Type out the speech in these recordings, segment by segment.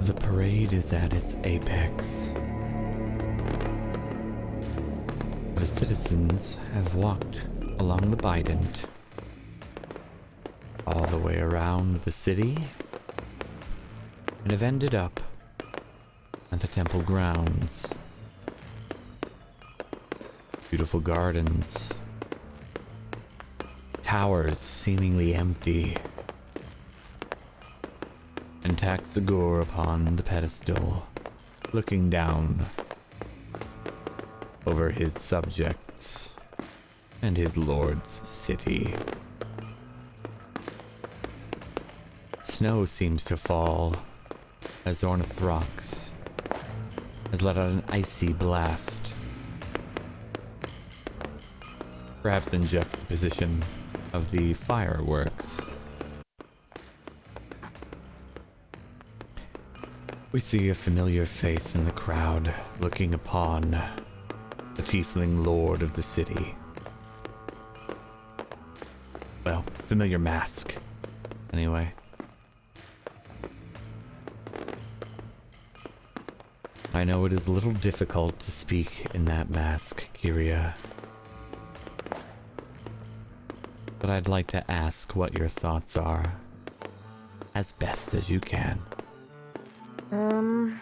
The parade is at its apex. The citizens have walked along the Bident, all the way around the city, and have ended up at the temple grounds. Beautiful gardens, towers seemingly empty, and Taxagor upon the pedestal, looking down over his subjects and his lord's city. Snow seems to fall as Zornath rocks has let out an icy blast, perhaps in juxtaposition of the fireworks. We see a familiar face in the crowd looking upon the tiefling lord of the city. Well, familiar mask, anyway. I know it is a little difficult to speak in that mask, Kirya, but I'd like to ask what your thoughts are, as best as you can. I'm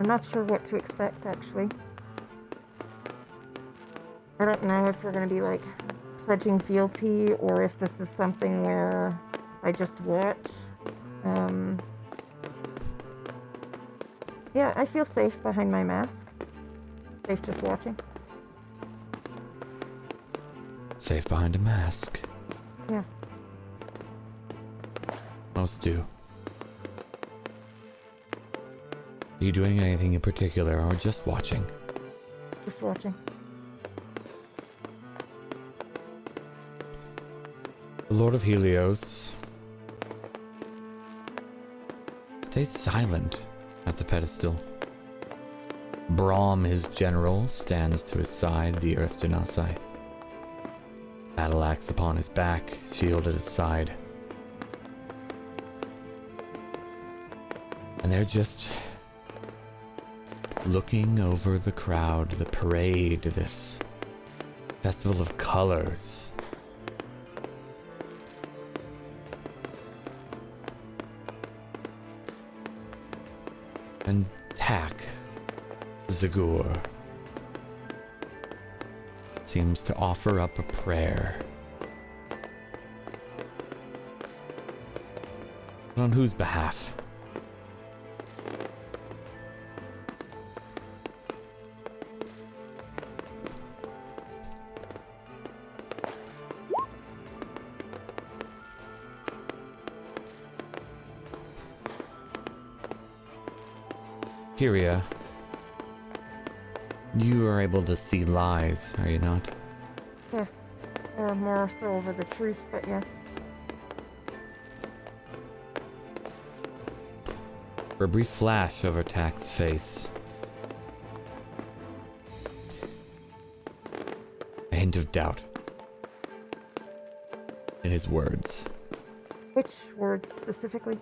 not sure what to expect, actually. I don't know if we're going to be, like, pledging fealty, or if this is something where I just watch. Yeah, I feel safe behind my mask. Safe just watching. Safe behind a mask. Yeah. Most do. Are you doing anything in particular, or just watching? Just watching. The Lord of Helios stays silent at the pedestal. Brahm, his general, stands to his side, the Earth Genasi. Battle axe upon his back, shield at his side. And they're just looking over the crowd, the parade, this festival of colors. And Taxagor seems to offer up a prayer. But on whose behalf? Kirya, you are able to see lies, are you not? Yes. Or more so over the truth, but yes. For a brief flash over Tax's face, a hint of doubt in his words. Which words specifically?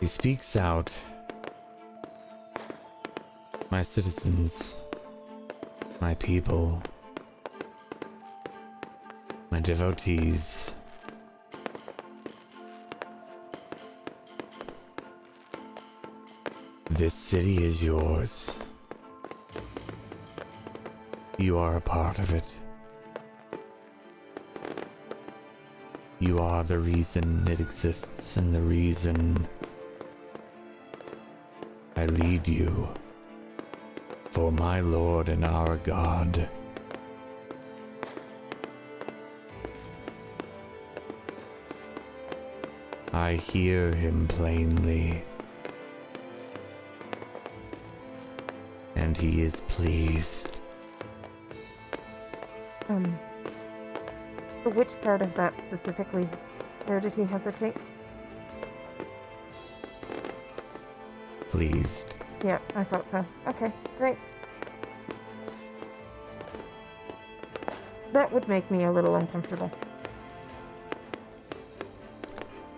He speaks out. My citizens, my people, my devotees. This city is yours. You are a part of it. You are the reason it exists and the reason I lead you for my Lord and our God. I hear him plainly, and he is pleased. So which part of that specifically? Where did he hesitate? Pleased. Yeah, I thought so. Okay, great. That would make me a little uncomfortable.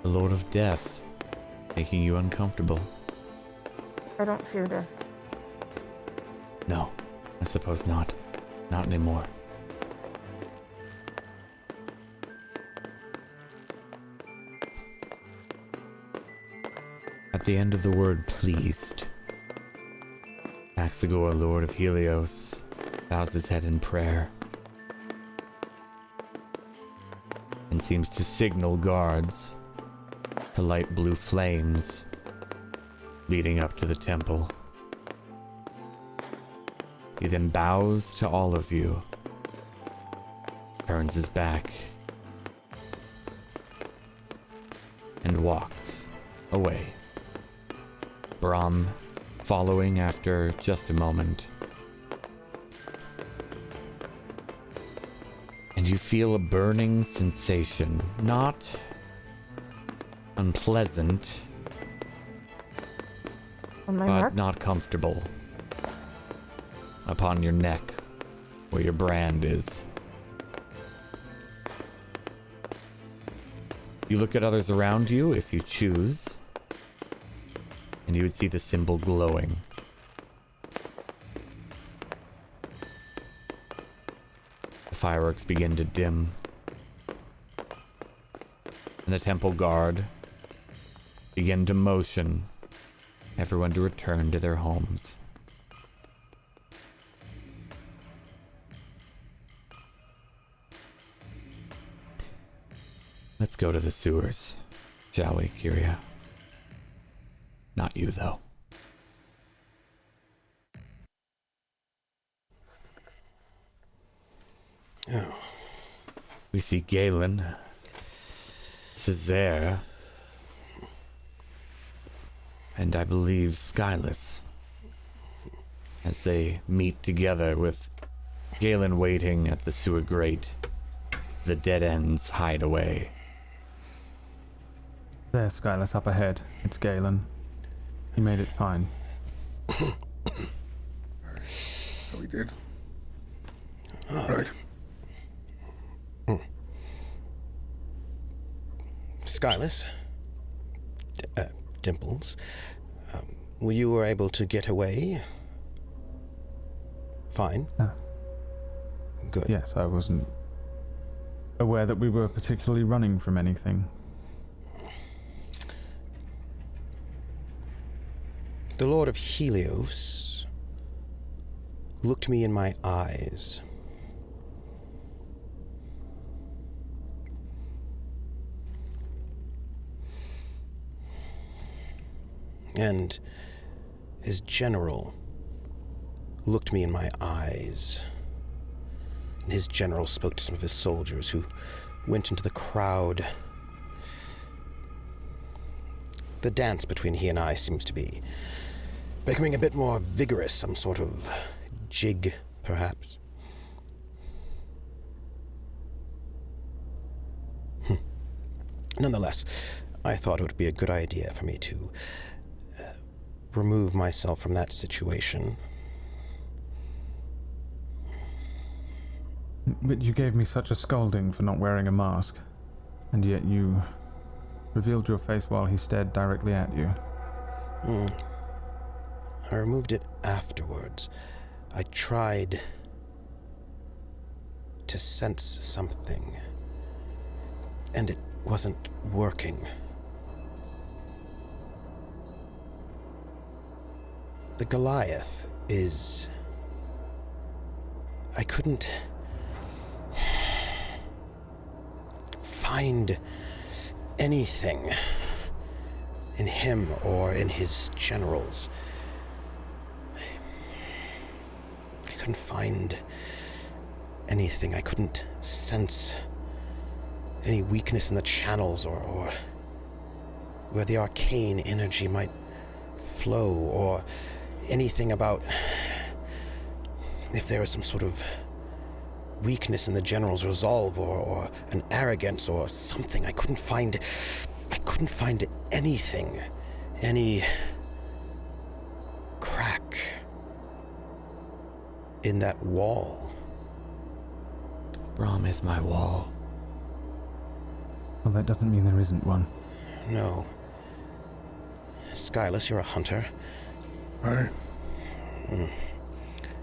The Lord of Death, making you uncomfortable. I don't fear death. No, I suppose not. Not anymore. At the end of the word pleased, Axagor, Lord of Helios, bows his head in prayer and seems to signal guards to light blue flames leading up to the temple. He then bows to all of you, turns his back, and walks away. Brahm following after just a moment. And you feel a burning sensation, not unpleasant, On my but mark? not comfortable, upon your neck where your brand is. You look at others around you if you choose, and you would see the symbol glowing. The fireworks begin to dim, and the temple guard begin to motion everyone to return to their homes. Let's go to the sewers, shall we, Kirya? Not you, though. Oh. We see Galen, Césaire, and I believe Skyless, as they meet together with Galen waiting at the sewer grate, the dead ends hideaway. There's Skyless up ahead. It's Galen. He made it fine. So we did. Right. Skyless? Dimples? You were able to get away? Fine. Good. Yes, I wasn't aware that we were particularly running from anything. The Lord of Helios looked me in my eyes. And his general looked me in my eyes. And his general spoke to some of his soldiers who went into the crowd. The dance between he and I seems to be becoming a bit more vigorous, some sort of jig, perhaps. Nonetheless, I thought it would be a good idea for me to remove myself from that situation. But you gave me such a scolding for not wearing a mask, and yet you revealed your face while he stared directly at you. I removed it afterwards. I tried to sense something, and it wasn't working. The Goliath is... I couldn't find anything in him or in his generals. I couldn't find anything. I couldn't sense any weakness in the channels or where the arcane energy might flow, or anything about if there was some sort of weakness in the general's resolve or an arrogance or something. I couldn't find anything, any crack in that wall. Brahm is my wall. Well, that doesn't mean there isn't one. No. Skyless, you're a hunter. Aye.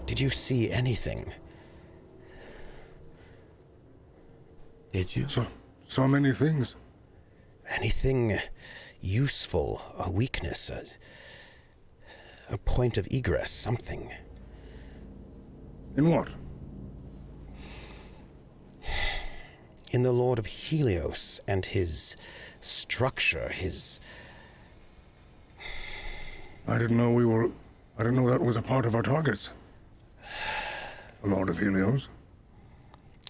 Did you see anything? Did you? So many things. Anything useful? A weakness? A point of egress? Something? In what? In the Lord of Helios and his structure, his... I didn't know that was a part of our targets. The Lord of Helios.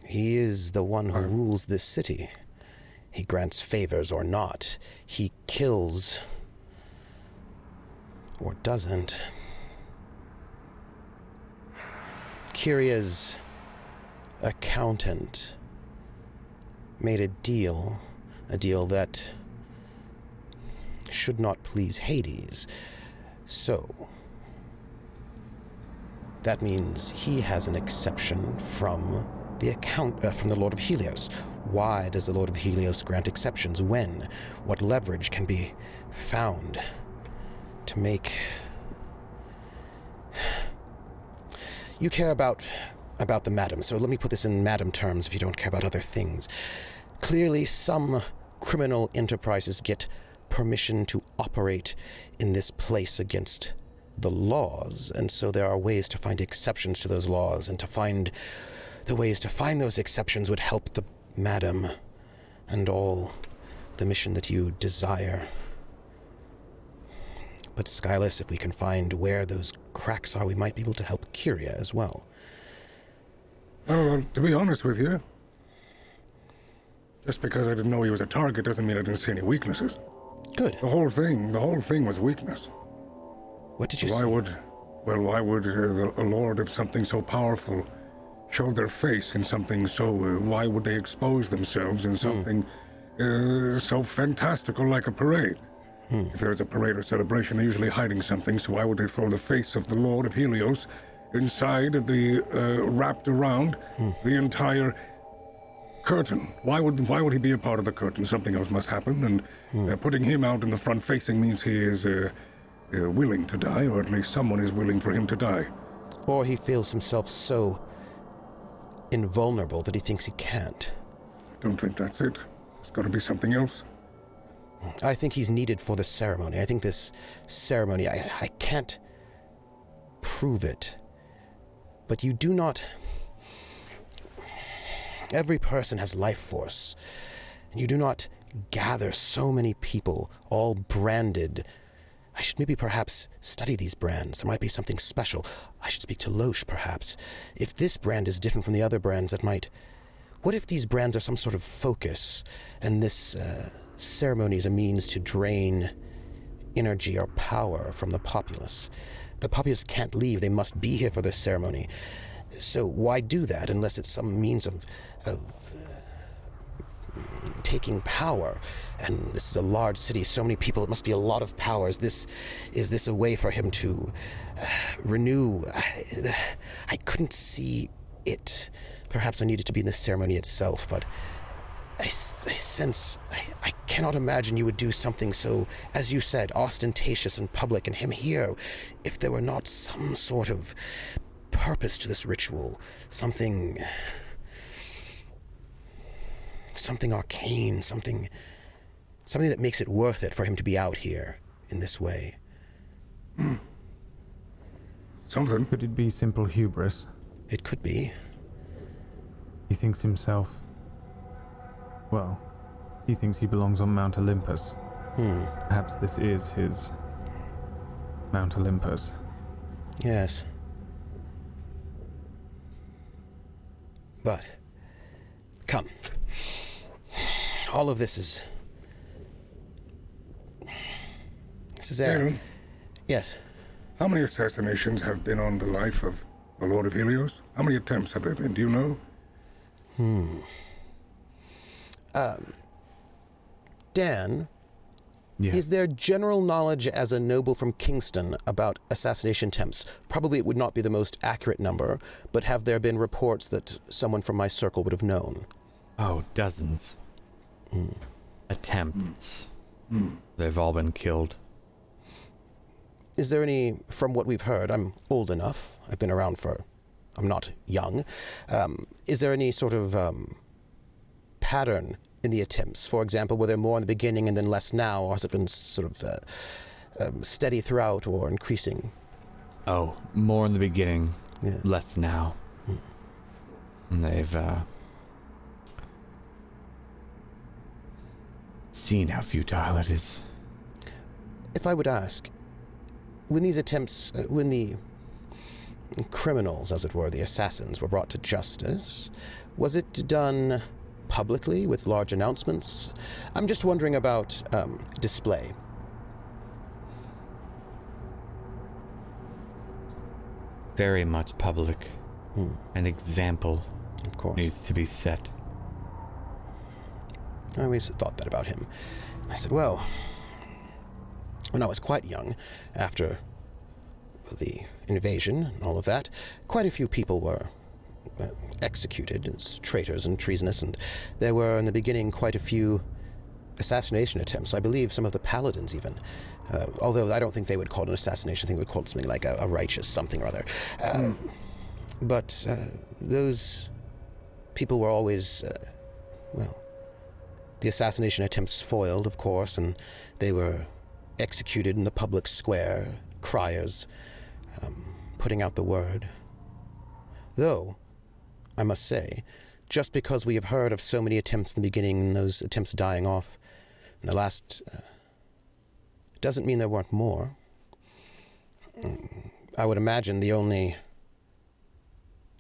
He is the one who rules this city. He grants favors or not. He kills... or doesn't. Kirya's accountant made a deal that should not please Hades. So, that means he has an exception from from the Lord of Helios. Why does the Lord of Helios grant exceptions? When? What leverage can be found to make... You care about the madam, so let me put this in madam terms if you don't care about other things. Clearly, some criminal enterprises get permission to operate in this place against the laws, and so there are ways to find exceptions to those laws, and to find the ways to find those exceptions would help the madam and all the mission that you desire. But Skyless, if we can find where those cracks are, we might be able to help Kirya as well. Well, to be honest with you, just because I didn't know he was a target doesn't mean I didn't see any weaknesses. Good. The whole thing was weakness. What did you Why see? why would a lord of something so powerful show their face in something so... why would they expose themselves in something so fantastical like a parade? If there's a parade or celebration, they're usually hiding something, so why would they throw the face of the Lord of Helios inside the... wrapped around the entire curtain? Why would he be a part of the curtain? Something else must happen, and putting him out in the front facing means he is willing to die, or at least someone is willing for him to die. Or he feels himself so invulnerable that he thinks he can't. Don't think that's it. It's got to be something else. I think he's needed for the ceremony. I think this ceremony, I can't prove it, but you do not... Every person has life force, and you do not gather so many people, all branded. I should maybe perhaps study these brands. There might be something special. I should speak to Loesch, perhaps. If this brand is different from the other brands, that might... What if these brands are some sort of focus, and this ceremony is a means to drain energy or power from the populace? The populace can't leave. They must be here for this ceremony. So why do that unless it's some means of taking power? And this is a large city, so many people, it must be a lot of power. Is this a way for him to renew? I couldn't see it. Perhaps I needed to be in the ceremony itself, but I sense, I cannot imagine you would do something so, as you said, ostentatious and public, and him here, if there were not some sort of purpose to this ritual, something arcane, something that makes it worth it for him to be out here in this way. Something. Could it be simple hubris? It could be. He thinks himself... Well, he thinks he belongs on Mount Olympus. Perhaps this is his Mount Olympus. Yes. But, come. All of this is... This is air. Daniel, Yes. how many assassinations have been on the life of the Lord of Helios? How many attempts have there been? Do you know? Dan, Yeah. is there general knowledge as a noble from Kingston about assassination attempts? Probably it would not be the most accurate number, but have there been reports that someone from my circle would have known? Oh, dozens. Attempts. They've all been killed. Is there any, from what we've heard, I'm old enough, I've been around for, I'm not young, is there any sort of pattern in the attempts? For example, were there more in the beginning and then less now, or has it been sort of steady throughout or increasing? Oh, more in the beginning, Yeah. less now. And they've seen how futile it is. If I would ask, when these attempts, when the criminals, as it were, the assassins, were brought to justice, was it done publicly with large announcements? I'm just wondering about display. Very much public. An example Of course. needs to be set. I always thought that about him. I said, well, when I was quite young, after the invasion and all of that, quite a few people were executed as traitors and treasonous, and there were in the beginning quite a few assassination attempts. I believe some of the paladins even, although I don't think they would call it an assassination, I think they would call it something like a righteous something or other. But those people were always, the assassination attempts foiled, of course, and they were executed in the public square, criers, putting out the word. Though, I must say, just because we have heard of so many attempts in the beginning and those attempts dying off in the last, doesn't mean there weren't more. I would imagine the only,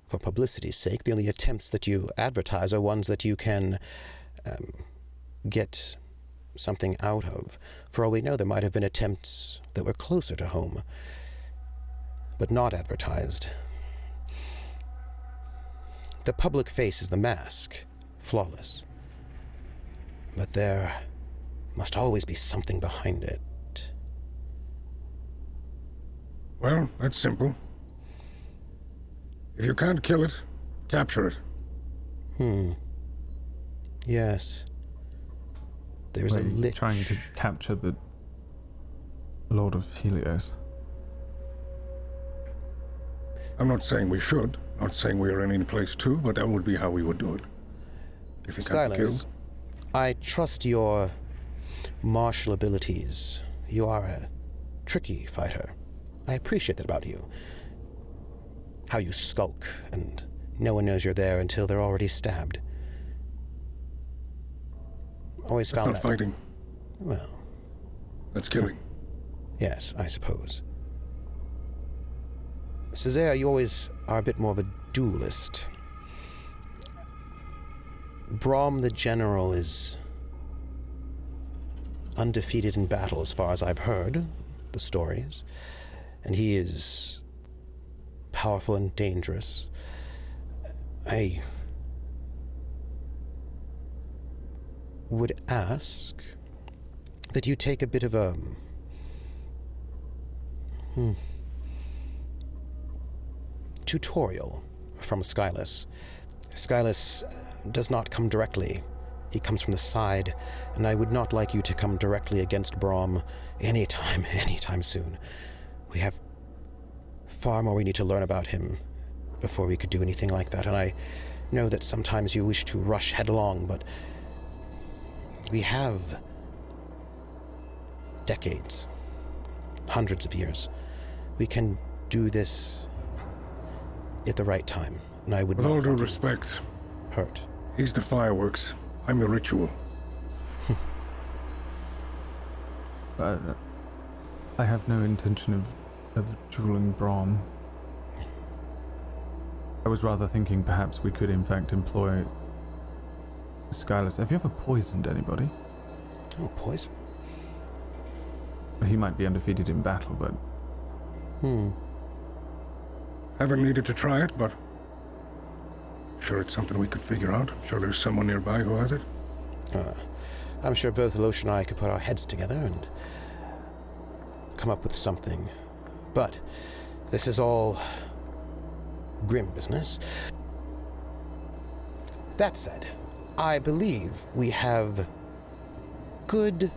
for publicity's sake, the only attempts that you advertise are ones that you can get something out of. For all we know, there might have been attempts that were closer to home, but not advertised. The public face is the mask, flawless. But there must always be something behind it. Well, that's simple. If you can't kill it, capture it. Yes. There's a We're lich. trying to capture the Lord of Helios. I'm not saying we should, not saying we are in any place to, but that would be how we would do it. If you can't kill. Skyless, I trust your martial abilities. You are a tricky fighter. I appreciate that about you. How you skulk, and no one knows you're there until they're already stabbed. Always That's found not that. fighting. Well, That's killing. yes, I suppose. Cesare, you always are a bit more of a duelist. Brahm the General is undefeated in battle as far as I've heard the stories, and he is powerful and dangerous. I would ask that you take a bit of a tutorial from Skyless. Skyless does not come directly. He comes from the side, and I would not like you to come directly against Brahm anytime soon. We have far more we need to learn about him before we could do anything like that, and I know that sometimes you wish to rush headlong, but we have decades, hundreds of years. We can do this at the right time, and I would With not all due want to respect, hurt. he's the fireworks. I'm the ritual. I have no intention of dueling Brahm. I was rather thinking perhaps we could in fact employ Skyless. Have you ever poisoned anybody? Oh, poison. He might be undefeated in battle, but Haven't needed to try it, but sure it's something we could figure out. I'm sure there's someone nearby who has it. I'm sure both Losh and I could put our heads together and come up with something. But this is all grim business. That said, I believe we have good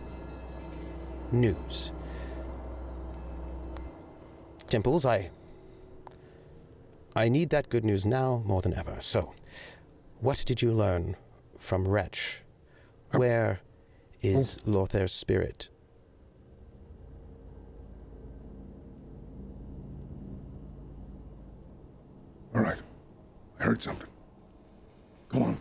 news. Dimples, I need that good news now more than ever. So, what did you learn from Wretch? Where is Lothar's spirit? All right. I heard something. Go on.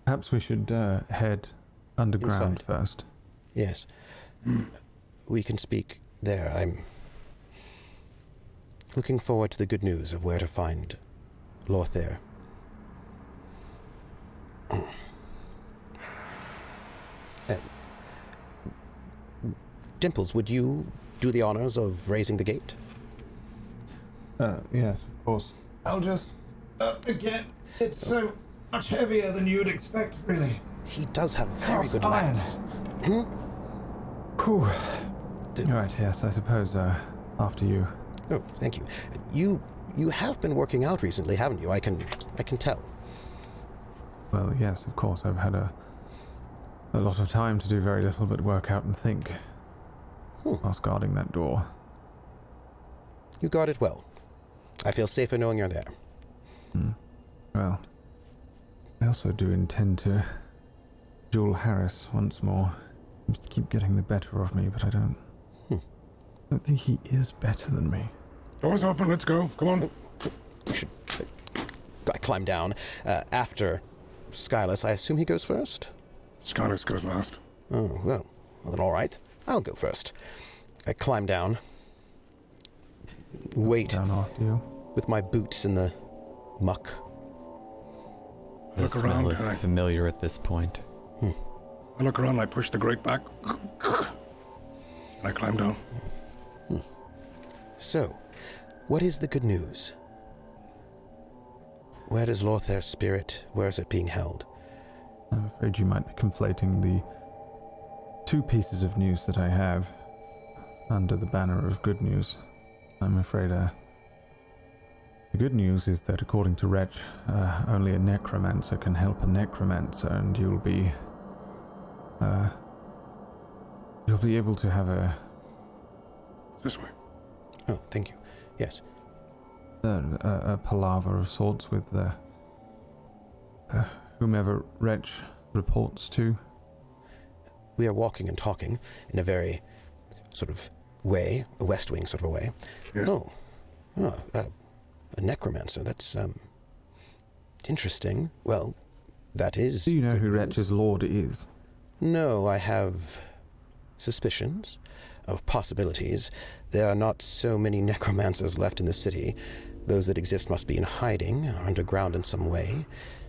Perhaps we should head underground Inside. first. Yes. We can speak there. I'm looking forward to the good news of where to find Lothar. Dimples, would you do the honors of raising the gate? Yes, of course. I'll just again. It's so much heavier than you'd expect, really. He does have very Cast good iron. lats. Whew. Right, yes, I suppose, after you. Oh, thank you. You have been working out recently, haven't you? I can tell. Well, yes, of course, I've had a lot of time to do very little but work out and think. Whilst guarding that door. You guard it well. I feel safer knowing you're there. Well, I also do intend to duel Harris once more. Seems to keep getting the better of me, but I don't think he is better than me. Doors open, let's go. Come on. You should... I climb down. After Skyless, I assume he goes first? Skyless goes last. Oh, well then all right. I'll go first. I climb down. Wait Down after you. with my boots in the muck. The Look smell around, is Harry. familiar at this point. I look around, I push the grate back. And I climb down. So, what is the good news? Where is Lothar's spirit? Where is it being held? I'm afraid you might be conflating the two pieces of news that I have under the banner of good news. I'm afraid, the good news is that according to Wretch, only a necromancer can help a necromancer, and you'll be able to have a This way. Oh, thank you. Yes. palaver of sorts with whomever Wretch reports to. We are walking and talking in a very sort of way, a West Wing sort of a way. Yes. A necromancer. That's interesting. Well, that is. Do you know good who news. Wretch's lord is? No, I have suspicions of possibilities. There are not so many necromancers left in the city. Those that exist must be in hiding or underground in some way.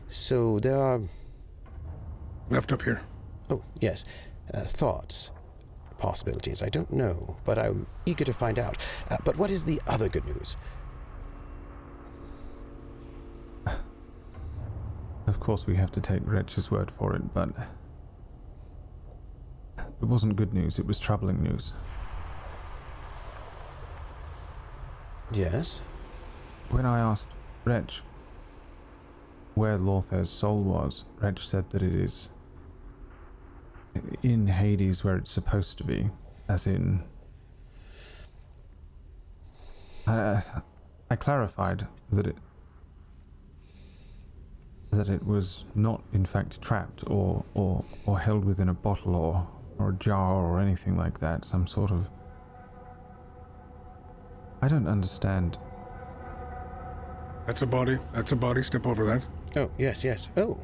So there are. Left up here. Oh, yes. Thoughts. Possibilities. I don't know, but I'm eager to find out. But what is the other good news? Of course we have to take Wretch's word for it, but it wasn't good news, it was troubling news. Yes? When I asked Wretch where Lothar's soul was, Wretch said that it is in Hades where it's supposed to be, as in... I clarified that it was not in fact trapped or held within a bottle or a jar or anything like that, some sort of... I don't understand. That's a body. That's a body. Step over that. Oh, yes, yes. Oh.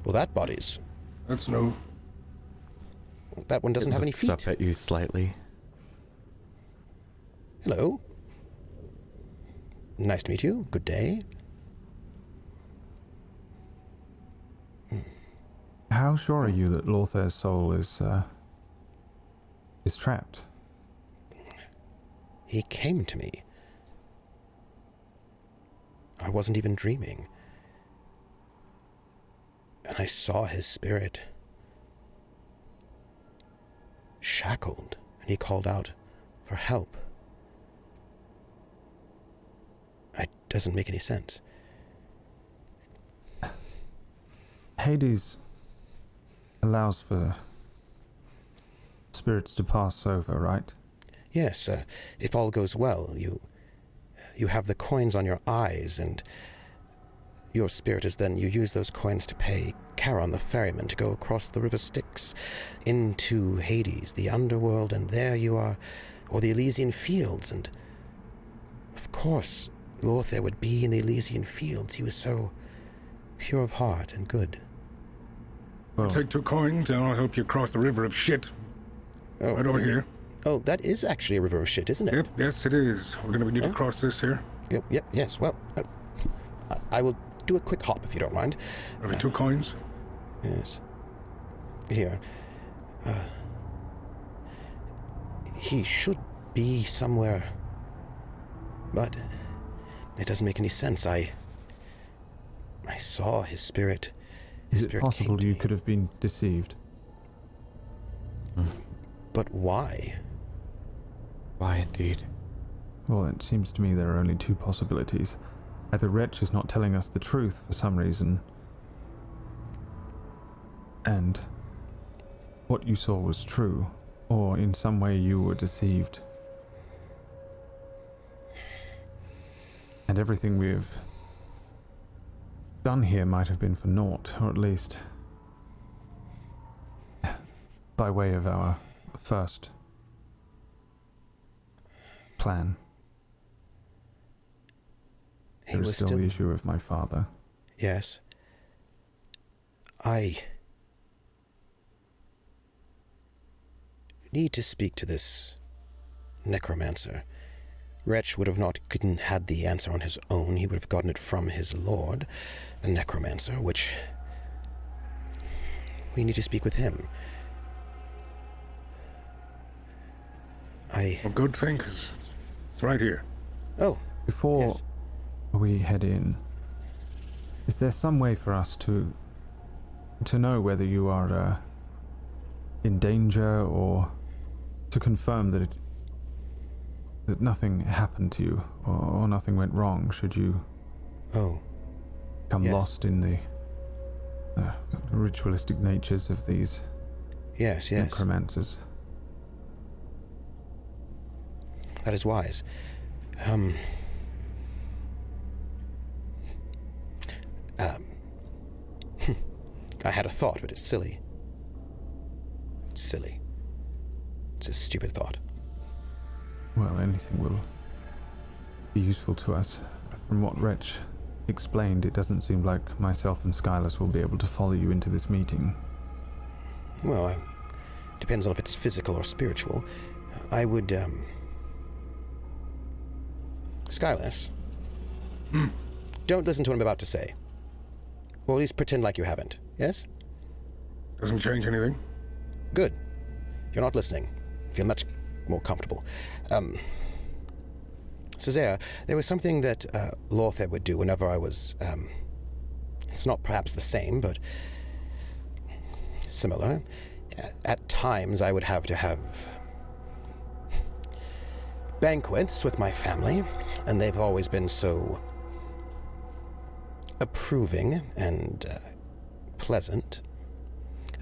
Well, that body's... That's no. That one doesn't have any Looks feet. up at you slightly. Hello. Nice to meet you. Good day. How sure are you that Lothar's soul is trapped? He came to me. I wasn't even dreaming. And I saw his spirit shackled, and he called out for help. It doesn't make any sense. Hades allows for spirits to pass over, right? Yes, if all goes well, you have the coins on your eyes, and your spirit is then, you use those coins to pay Charon the ferryman to go across the river Styx into Hades, the underworld, and there you are, or the Elysian fields, and of course Lothar would be in the Elysian fields. He was so pure of heart and good. Well, Take 2 coins and I'll help you cross the river of shit. Oh, Right over here. Oh, that is actually a river of shit, isn't it? Yep, yes it is. We're gonna need to cross this here. Yep, yes, well, I will do a quick hop if you don't mind. Are there 2 coins? Yes. Here. He should be somewhere, but it doesn't make any sense. I saw his spirit. His is it spirit possible came to you me. could have been deceived? But why? Why indeed? Well, it seems to me there are only 2 possibilities. Either Wretch is not telling us the truth for some reason, and what you saw was true, or in some way you were deceived. And everything we've done here might have been for naught, or at least by way of our first plan. He There is was still the issue of my father. Yes. I need to speak to this necromancer. Wretch would have not had the answer on his own. He would have gotten it from his lord, the necromancer, which we need to speak with him. Well, good thing, 'cause it's right here. Oh, Before yes. we head in, is there some way for us to know whether you are in danger, or to confirm that that nothing happened to you, or nothing went wrong should you Oh, become yes. lost in the ritualistic natures of these yes. necromancers? That is wise. I had a thought, but it's silly. It's silly. It's a stupid thought. Well, anything will be useful to us. From what Wretch explained, it doesn't seem like myself and Skylus will be able to follow you into this meeting. Well, depends on if it's physical or spiritual. I would, Skylus. Don't listen to what I'm about to say. Or at least pretend like you haven't. Yes? Doesn't change anything. Good. You're not listening. Feel much more comfortable. Caesar, there was something that Lothar would do whenever I was, it's not perhaps the same, but similar. At times I would have to have banquets with my family, and they've always been so approving and pleasant.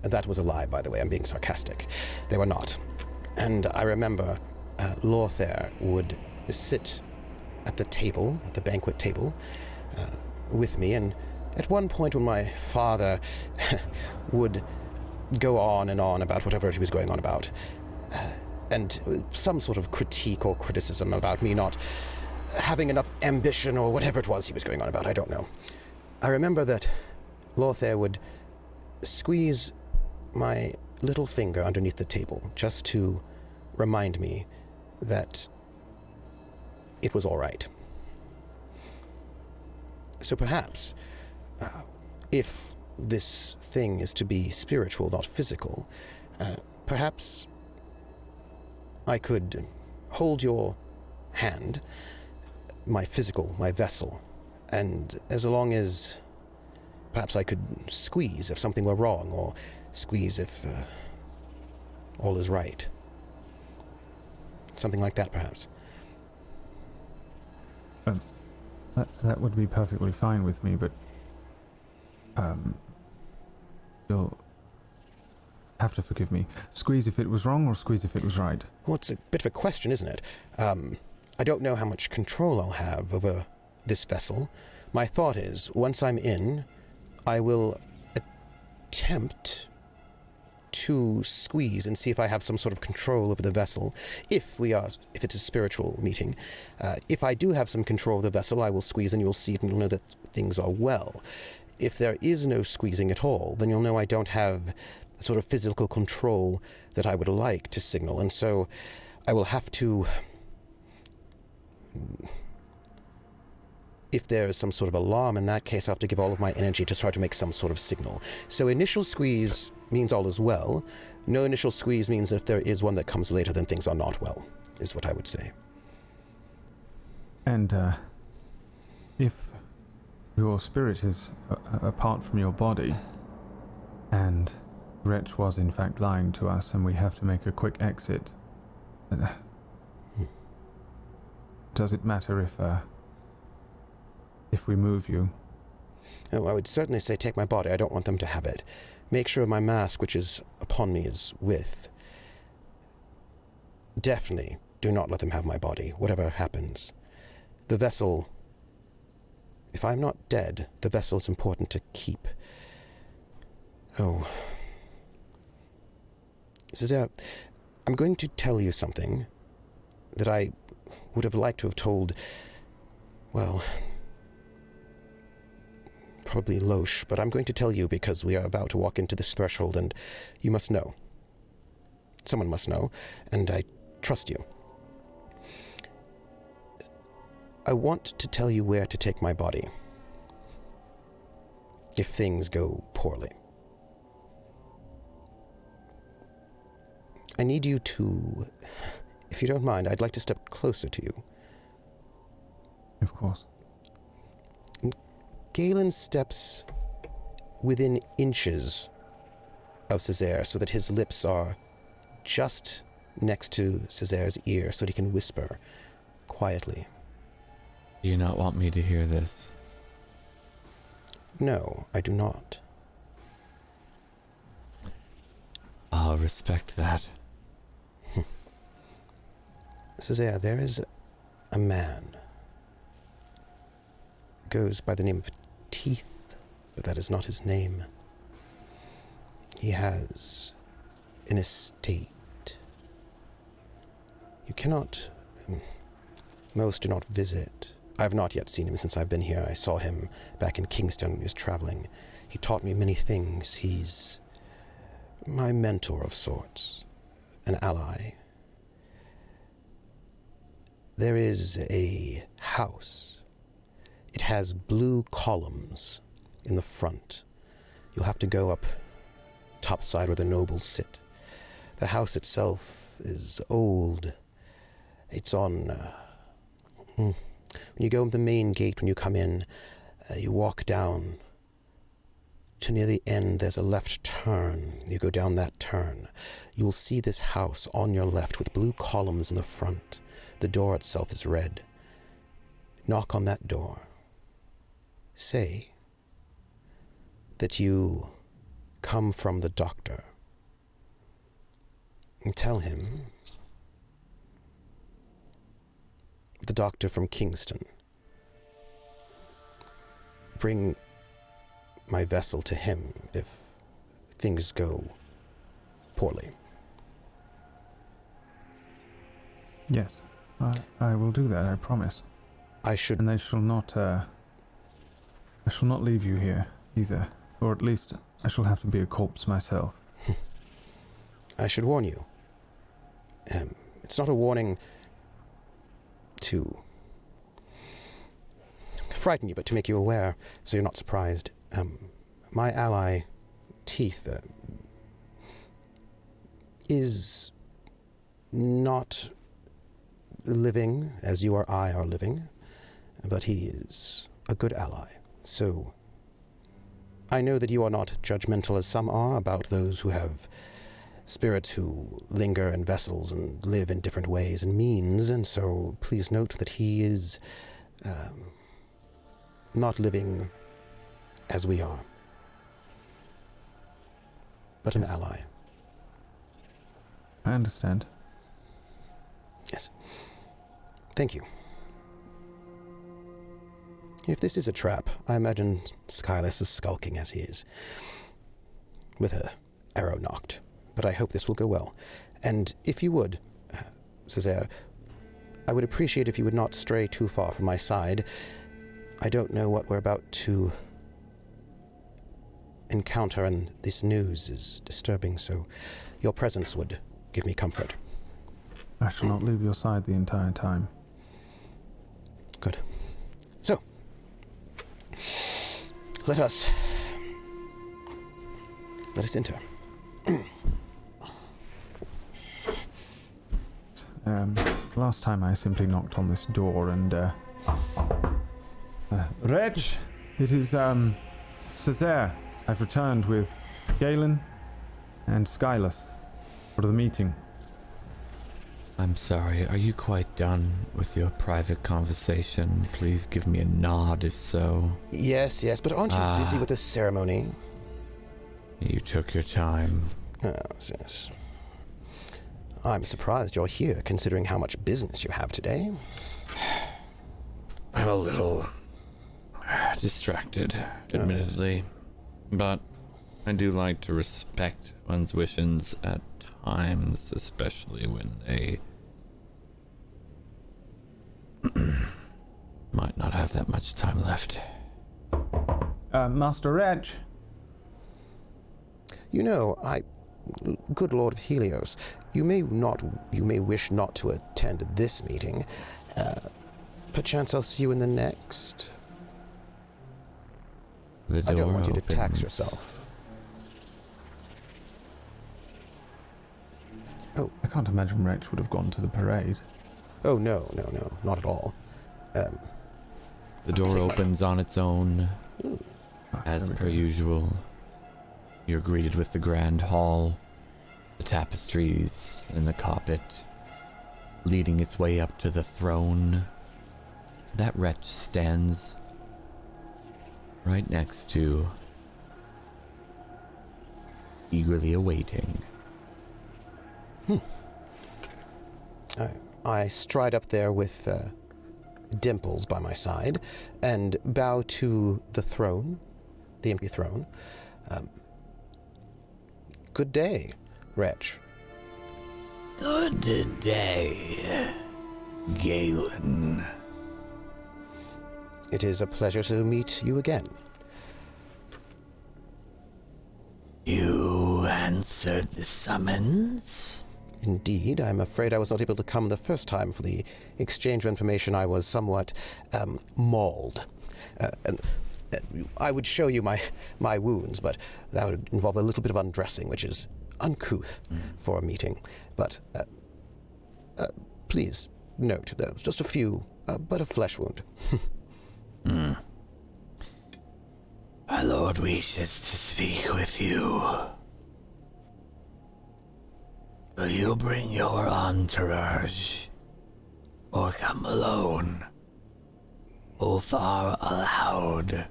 That was a lie, by the way. I'm being sarcastic. They were not. And I remember Lothar would sit at the table, at the banquet table, with me, and at one point when my father would go on and on about whatever he was going on about, and some sort of critique or criticism about me not having enough ambition or whatever it was he was going on about, I don't know. I remember that Lothar would squeeze my little finger underneath the table just to remind me that it was all right. So perhaps, if this thing is to be spiritual, not physical, perhaps I could hold your hand, my physical, my vessel, and as long as perhaps I could squeeze if something were wrong, or squeeze if all is right. Something like that, perhaps. That would be perfectly fine with me, but You'll have to forgive me. Squeeze if it was wrong, or squeeze if it was right? Well, it's a bit of a question, isn't it? I don't know how much control I'll have over this vessel. My thought is, once I'm in, I will attempt to squeeze and see if I have some sort of control over the vessel. If it's a spiritual meeting, if I do have some control of the vessel, I will squeeze and you'll see it and you'll know that things are well. If there is no squeezing at all, then you'll know I don't have the sort of physical control that I would like to signal, and so I will have to... If there is some sort of alarm, in that case, I have to give all of my energy to try to make some sort of signal. So initial squeeze means all is well. No initial squeeze means if there is one that comes later, then things are not well, is what I would say. And, if your spirit is apart from your body, and Wretch was in fact lying to us, and we have to make a quick exit, does it matter if we move you? Oh, I would certainly say take my body. I don't want them to have it. Make sure my mask, which is upon me, is with. Definitely do not let them have my body, whatever happens. The vessel... If I'm not dead, the vessel is important to keep. Oh. Cesare, I'm going to tell you something that I would have liked to have told, well, probably Loesch, but I'm going to tell you because we are about to walk into this threshold and you must know. Someone must know, and I trust you. I want to tell you where to take my body if things go poorly. I need you to, if you don't mind, I'd like to step closer to you. Of course. Galen steps within inches of Cesare so that his lips are just next to Cesare's ear so that he can whisper quietly. Do you not want me to hear this? No, I do not. I'll respect that. Cesare, there is a man. Goes by the name of Teeth, but that is not his name. He has an estate. You cannot... Most do not visit. I have not yet seen him since I've been here. I saw him back in Kingston when he was traveling. He taught me many things. He's my mentor of sorts, an ally. There is a house. It has blue columns in the front. You'll have to go up topside where the nobles sit. The house itself is old. It's on... When you go in the main gate, when you come in, you walk down to near the end. There's a left turn. You go down that turn. You will see this house on your left with blue columns in the front. The door itself is red. Knock on that door. Say that you come from the doctor. And tell him, the doctor from Kingston. Bring my vessel to him if things go poorly. Yes, I will do that, I promise. And I shall not leave you here, either. Or at least, I shall have to be a corpse myself. I should warn you. It's not a warning to frighten you, but to make you aware, so you're not surprised. My ally, Teeth, is not living as you or I are living, but he is a good ally. So, I know that you are not judgmental as some are about those who have spirits who linger in vessels and live in different ways and means, and so please note that he is not living as we are. but an ally. I understand. Yes. Thank you. If this is a trap, I imagine Skyless is skulking as he is, with her arrow knocked. But I hope this will go well. And if you would, Césaire, I would appreciate if you would not stray too far from my side. I don't know what we're about to encounter, and this news is disturbing, so your presence would give me comfort. I shall not leave your side the entire time. Good. So, let us enter. Last time I simply knocked on this door and, Wretch, it is, Césaire. I've returned with Galen and Skyless for the meeting. I'm sorry, are you quite done with your private conversation? Please give me a nod if so. Yes, but aren't you busy with the ceremony? You took your time. Oh, yes. I'm surprised you're here, considering how much business you have today. I'm a little distracted, admittedly. But I do like to respect one's wishes at times, especially when they might not have that much time left. Master Wretch. You know, good Lord of Helios, you may wish not to attend this meeting. Perchance I'll see you in the next. The door I don't want you to opens. tax yourself. Oh. I can't imagine Wretch would have gone to the parade. Oh, no, not at all. The door opens on its own. As per usual, you're greeted with the grand hall, the tapestries and the carpet, leading its way up to the throne. That wretch stands right next to, eagerly awaiting. I stride up there with Dimples by my side and bow to the throne, the empty throne. Good day, Wretch. Good day, Galen. It is a pleasure to meet you again. You answered the summons? Indeed, I'm afraid I was not able to come the first time. For the exchange of information, I was somewhat mauled. And I would show you my wounds, but that would involve a little bit of undressing, which is uncouth for a meeting. But please note, there was just a few, but a flesh wound. My lord wishes to speak with you. Will you bring your entourage, or come alone? Both are allowed.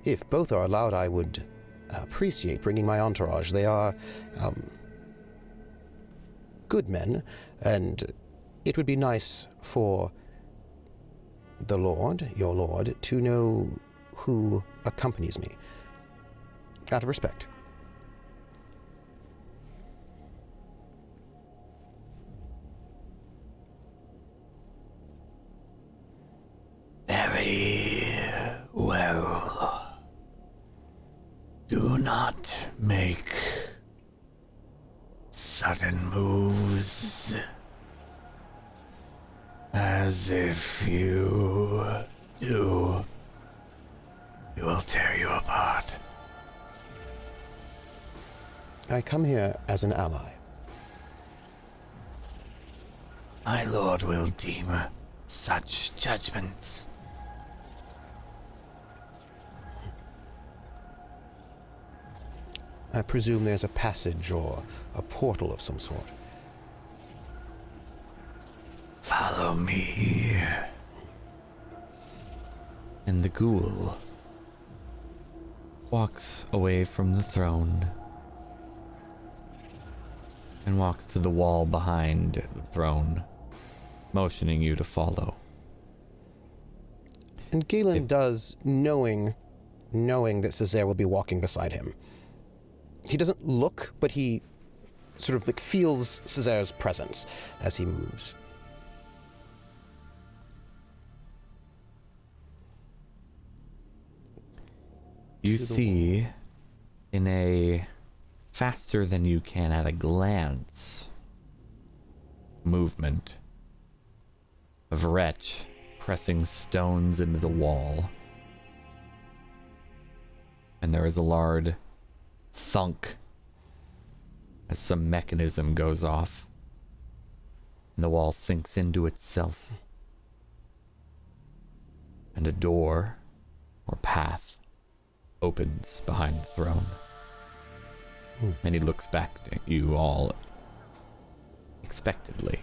If both are allowed, I would appreciate bringing my entourage. They are good men, and it would be nice for the Lord, your Lord, to know who accompanies me. Out of respect. Very well. Do not make sudden moves. As if you do, it will tear you apart. I come here as an ally. My lord will deem such judgments. I presume there's a passage or a portal of some sort. Follow me. And the ghoul walks away from the throne and walks to the wall behind the throne, motioning you to follow. And Galen does, knowing that Césaire will be walking beside him. He doesn't look, but he sort of like feels Césaire's presence as he moves. You see, in a faster than you can at a glance movement of Wretch pressing stones into the wall. And there is a loud thunk as some mechanism goes off and the wall sinks into itself. And a door or path opens behind the throne. And he looks back at you all expectantly.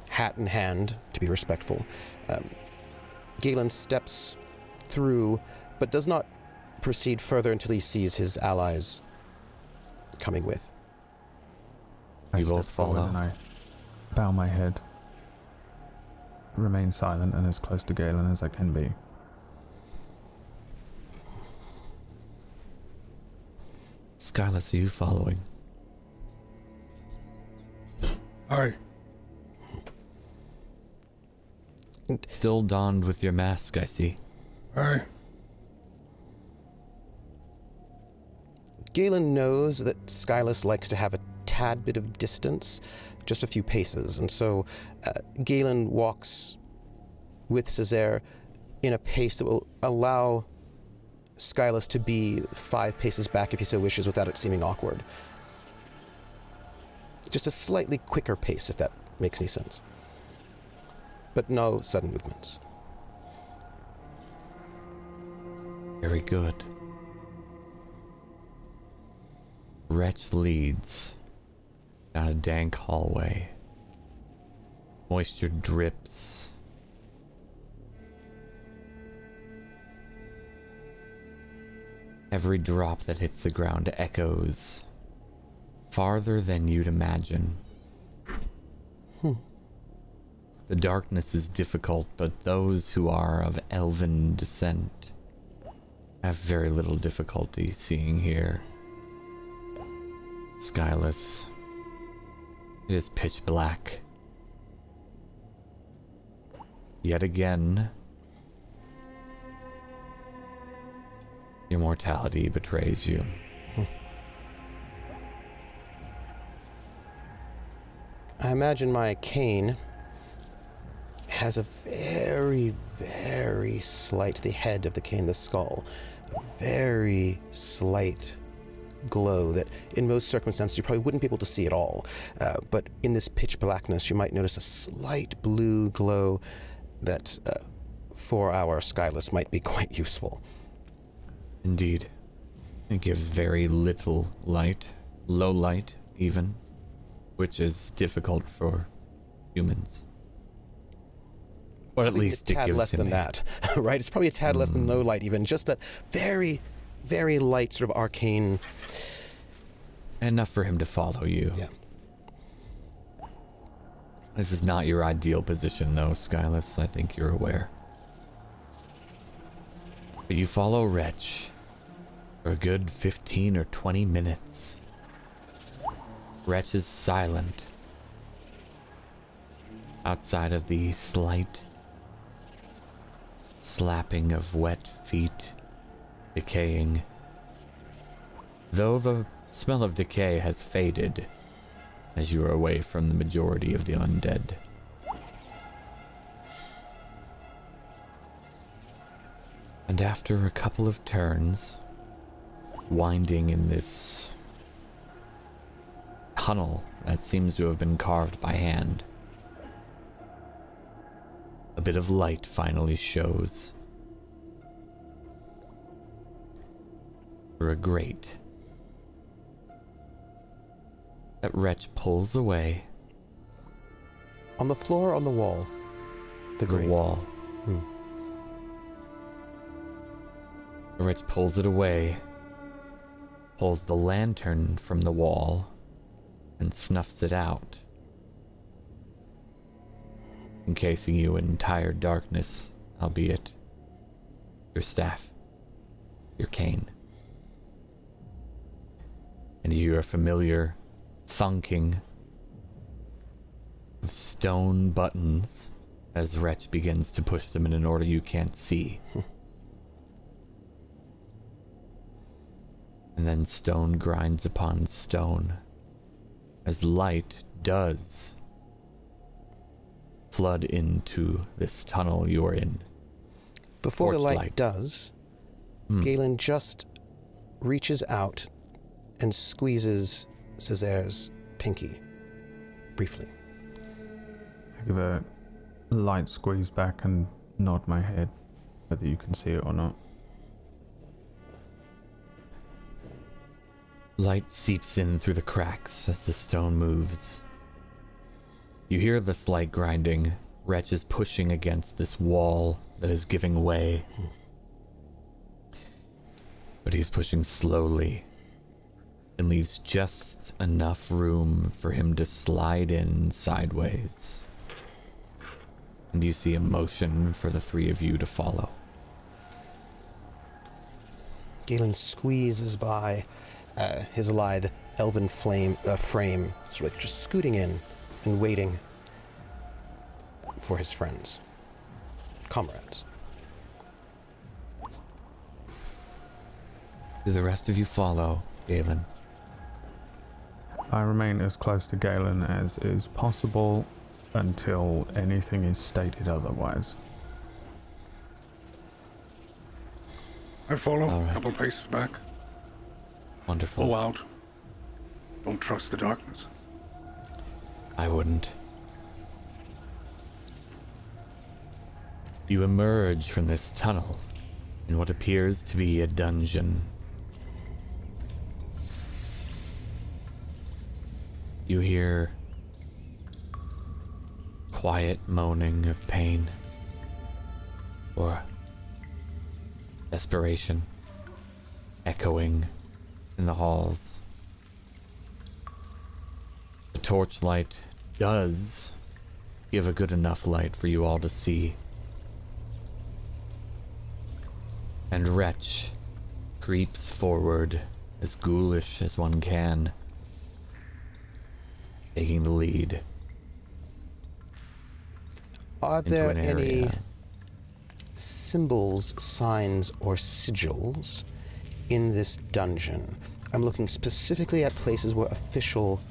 Hat in hand, to be respectful. Galen steps through, but does not proceed further until he sees his allies coming with. I You step both forward follow. and I bow my head, remain silent and as close to Galen as I can be. Skyless, are you following? Aye. Still donned with your mask, I see. Aye. Galen knows that Skyless likes to have a tad bit of distance, just a few paces, and so Galen walks with Césaire in a pace that will allow Skyless to be 5 paces back if he so wishes without it seeming awkward. Just a slightly quicker pace, if that makes any sense. But no sudden movements. Very good. Wretch leads down a dank hallway. Moisture drips. Every drop that hits the ground echoes farther than you'd imagine. The darkness is difficult, but those who are of elven descent have very little difficulty seeing here. Skyless. It is pitch black. Yet again, your mortality betrays you. I imagine my cane has a very, very slight, the head of the cane, the skull, a very slight glow that in most circumstances you probably wouldn't be able to see at all. But in this pitch blackness, you might notice a slight blue glow that for our Skyless might be quite useful. Indeed. It gives very little light, low light even, which is difficult for humans. Or at least a it tad gives less him than a- that, right? It's probably a tad less than low light even, just that very, very light sort of arcane. Enough for him to follow you. Yeah. This is not your ideal position though, Skyless. I think you're aware. But you follow Wretch for a good 15 or 20 minutes. Wretch is silent. Outside of the slight slapping of wet feet, decaying. Though the smell of decay has faded as you are away from the majority of the undead. And after a couple of turns, winding in this tunnel that seems to have been carved by hand, a bit of light finally shows through a grate that Wretch pulls away. On the floor, on the wall. The The grate. wall. Wretch pulls it away, pulls the lantern from the wall, and snuffs it out, encasing you in entire darkness, albeit your staff, your cane. And you hear a familiar thunking of stone buttons as Wretch begins to push them in an order you can't see. And then stone grinds upon stone as light does flood into this tunnel you're in. Before the Torchlight. light does, Galen just reaches out and squeezes Cesaire's pinky briefly. I give a light squeeze back and nod my head, whether you can see it or not. Light seeps in through the cracks as the stone moves. You hear the slight grinding. Wretch is pushing against this wall that is giving way. But he's pushing slowly and leaves just enough room for him to slide in sideways. And you see a motion for the three of you to follow. Galen squeezes by his lithe elven frame, sort of just scooting in and waiting for his friends, comrades. Do the rest of you follow, Galen? I remain as close to Galen as is possible until anything is stated otherwise. I follow, All right. a couple paces back. Wonderful. Go out. Don't trust the darkness. I wouldn't. You emerge from this tunnel in what appears to be a dungeon. You hear quiet moaning of pain or desperation echoing in the halls. The torchlight does give a good enough light for you all to see. And Wretch creeps forward as ghoulish as one can, taking the lead. Are into there an any area. symbols, signs, or sigils in this dungeon? I'm looking specifically at places where official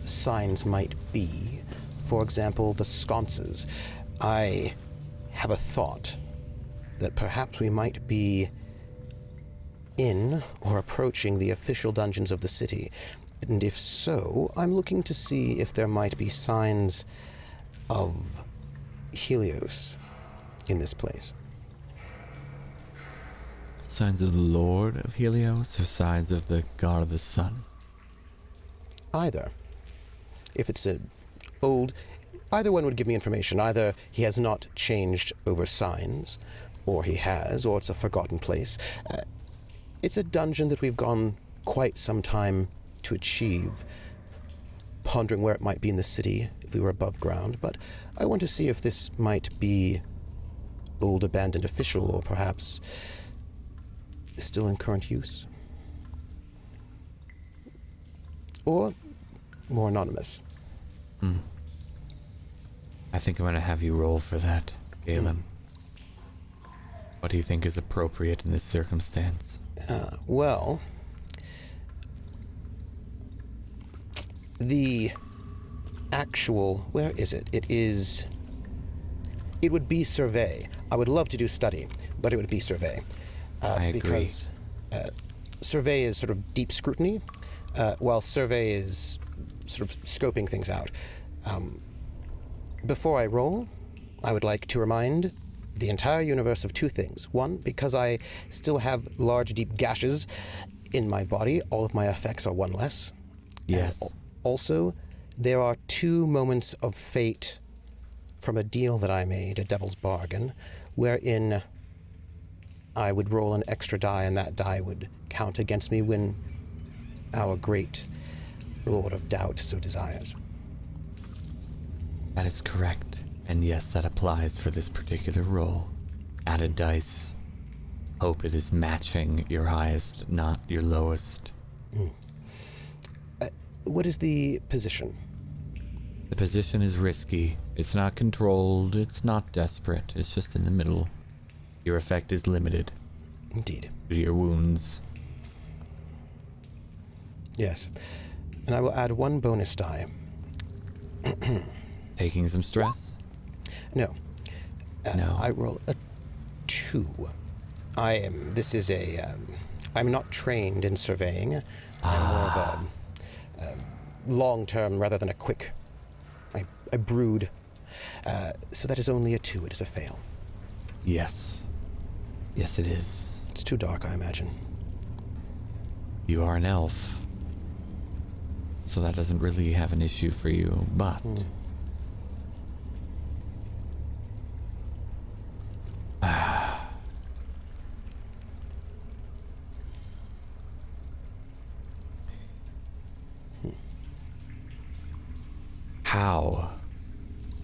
signs might be. For example, the sconces. I have a thought that perhaps we might be in or approaching the official dungeons of the city. And if so, I'm looking to see if there might be signs of Helios in this place. Signs of the Lord of Helios or signs of the God of the Sun? Either. If it's either one would give me information. Either he has not changed over signs, or he has, or it's a forgotten place. It's a dungeon that we've gone quite some time to achieve, pondering where it might be in the city if we were above ground, but I want to see if this might be old abandoned official, or perhaps still in current use. Or more anonymous. I think I'm going to have you roll for that, Galen. What do you think is appropriate in this circumstance? Well, the actual, where is it? It would be survey. I would love to do study, but it would be survey. I agree. Because survey is sort of deep scrutiny, while survey is sort of scoping things out. Before I roll, I would like to remind the entire universe of two things. One, because I still have large, deep gashes in my body, all of my effects are one less. Yes. And also, there are 2 moments of fate from a deal that I made, a devil's bargain, wherein I would roll an extra die, and that die would count against me when our great Lord of Doubt so desires. That is correct. And yes, that applies for this particular roll. Added dice. Hope it is matching your highest, not your lowest. What is the position? The position is risky. It's not controlled. It's not desperate. It's just in the middle. Your effect is limited. Indeed. Due to your wounds. Yes. And I will add one bonus die. Taking some stress? No. No. I roll a 2. I'm not trained in surveying. I'm more of a long-term rather than a quick. I brood. So that is only a 2. It is a fail. Yes. Yes, it is. It's too dark, I imagine. You are an elf. So that doesn't really have an issue for you, but... How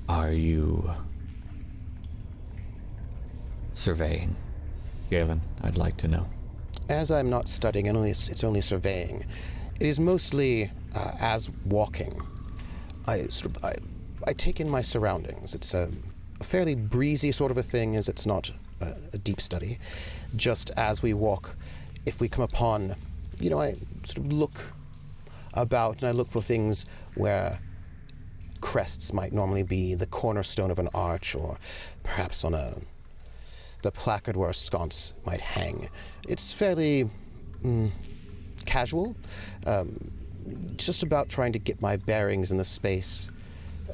are you surveying? Galen, I'd like to know. As I'm not studying, and it's only surveying, it is mostly as walking. I take in my surroundings. It's a fairly breezy sort of a thing, as it's not a deep study. Just as we walk, if we come upon, I sort of look about and I look for things where crests might normally be, the cornerstone of an arch, or perhaps on the placard where a sconce might hang. It's fairly casual, just about trying to get my bearings in the space,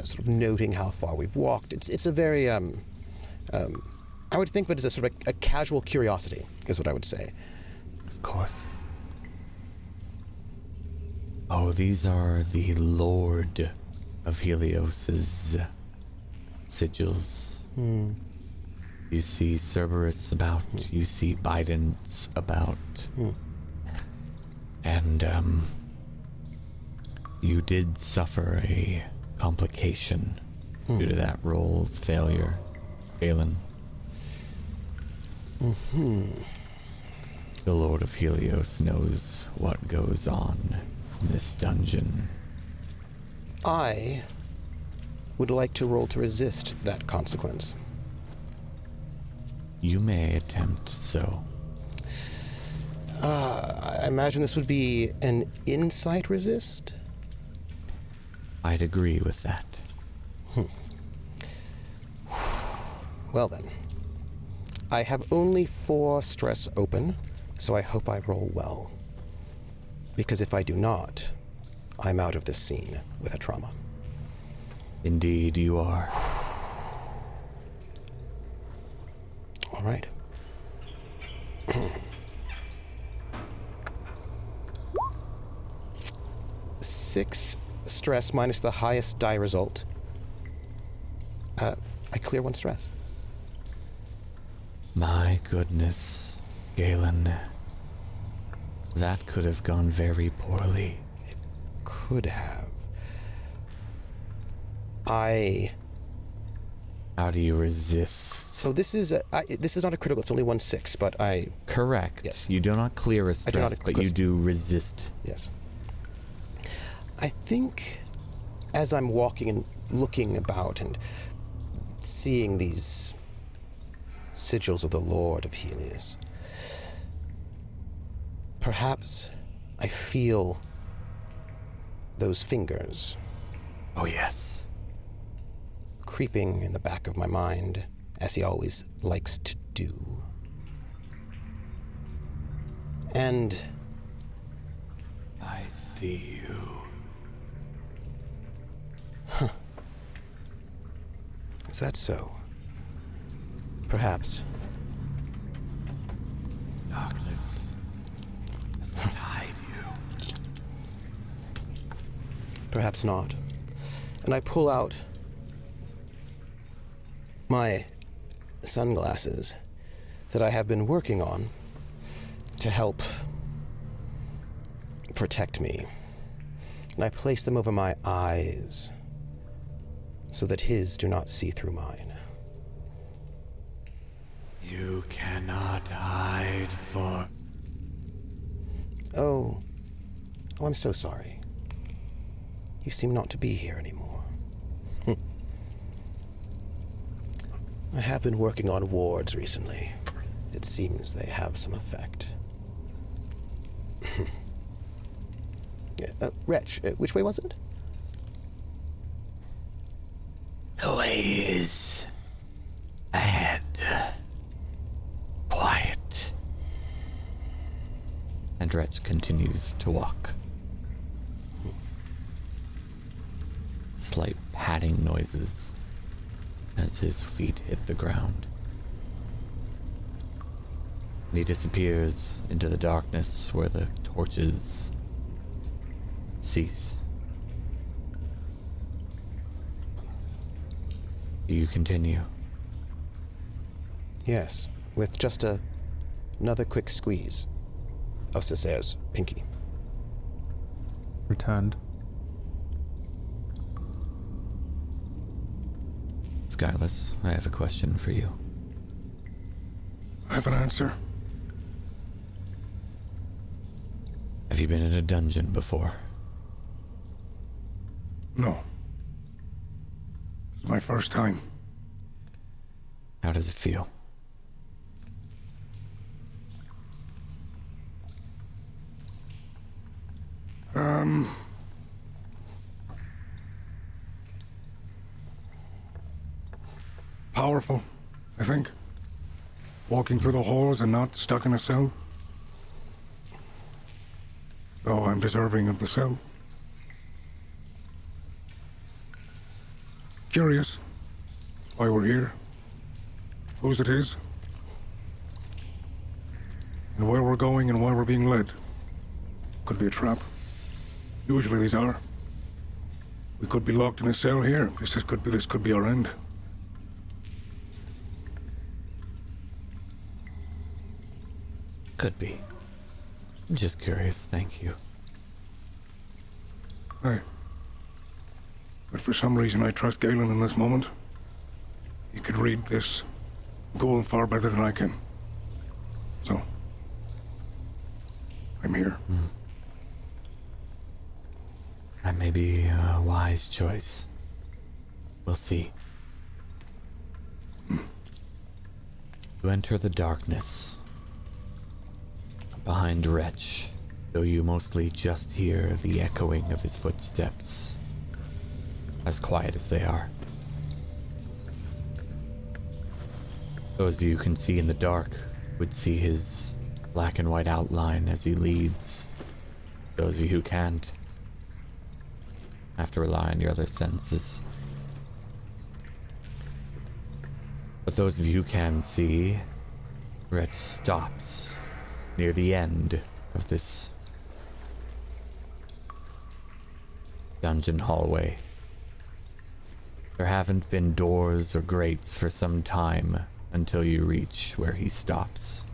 sort of noting how far we've walked. It's a very, I would think of it as a sort of a casual curiosity, is what I would say. Of course. Oh, these are the Lord of Helios's sigils. You see Cerberus about, you see Bidens about. And, you did suffer a complication due to that roll's failure, Galen. The Lord of Helios knows what goes on in this dungeon. I would like to roll to resist that consequence. You may attempt so. I imagine this would be an insight resist? I'd agree with that. Well then. I have only 4 stress open, so I hope I roll well. Because if I do not, I'm out of this scene with a trauma. Indeed, you are. All right. 6 stress minus the highest die result. I clear 1 stress. My goodness, Galen. That could have gone very poorly. Could have. How do you resist? So this is not a critical. It's only 1/6, but I. Correct. Yes. You do not clear a I do not stress, but you do resist. Yes. I think as I'm walking and looking about and seeing these sigils of the Lord of Helios, perhaps I feel those fingers Oh, yes. creeping in the back of my mind, as he always likes to do. And I see you. is that so? Perhaps. Darkness does not hide you. Perhaps not. And I pull out my sunglasses, that I have been working on to help protect me. And I place them over my eyes so that his do not see through mine. You cannot hide for... Oh, I'm so sorry. You seem not to be here anymore. I have been working on wards recently. It seems they have some effect. Wretch, which way was it? The way is ahead. Quiet. And Wretch continues to walk. Slight padding noises as his feet hit the ground. And he disappears into the darkness where the torches cease. Do you continue? Yes, with just another quick squeeze of Cesaire's pinky. Returned. Skyless, I have a question for you. I have an answer. Have you been in a dungeon before? No. It's my first time. How does it feel? Powerful, I think. Walking through the halls and not stuck in a cell. Though I'm deserving of the cell. Curious why we're here, whose it is, and where we're going and why we're being led. Could be a trap. Usually these are. We could be locked in a cell here. This could be our end. Could be. I'm just curious, thank you. Aye. But for some reason I trust Galen in this moment. He could read this goal far better than I can. So, I'm here. That may be a wise choice. We'll see. You enter the darkness. Behind Wretch, though you mostly just hear the echoing of his footsteps, as quiet as they are. Those of you who can see in the dark would see his black and white outline as he leads. Those of you who can't have to rely on your other senses. But those of you who can see, Wretch stops near the end of this dungeon hallway. There haven't been doors or grates for some time until you reach where he stops.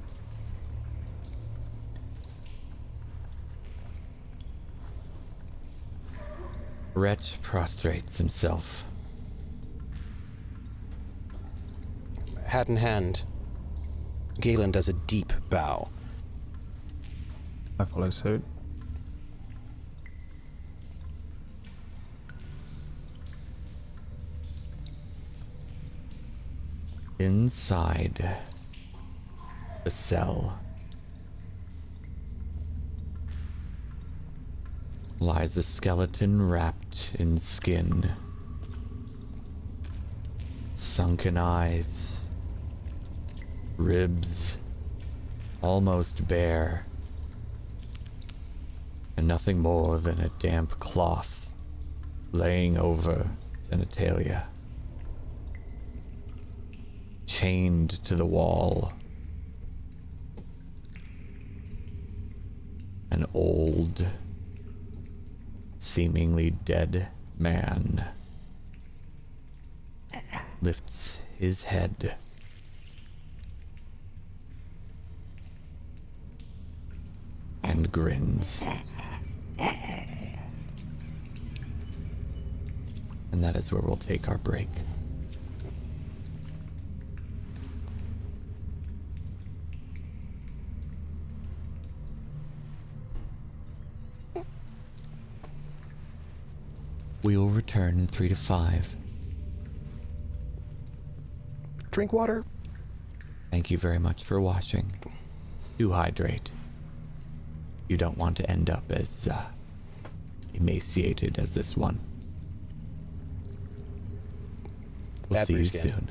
Wretch prostrates himself. Hat in hand, Galen does a deep bow. I follow suit. Inside the cell lies a skeleton wrapped in skin. Sunken eyes, ribs almost bare, and nothing more than a damp cloth laying over genitalia. Chained to the wall, an old, seemingly dead man lifts his head and grins. And that is where we'll take our break. We will return in 3 to 5. Drink water. Thank you very much for watching. Do hydrate. You don't want to end up as emaciated as this one. We'll Bad see for you your skin. soon.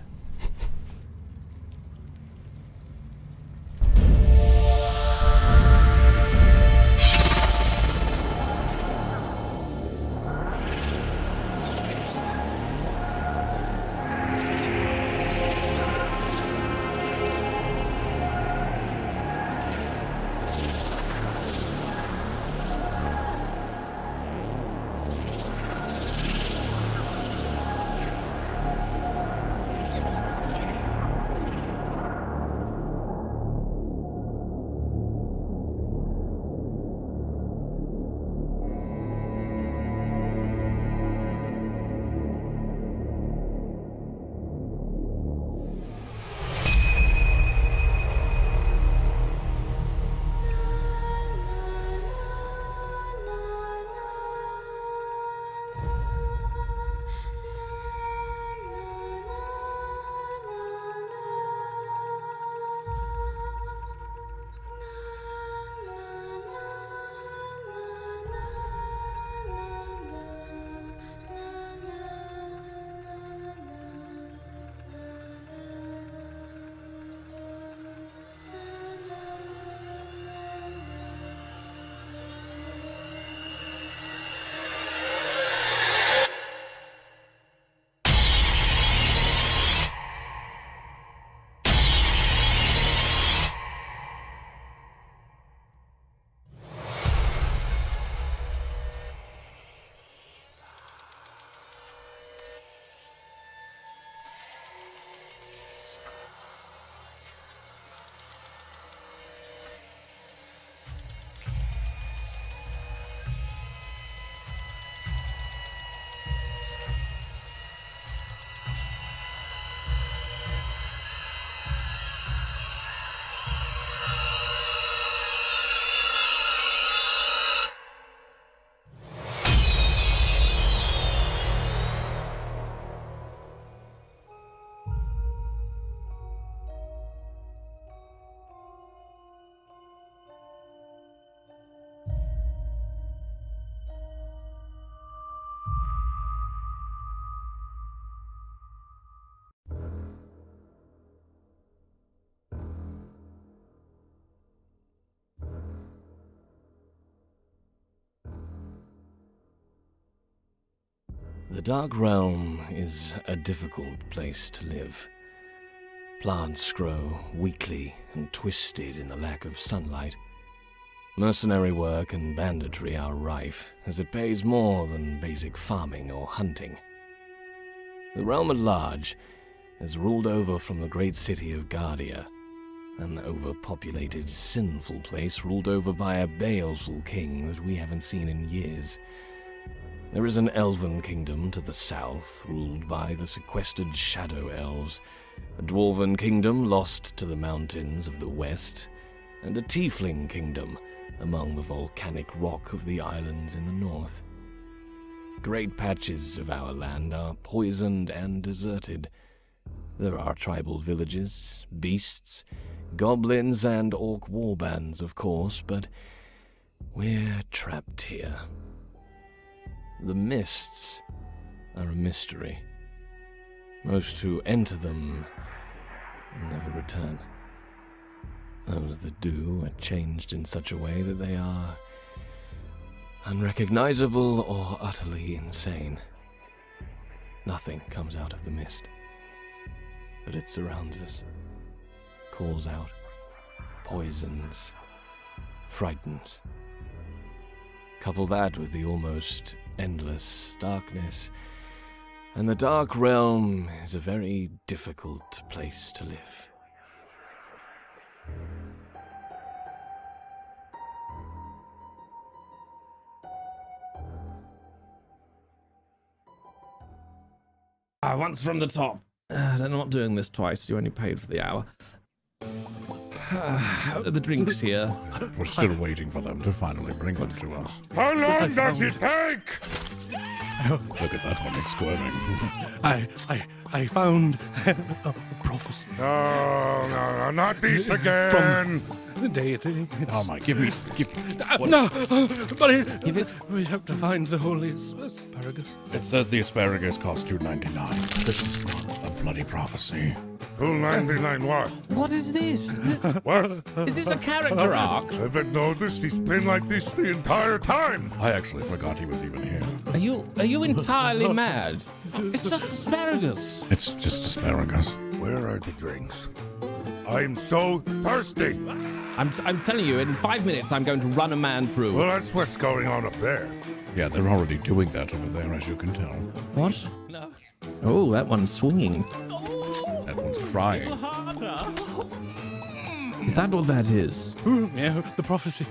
The Dark Realm is a difficult place to live. Plants grow weakly and twisted in the lack of sunlight. Mercenary work and banditry are rife, as it pays more than basic farming or hunting. The realm at large is ruled over from the great city of Guardia, an overpopulated, sinful place ruled over by a baleful king that we haven't seen in years. There is an elven kingdom to the south, ruled by the sequestered shadow elves, a dwarven kingdom lost to the mountains of the west, and a tiefling kingdom among the volcanic rock of the islands in the north. Great patches of our land are poisoned and deserted. There are tribal villages, beasts, goblins, and orc warbands, of course, but we're trapped here. The mists are a mystery. Most who enter them never return. Those that do are changed in such a way that they are unrecognizable or utterly insane. Nothing comes out of the mist, but it surrounds us, calls out, poisons, frightens. Couple that with the almost endless darkness, and the Dark Realm is a very difficult place to live. Once from the top. I'm not doing this twice. You only paid for the hour. The drink's here. We're still waiting for them to finally bring them to us. How long does it take? Look at that one, it's squirming. I found a prophecy No, not this again. from the deity. Oh my, give me. No, but we have to find the holy asparagus. It says the asparagus costs $2.99. This is not a bloody prophecy. $2.99 what? What is this? What? Is this a character arc? Haven't noticed he's been like this the entire time. I actually forgot he was even here. Are you entirely mad? It's just asparagus. It's just asparagus. Where are the drinks? I'm so thirsty. I'm telling you, in 5 minutes, I'm going to run a man through. Well, that's what's going on up there. Yeah, they're already doing that over there, as you can tell. What? Oh, that one's swinging. That one's crying. Is that what that is? Yeah, the prophecy.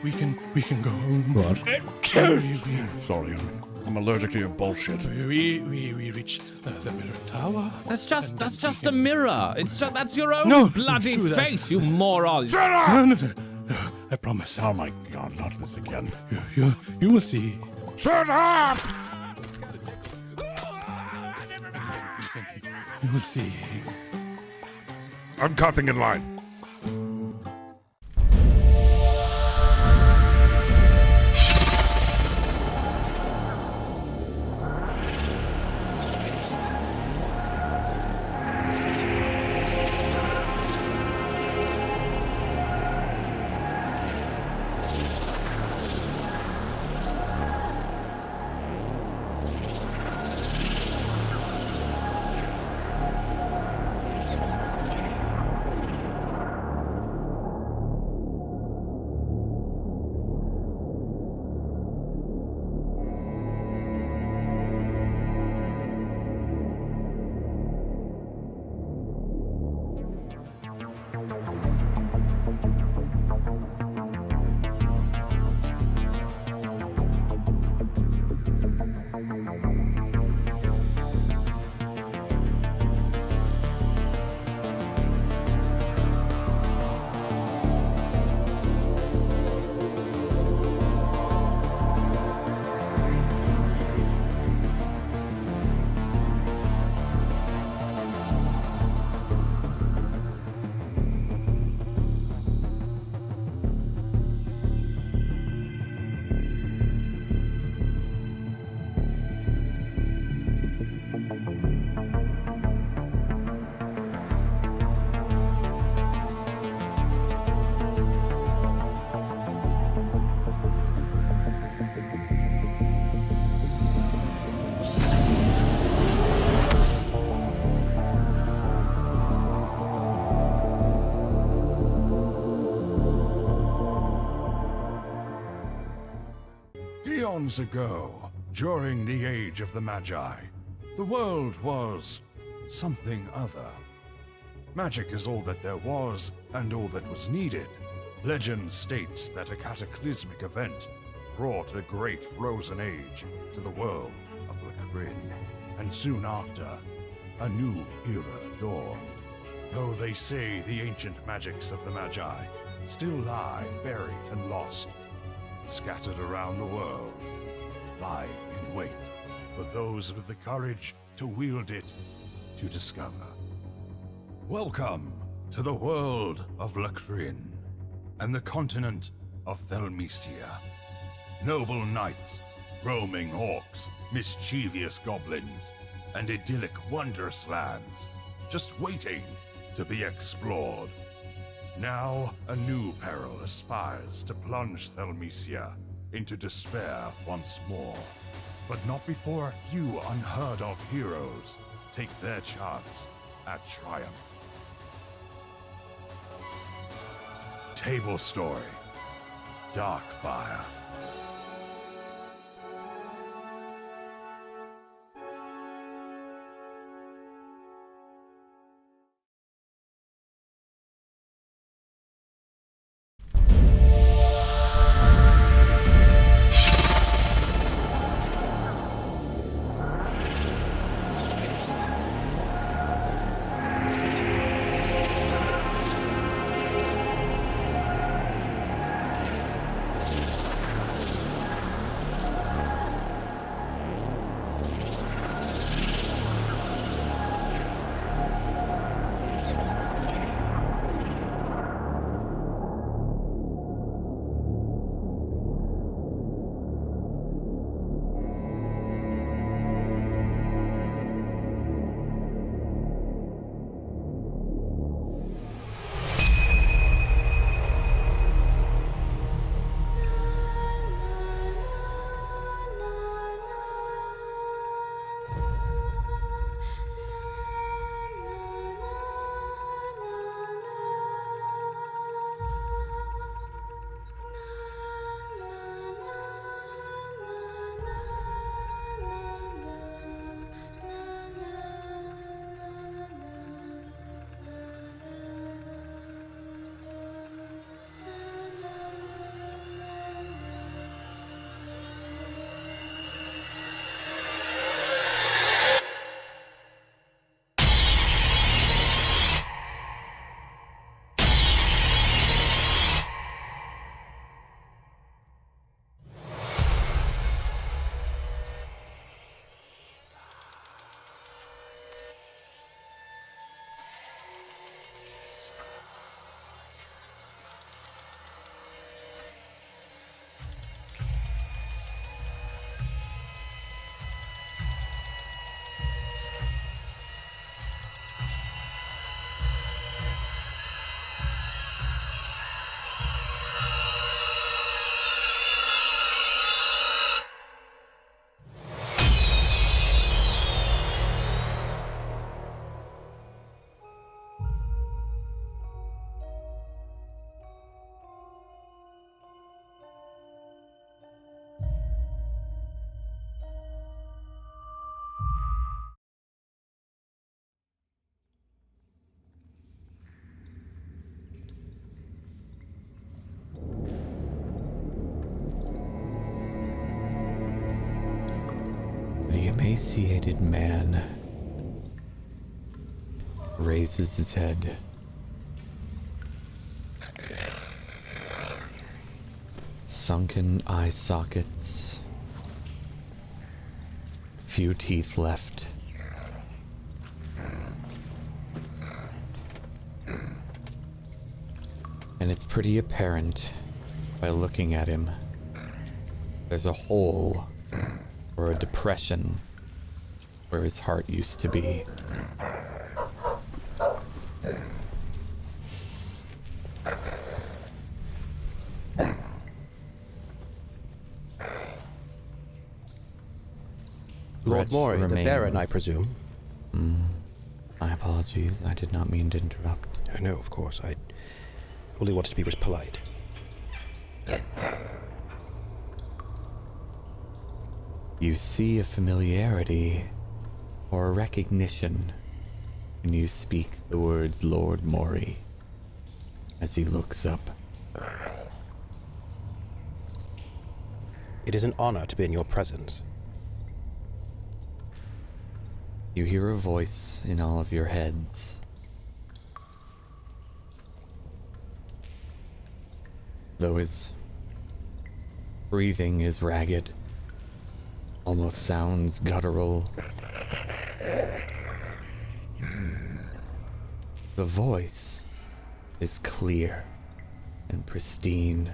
We can go home. What? Sorry, I'm allergic to your bullshit. We reach the mirror tower. That's just a mirror. That's your own bloody true that. face, you moron. Shut up! No, I promise. Oh my god, not this again. You will see. Shut up! You will see. I'm cutting in line. Eons ago, during the age of the Magi, the world was something other. Magic is all that there was and all that was needed. Legend states that a cataclysmic event brought a great frozen age to the world of Lacrin, and soon after, a new era dawned. Though they say the ancient magics of the Magi still lie buried and lost, scattered around the world, lie in wait for those with the courage to wield it to discover. Welcome to the world of Lacrin and the continent of Thelmisia. Noble knights, roaming orcs, mischievous goblins, and idyllic wondrous lands, just waiting to be explored. Now, a new peril aspires to plunge Thelmisia into despair once more. But not before a few unheard-of heroes take their chance at triumph. Table Story: Darkfire. emaciated man raises his head. Sunken eye sockets. Few teeth left. And it's pretty apparent by looking at him. There's a hole or a depression where his heart used to be. Lord Wretch Mori, the Baron, I remains. presume. My apologies, I did not mean to interrupt. No, of course. I only wanted to be polite. You see a familiarity or a recognition when you speak the words Lord Mori as he looks up. It is an honor to be in your presence. You hear a voice in all of your heads. Though his breathing is ragged, almost sounds guttural. The voice is clear and pristine.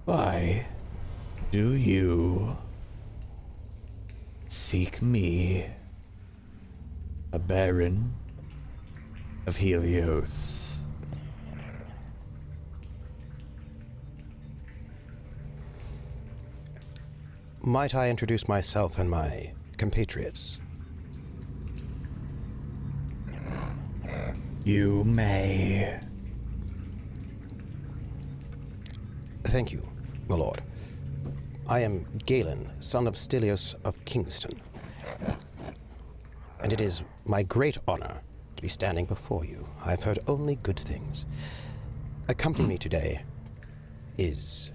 Why do you seek me, a Baron of Helios? Might I introduce myself and my compatriots? You may. Thank you, my lord. I am Galen, son of Stelios of Kingston. And it is my great honor to be standing before you. I've heard only good things. Accompanying me today is,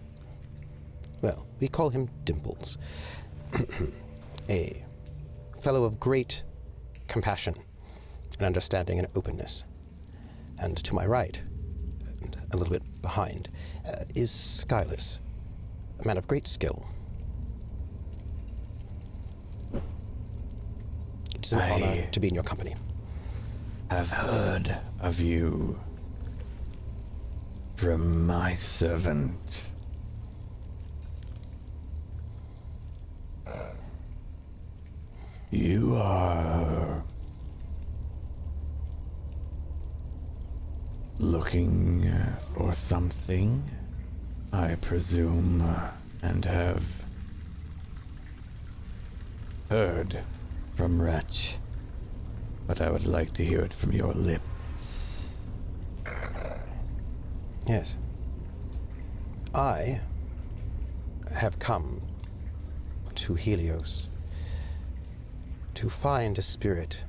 well, we call him Dimples. A fellow of great compassion and understanding and openness. And to my right, and a little bit behind, is Skyless, a man of great skill. It's an honor to be in your company. I've heard of you from my servant. You are looking for something, I presume, and have heard from Wretch, but I would like to hear it from your lips. Yes. I have come to Helios to find a spirit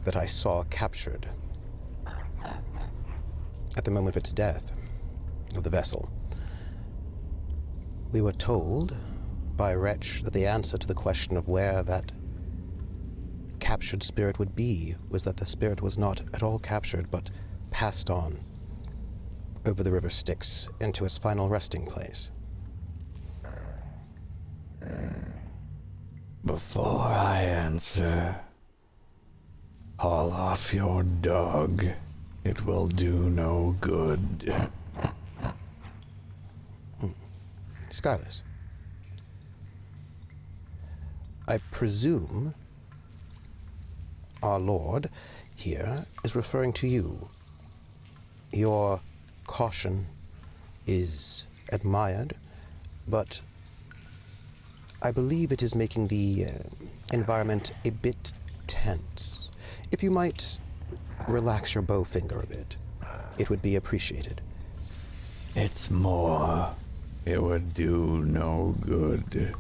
that I saw captured at the moment of its death of the vessel. We were told by Wretch that the answer to the question of where that captured spirit would be was that the spirit was not at all captured, but passed on over the river Styx into its final resting place. Before I answer, haul off your dog. It will do no good. Skyless, I presume our lord here is referring to you. Your caution is admired, but I believe it is making the environment a bit tense. If you might relax your bow finger a bit, it would be appreciated. It's more. It would do no good.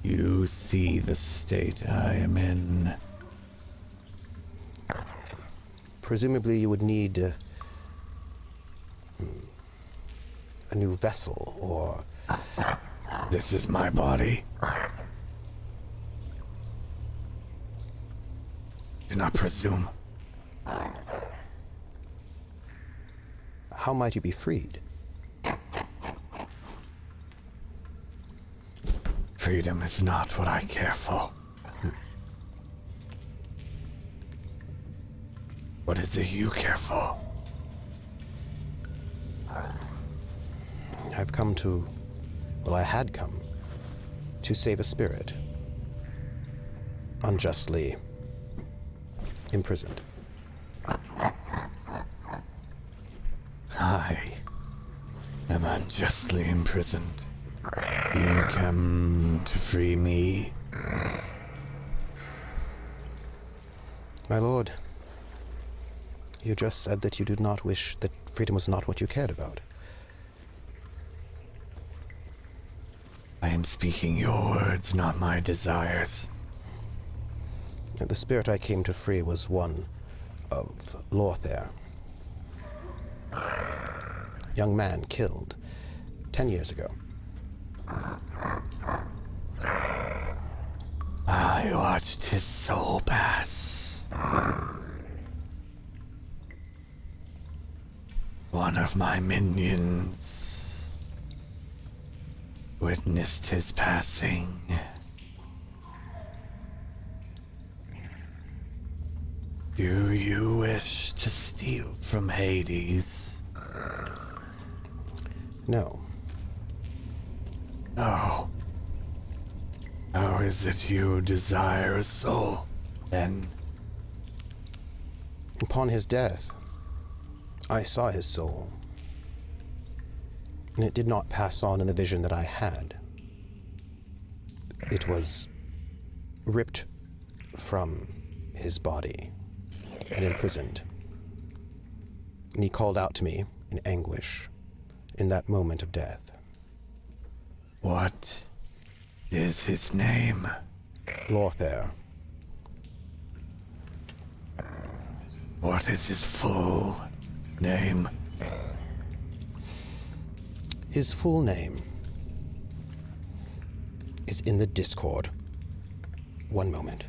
You see the state I am in. Presumably you would need a new vessel, or... This is my body. Do not presume. How might you be freed? Freedom is not what I care for. What is it you care for? I've come to... Well, I had come to save a spirit. Unjustly imprisoned. I am unjustly imprisoned. You come to free me. My lord, you just said that you did not wish, that freedom was not what you cared about. I am speaking your words, not my desires. The spirit I came to free was one of Lothar. Young man killed 10 years ago. I watched his soul pass. One of my minions witnessed his passing. Do you wish to steal from Hades? No. No. How is it you desire a soul, then? Upon his death, I saw his soul, and it did not pass on in the vision that I had. It was ripped from his body and imprisoned. And he called out to me in anguish in that moment of death. What is his name? Lothar. What is his full name? His full name is in the Discord. One moment.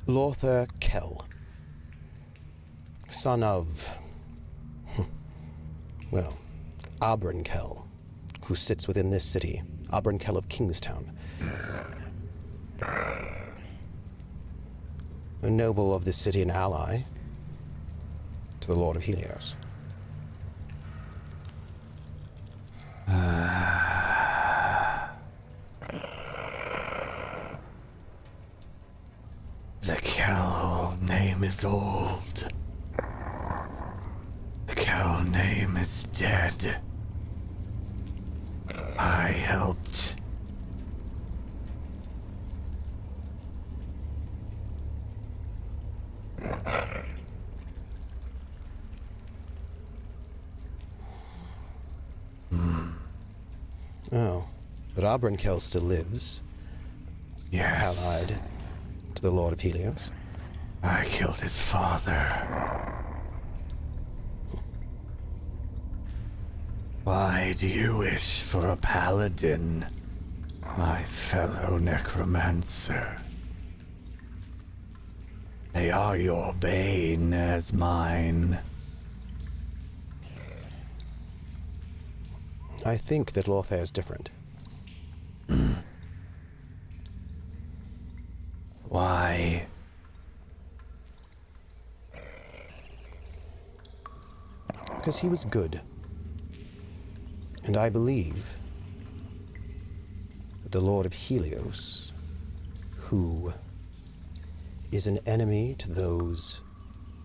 Lothar Kell, son of, well, Abron Kell, who sits within this city, Abron Kell of Kingstown. A noble of this city and ally to the Lord of Helios. The Kell name is old. The Kell name is dead. I helped. Oh, but Abron Kell still lives, Yes. allied to the Lord of Helios. I killed his father. Why do you wish for a paladin, my fellow necromancer? They are your bane as mine. I think that Lothar is different. Why? Because he was good. And I believe that the Lord of Helios, who is an enemy to those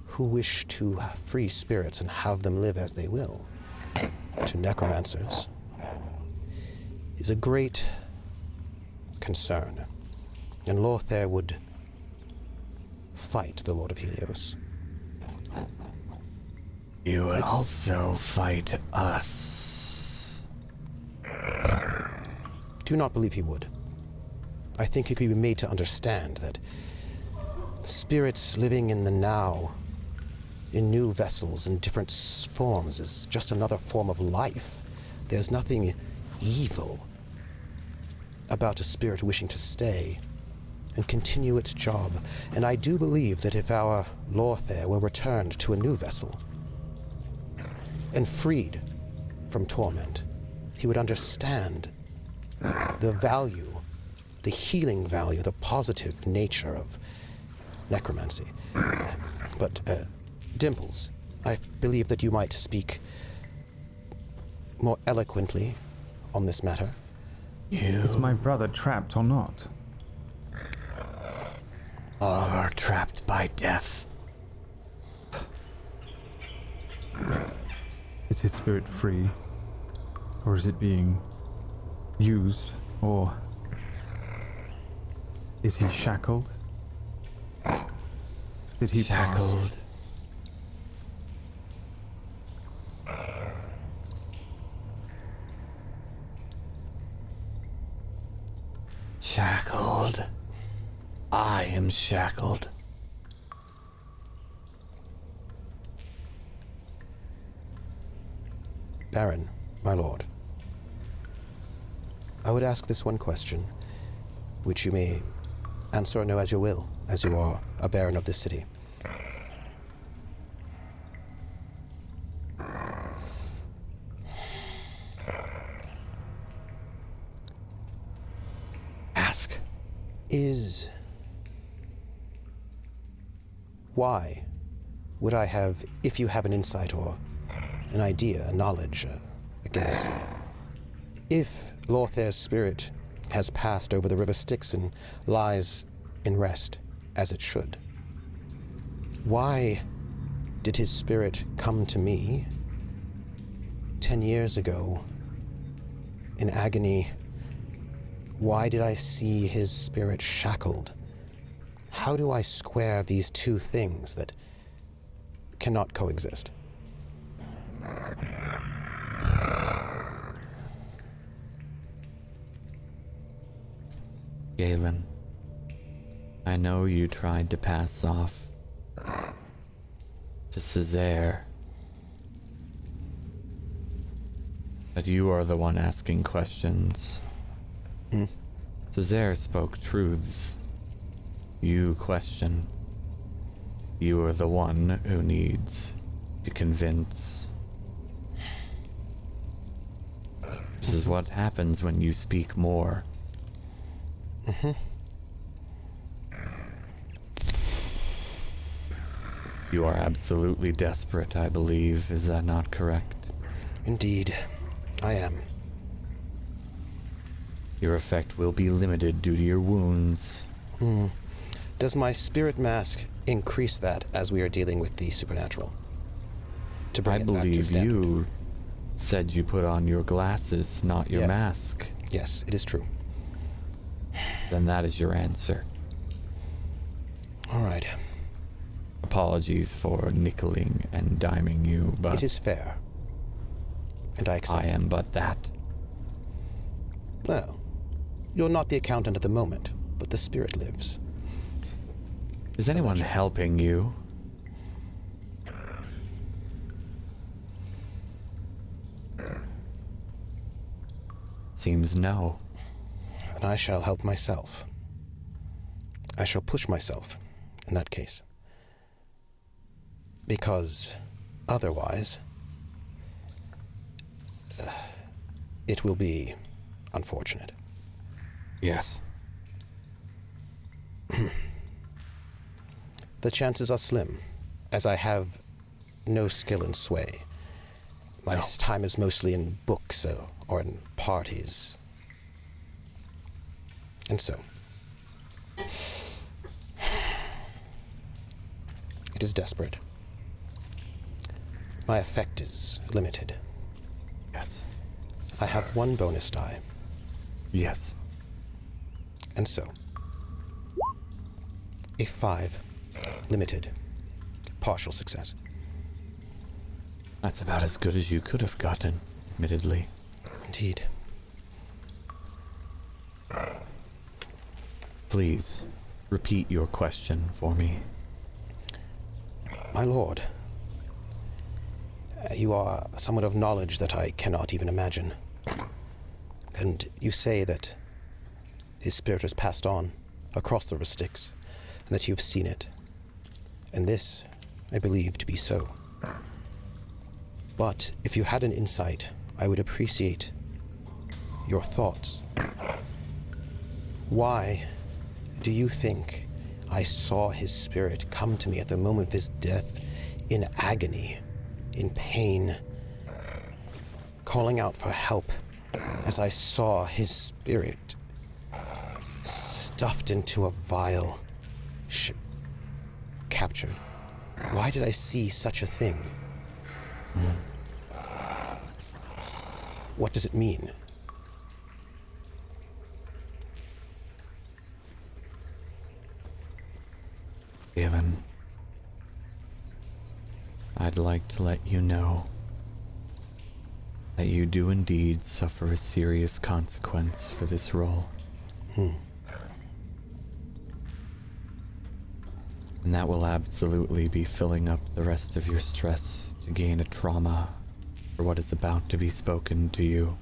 who wish to free spirits and have them live as they will, to necromancers, is a great concern. And Lothar would fight the Lord of Helios. You would also fight us. Do not believe he would. I think it could be made to understand that spirits living in the now, in new vessels in different forms, is just another form of life. There's nothing evil about a spirit wishing to stay and continue its job. And I do believe that if our Lothar were returned to a new vessel and freed from torment, he would understand the value, the healing value, the positive nature of necromancy. But, Dimples, I believe that you might speak more eloquently on this matter. Is my brother trapped or not? All are trapped by death. Is his spirit free? Or is it being used? Or is he shackled? Did he Shackled. pass? Shackled. I am shackled. Baron, my lord, I would ask this one question, which you may answer or no as you will, as you are a baron of this city. Ask. Why would I have, if you have an insight or an idea, a knowledge, a guess, if Lothar's spirit has passed over the river Styx and lies in rest, as it should, why did his spirit come to me 10 years ago in agony? Why did I see his spirit shackled? How do I square these two things that cannot coexist? Galen, I know you tried to pass off to Césaire, but you are the one asking questions. Césaire spoke truths. You question. You are the one who needs to convince. This is what happens when you speak more. You are absolutely desperate, I believe. Is that not correct? Indeed, I am. Your effect will be limited due to your wounds. Does my spirit mask increase that as we are dealing with the supernatural? To bring I it back to believe standard? you said you put on your glasses, not your Yes. mask. Yes, it is true. Then that is your answer. All right. Apologies for nickeling and diming you, but It is fair. And I accept. I am but that. Well, you're not the accountant at the moment, but the spirit lives. Is anyone helping you? Seems no. And I shall help myself. I shall push myself, in that case. Because otherwise, it will be unfortunate. Yes. The chances are slim, as I have no skill in sway. My time is mostly in books or in parties. And so, it is desperate. My effect is limited. Yes. I have one bonus die, Yes. and so, a 5, limited, partial success. That's about as good as you could have gotten, admittedly. Indeed. Please, repeat your question for me. My lord, you are someone of knowledge that I cannot even imagine. And you say that his spirit has passed on across the Styx, and that you've seen it. And this, I believe to be so. But if you had an insight, I would appreciate your thoughts. Why do you think I saw his spirit come to me at the moment of his death in agony, in pain, calling out for help as I saw his spirit stuffed into a vial, captured? Why did I see such a thing? What does it mean? Galen, I'd like to let you know that you do indeed suffer a serious consequence for this role. And that will absolutely be filling up the rest of your stress to gain a trauma for what is about to be spoken to you.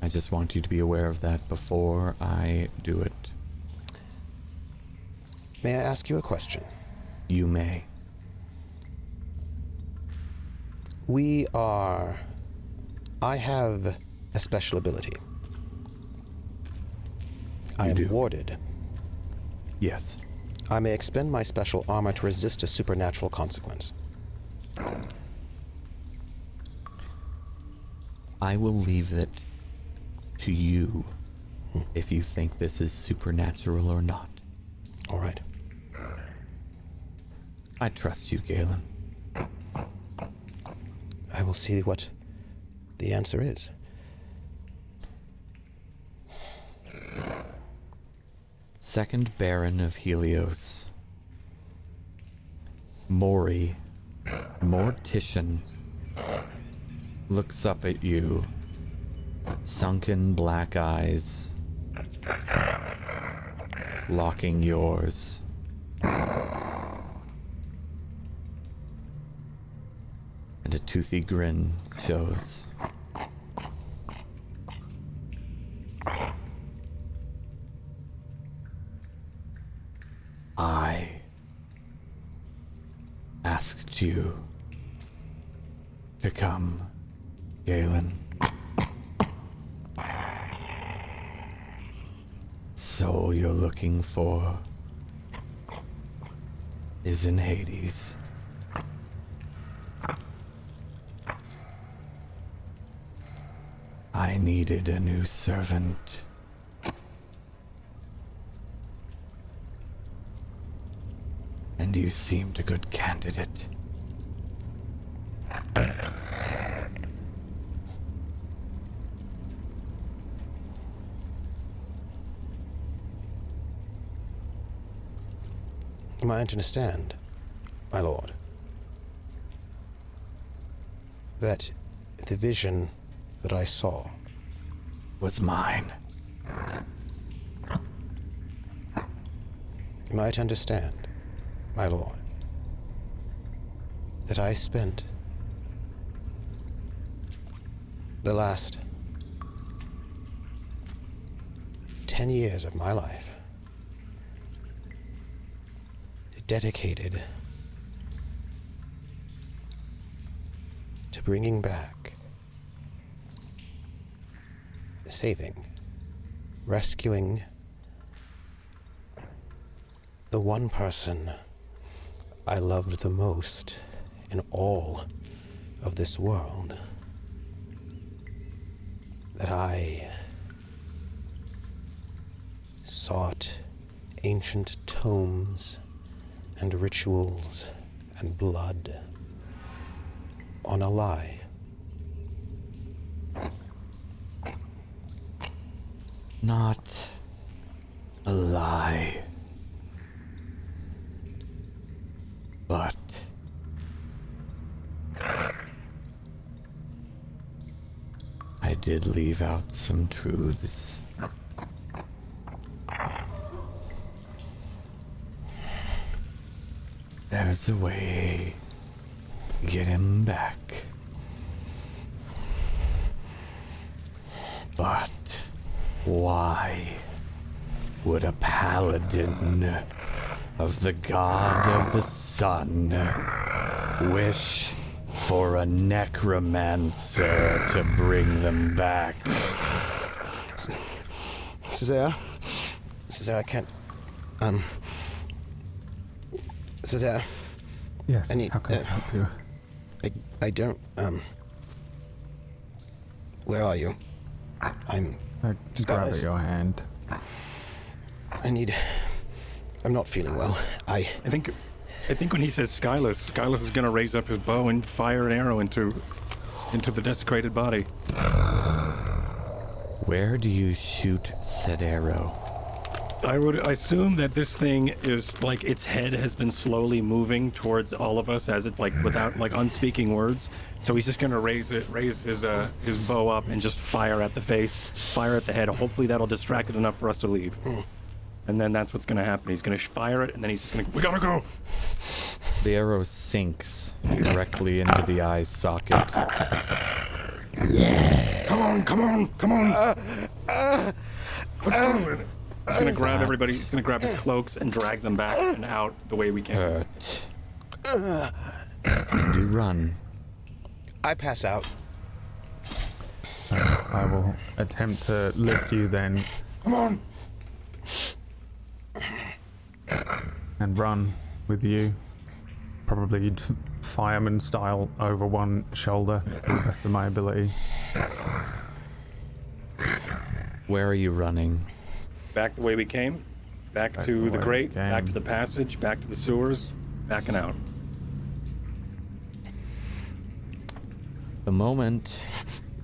I just want you to be aware of that before I do it. May I ask you a question? You may. I have a special ability. I am warded. Yes. I may expend my special armor to resist a supernatural consequence. I will leave it to you if you think this is supernatural or not. All right. I trust you, Galen. I will see what the answer is. Second Baron of Helios. Mori, Mortician, looks up at you, sunken black eyes, locking yours. And a toothy grin shows. I asked you to come, Galen. Soul you're looking for is in Hades. I needed a new servant. And you seemed a good candidate. Am I to understand, my lord, that the vision that I saw was mine? Am I to understand, my lord, that I spent the last 10 years of my life dedicated to bringing back, saving, rescuing the one person I loved the most in all of this world, that I sought ancient tomes and rituals and blood on a lie. Not a lie, but I did leave out some truths. There's a way to get him back. But why would a paladin of the god of the sun wish for a necromancer to bring them back? Cesare, I can't. Cesare, Yes, I need, how can I help you? I don't. Where are you? I'm. Grab Skylar's- at your hand. I'm not feeling well. I think when he says Skyless is gonna raise up his bow and fire an arrow into the desecrated body. Where do you shoot said arrow? I would assume that this thing is like its head has been slowly moving towards all of us as it's like without like unspeaking words. So he's just gonna raise his bow up and just fire at the face, fire at the head. Hopefully that'll distract it enough for us to leave. And then that's what's gonna happen. He's gonna fire it, and then he's just gonna. We gotta go. The arrow sinks directly into the eye's socket. Come on! What's wrong with it? He's gonna grab everybody. He's gonna grab his cloaks and drag them back and out the way we came. Hurt. And you run. I pass out. I will attempt to lift you then. Come on! And run with you. Probably fireman style over one shoulder to the best of my ability. Where are you running? Back the way we came. Back to the grate. Back to the passage. Back to the sewers. Back and out. The moment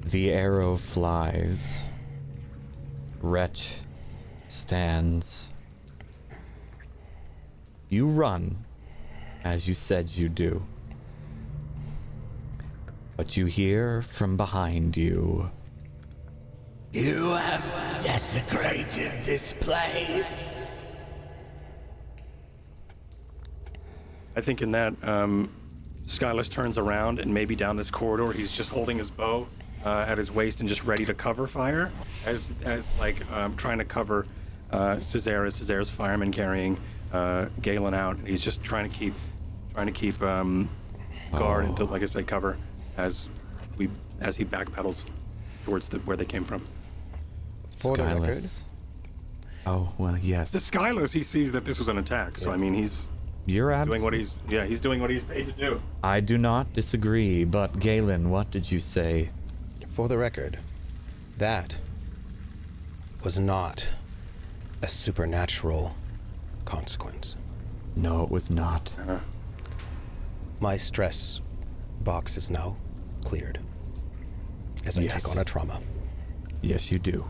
the arrow flies, Wretch stands. You run, as you said you do. But you hear from behind you. You have desecrated this place. I think in that, Skyless turns around and maybe down this corridor, he's just holding his bow at his waist and just ready to cover fire, as trying to cover Cesare's fireman carrying Galen out. He's just trying to keep guard until, like I said, cover as he backpedals towards where they came from. For the record. Oh well, yes. The Skyless, he sees that this was an attack, so I mean he's doing what he's paid to do. I do not disagree, but Galen, what did you say? For the record, that was not a supernatural consequence. No, it was not. My stress box is now cleared as I take on a trauma. Yes, you do.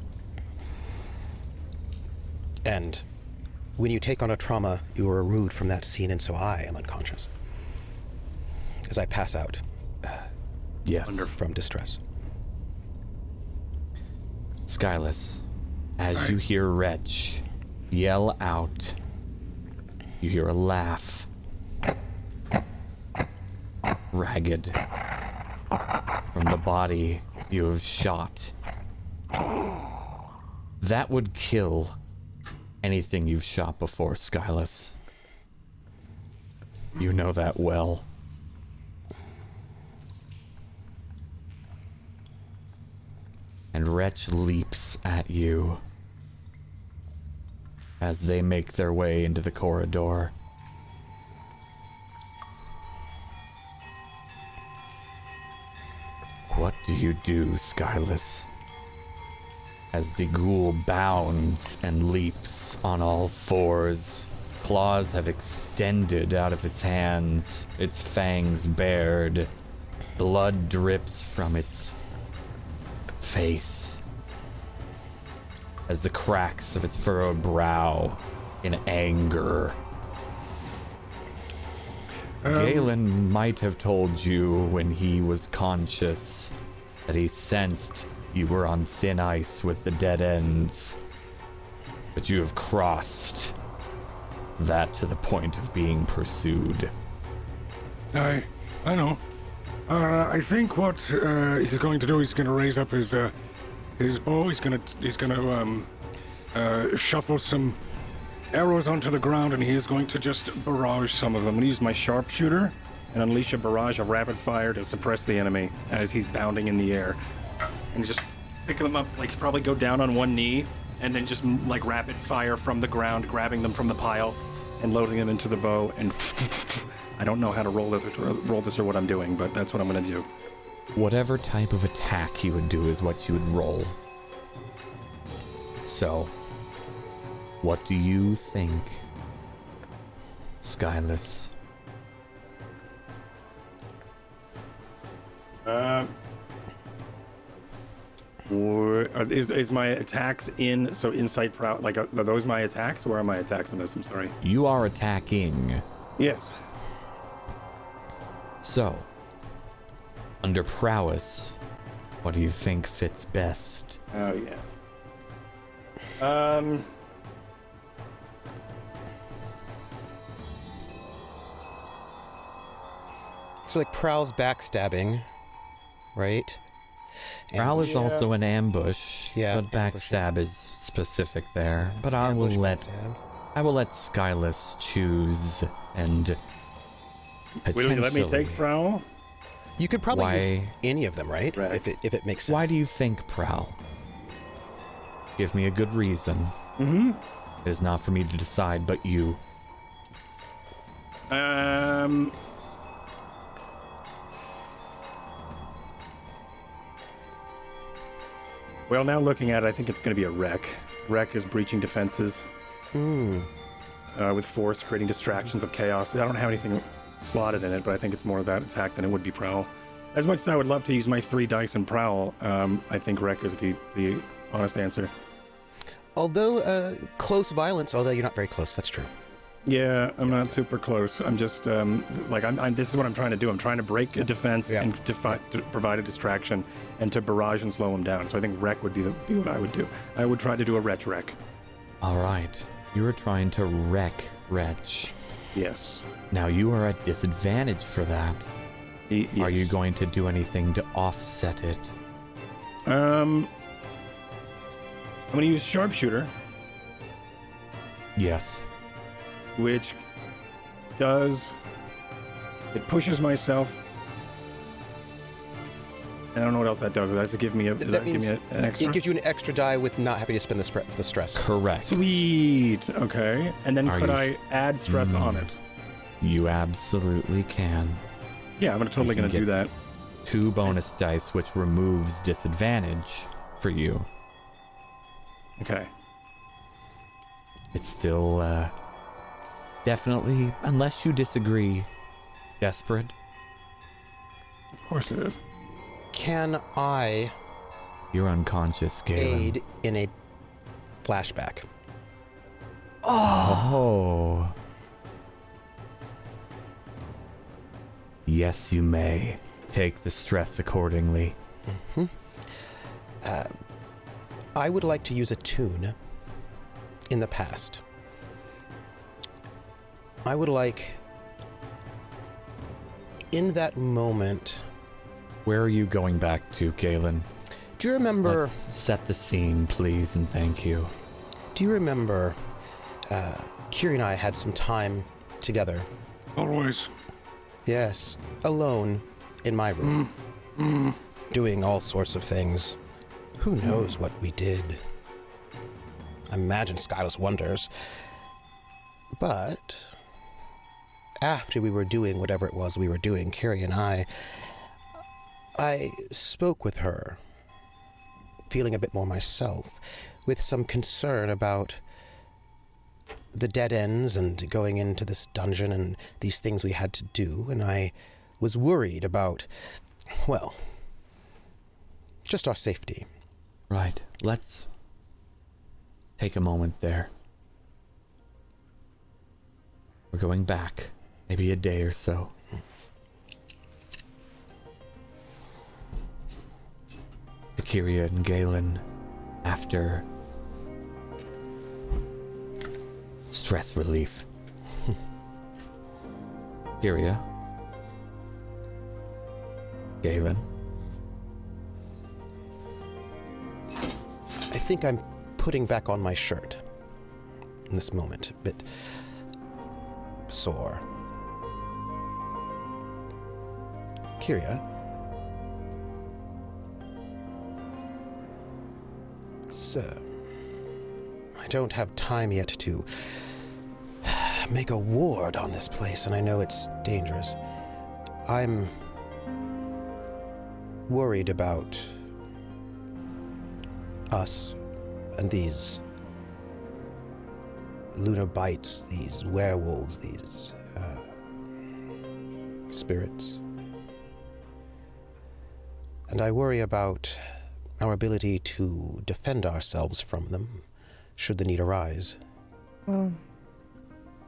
And when you take on a trauma, you are removed from that scene, and so I am unconscious as I pass out from distress. Skyless, as you hear Wretch yell out, you hear a laugh. Ragged from the body you have shot. That would kill anything you've shot before, Skyless. You know that well. And Wretch leaps at you as they make their way into the corridor. What do you do, Skyless? As the ghoul bounds and leaps on all fours, claws have extended out of its hands, its fangs bared. Blood drips from its face as the cracks of its furrowed brow in anger. Galen might have told you when he was conscious that he sensed you were on thin ice with the dead ends, but you have crossed that to the point of being pursued. I know. I think what he's going to do, he's going to raise up his bow. He's gonna shuffle some arrows onto the ground, and he is going to just barrage some of them. I'm going to use my sharpshooter and unleash a barrage of rapid fire to suppress the enemy as he's bounding in the air. And just pick them up, like probably go down on one knee, and then just like rapid fire from the ground, grabbing them from the pile and loading them into the bow. And I don't know how to roll this or what I'm doing, but that's what I'm going to do. Whatever type of attack you would do is what you would roll. So, what do you think, Skyless? Is my attacks insight proud? Like, are those my attacks? Where are my attacks on this? I'm sorry. You are attacking. Yes. So, under prowess, what do you think fits best? Oh yeah. So like Prowl's backstabbing, right? Prowl is also an ambush, Yeah, but backstab is specific there. But I will let Skyless choose and Will you let me take Prowl? You could probably Why- use any of them, right? If it makes sense. Why do you think Prowl? Give me a good reason. Mm-hmm. It is not for me to decide, but you. Well, now looking at it, I think it's going to be a wreck. Wreck is breaching defenses. With force, creating distractions of chaos. I don't have anything slotted in it, but I think it's more of that attack than it would be Prowl. As much as I would love to use my 3 dice in Prowl, I think Wreck is the honest answer. Although close violence, although you're not very close, that's true. Yeah, I'm not super close. I'm just this is what I'm trying to do. I'm trying to break a defense and to provide a distraction and to barrage and slow him down. So I think Wreck would be what I would do. I would try to do a Wretch Wreck. All right. You are trying to wreck Wretch. Yes. Now you are at disadvantage for that. Yes. Are you going to do anything to offset it? I'm going to use Sharpshooter. Yes. Which pushes myself. I don't know what else that does. Does it give me an extra? It gives you an extra die with not having to spend the stress. Correct. Sweet. Okay. And then could I add stress on it? You absolutely can. Yeah, I'm totally going to do that. 2 bonus dice, which removes disadvantage for you. Okay. It's still definitely, unless you disagree, desperate. Of course it is. Can I You're unconscious, Galen. aid in a flashback? Oh. Yes, you may. Take the stress accordingly. I would like to use a tune in the past. I would like, in that moment... Where are you going back to, Galen? Do you remember... Let's set the scene, please, and thank you. Do you remember Kirya and I had some time together? Always. Yes, alone in my room, doing all sorts of things. Who knows what we did? I imagine Skyless wonders. But after we were doing whatever it was we were doing, Kirya and I spoke with her, feeling a bit more myself, with some concern about the dead ends and going into this dungeon and these things we had to do, and I was worried about, well, just our safety. Right. Let's take a moment there. We're going back, maybe a day or so. To Kirya and Galen after stress relief. Kirya. Galen. I think I'm putting back on my shirt in this moment, a bit sore. Kirya? Sir, I don't have time yet to make a ward on this place, and I know it's dangerous. I'm worried about us and these lunar bites, these werewolves, these spirits. And I worry about our ability to defend ourselves from them, should the need arise. Well,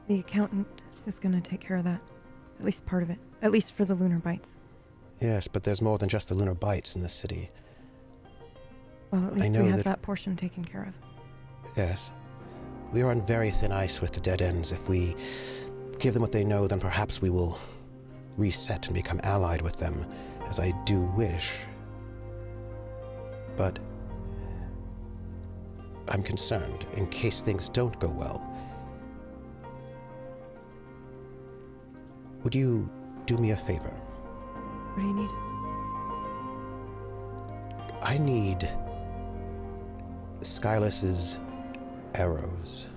the accountant is going to take care of that. At least part of it. At least for the lunar bites. Yes, but there's more than just the lunar bites in this city. Well, at least we have that portion taken care of. Yes. We are on very thin ice with the dead ends. If we give them what they know, then perhaps we will reset and become allied with them, as I do wish. But I'm concerned in case things don't go well. Would you do me a favor? What do you need? I need Skylus's arrows.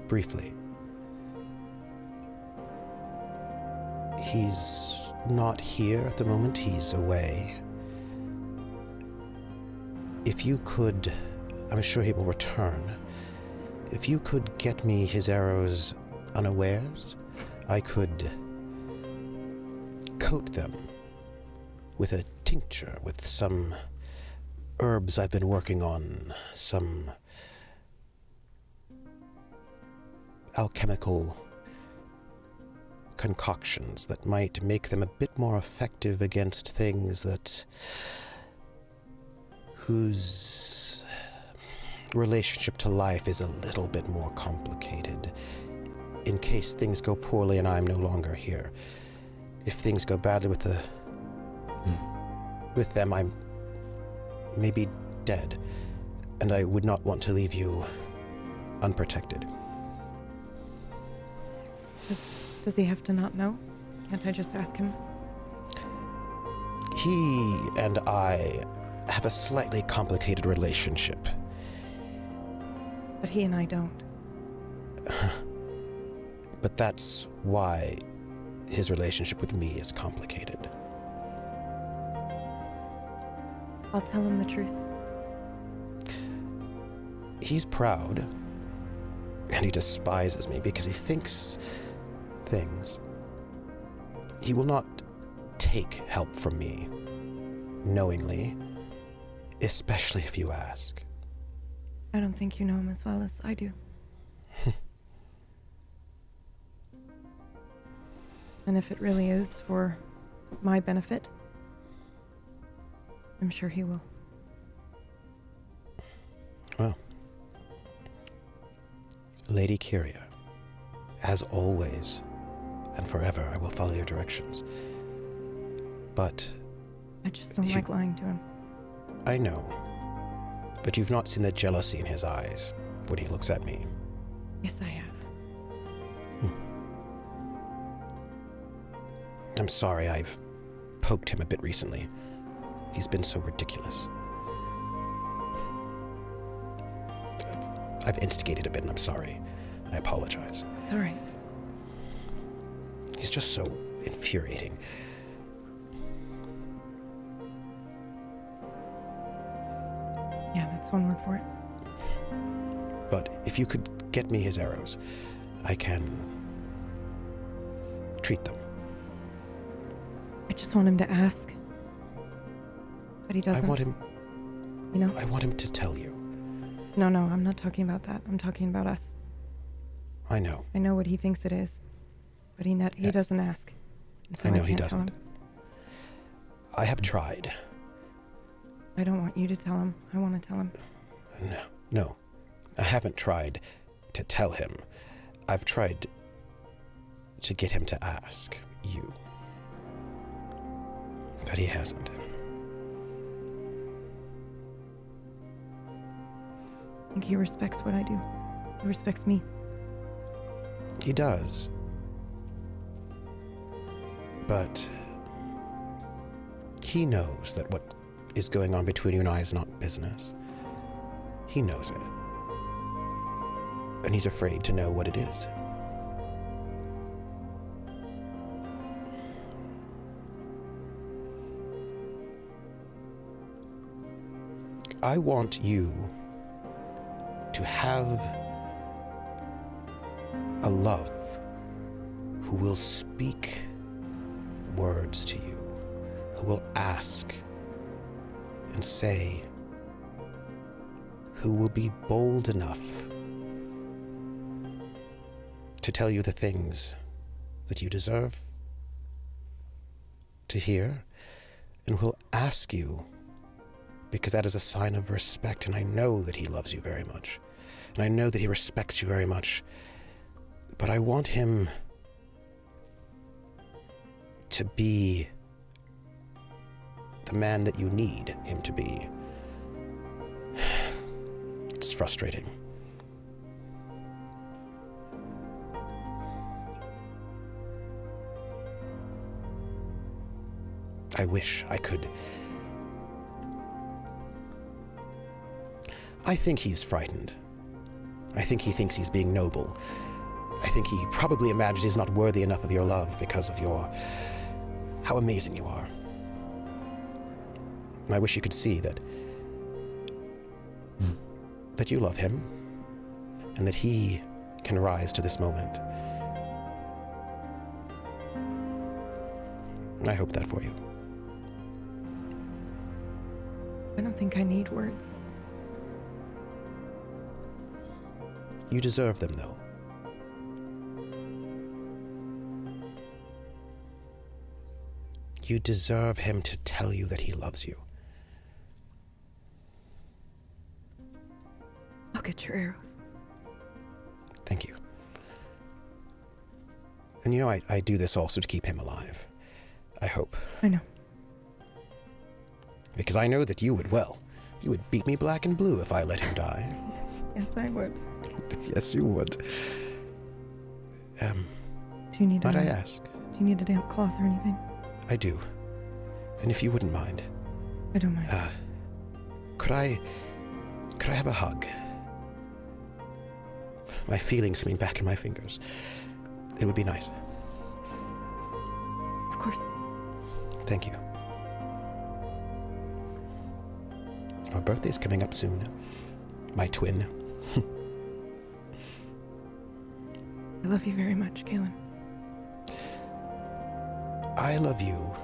Briefly. He's not here at the moment, he's away. If you could, I'm sure he will return. If you could get me his arrows unawares, I could coat them with a tincture, with some herbs I've been working on, some alchemical concoctions that might make them a bit more effective against things whose relationship to life is a little bit more complicated, in case things go poorly and I'm no longer here. If things go badly with them, I'm maybe dead, and I would not want to leave you unprotected. Does he have to not know? Can't I just ask him? He and I have a slightly complicated relationship. But he and I don't. But that's why his relationship with me is complicated. I'll tell him the truth. He's proud, and he despises me because he thinks things. He will not take help from me, knowingly, especially if you ask. I don't think you know him as well as I do. And if it really is for my benefit, I'm sure he will. Well, Lady Kirya, as always, and forever, I will follow your directions. But I just don't like lying to him. I know. But you've not seen the jealousy in his eyes when he looks at me. Yes, I have. I'm sorry I've poked him a bit recently. He's been so ridiculous. I've instigated a bit, and I'm sorry. I apologize. It's all right. He's just so infuriating. Yeah, that's one word for it. But if you could get me his arrows, I can treat them. I just want him to ask. But he doesn't. I want him... You know? I want him to tell you. No, I'm not talking about that. I'm talking about us. I know. I know what he thinks it is. But he Yes. doesn't ask. And so I know he can't tell doesn't. him. I have tried. I don't want you to tell him. I want to tell him. No. I haven't tried to tell him. I've tried to get him to ask you. But he hasn't. I think he respects what I do. He respects me. He does. But he knows that what is going on between you and I is not business. He knows it. And he's afraid to know what it is. I want you to have a love who will speak words to you, who will ask and say, who will be bold enough to tell you the things that you deserve to hear, and will ask you because that is a sign of respect, and I know that he loves you very much, and I know that he respects you very much, but I want him to be the man that you need him to be. It's frustrating. I wish I could. I think he's frightened. I think he thinks he's being noble. I think he probably imagines he's not worthy enough of your love because of how amazing you are. And I wish you could see that you love him, and that he can rise to this moment. I hope that for you. I don't think I need words. You deserve them, though. You deserve him to tell you that he loves you. I'll get your arrows. Thank you. And you know, I do this also to keep him alive. I hope. I know. Because I know that you would beat me black and blue if I let him die. Yes, I would. Yes, you would. Do you need might I ask? Do you need a damp cloth or anything? I do. And if you wouldn't mind. I don't mind. Could I have a hug? My feelings coming back in my fingers. It would be nice. Of course. Thank you. Our birthday's coming up soon. My twin. I love you very much, Galen. I love you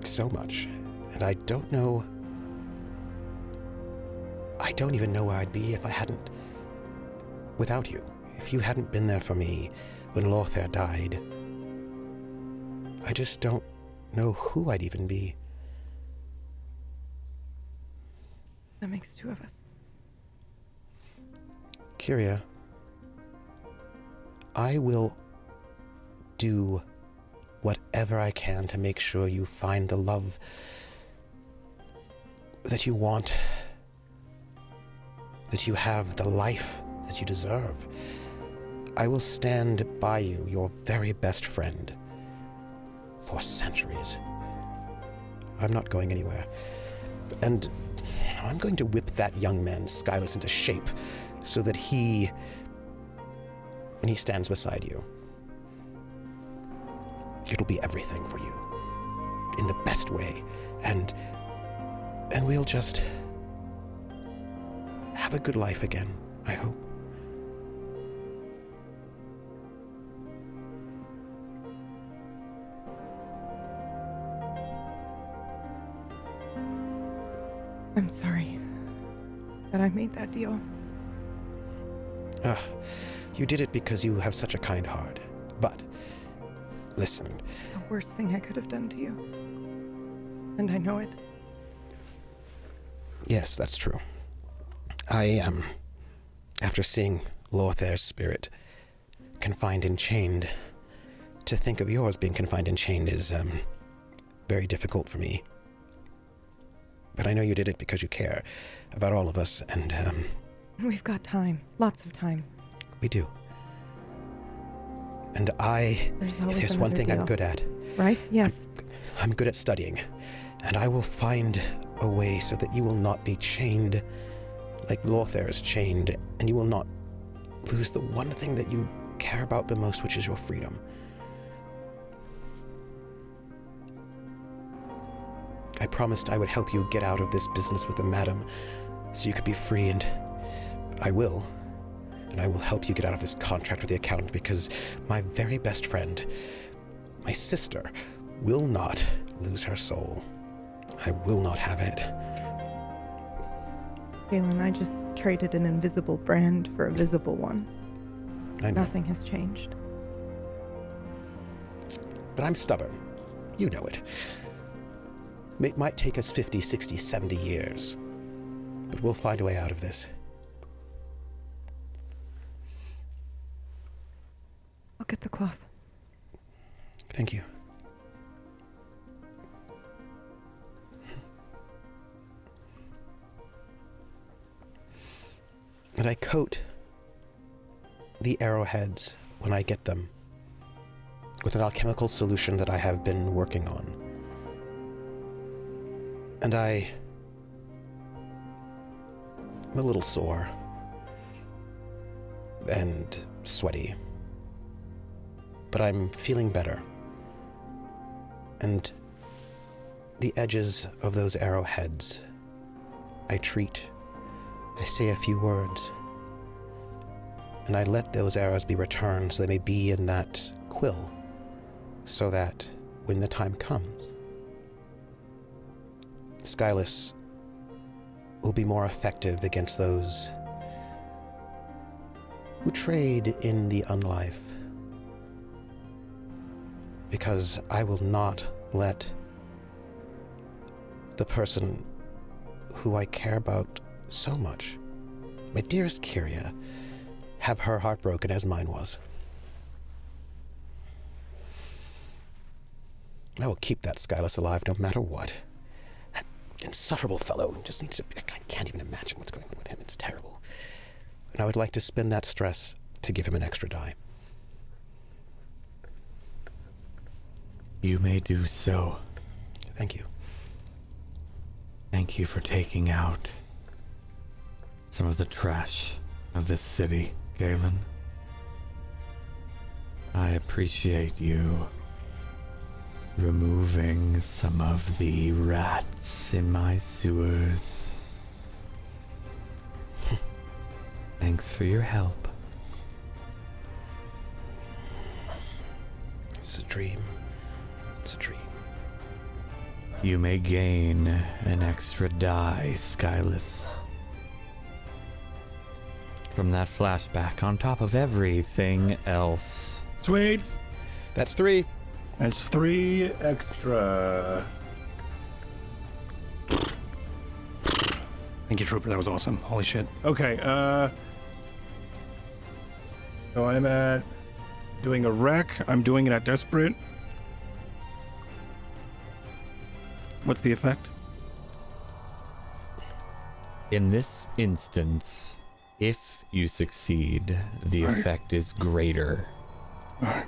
so much, and I don't even know where I'd be if I hadn't, without you. If you hadn't been there for me when Lothar died, I just don't know who I'd even be. That makes two of us. Kirya, I will do whatever I can to make sure you find the love that you want, that you have the life that you deserve. I will stand by you, your very best friend, for centuries. I'm not going anywhere. And I'm going to whip that young man, Skyless, into shape so that when he stands beside you, it'll be everything for you, in the best way, and we'll just have a good life again, I hope. I'm sorry that I made that deal. You did it because you have such a kind heart, but Listen. It's the worst thing I could have done to you. And I know it. Yes, that's true. I, after seeing Lothar's spirit confined and chained, to think of yours being confined and chained is, very difficult for me. But I know you did it because you care about all of us, and, We've got time. Lots of time. we do. And There's always if there's one another thing I'm deal. good at, Right? Yes. I'm good at studying, and I will find a way so that you will not be chained like Lothar is chained, and you will not lose the one thing that you care about the most, which is your freedom. I promised I would help you get out of this business with the madam so you could be free, and I will. And I will help you get out of this contract with the accountant because my very best friend, my sister, will not lose her soul. I will not have it. Galen, I just traded an invisible brand for a visible one. I know. Nothing has changed. But I'm stubborn. You know it. It might take us 50, 60, 70 years. But we'll find a way out of this. I'll get the cloth. Thank you. And I coat the arrowheads when I get them with an alchemical solution that I have been working on. And I'm a little sore and sweaty, but I'm feeling better. And the edges of those arrowheads I treat. I say a few words, and I let those arrows be returned so they may be in that quill, so that when the time comes, Skyless will be more effective against those who trade in the unlife. Because I will not let the person who I care about so much, my dearest Kirya, have her heart broken as mine was. I will keep that Skyless alive no matter what. That insufferable fellow just needs to... I can't even imagine what's going on with him. It's terrible. And I would like to spend that stress to give him an extra die. You may do so. Thank you. Thank you for taking out some of the trash of this city, Galen. I appreciate you removing some of the rats in my sewers. Thanks for your help. It's a dream. It's a dream. You may gain an extra die, Skyless. From that flashback on top of everything else. Sweet. That's 3. That's 3 extra. Thank you, Trooper. That was awesome. Holy shit. Okay, so I'm at doing a wreck. I'm doing it at desperate. What's the effect? In this instance, if you succeed, the effect is greater. Alright.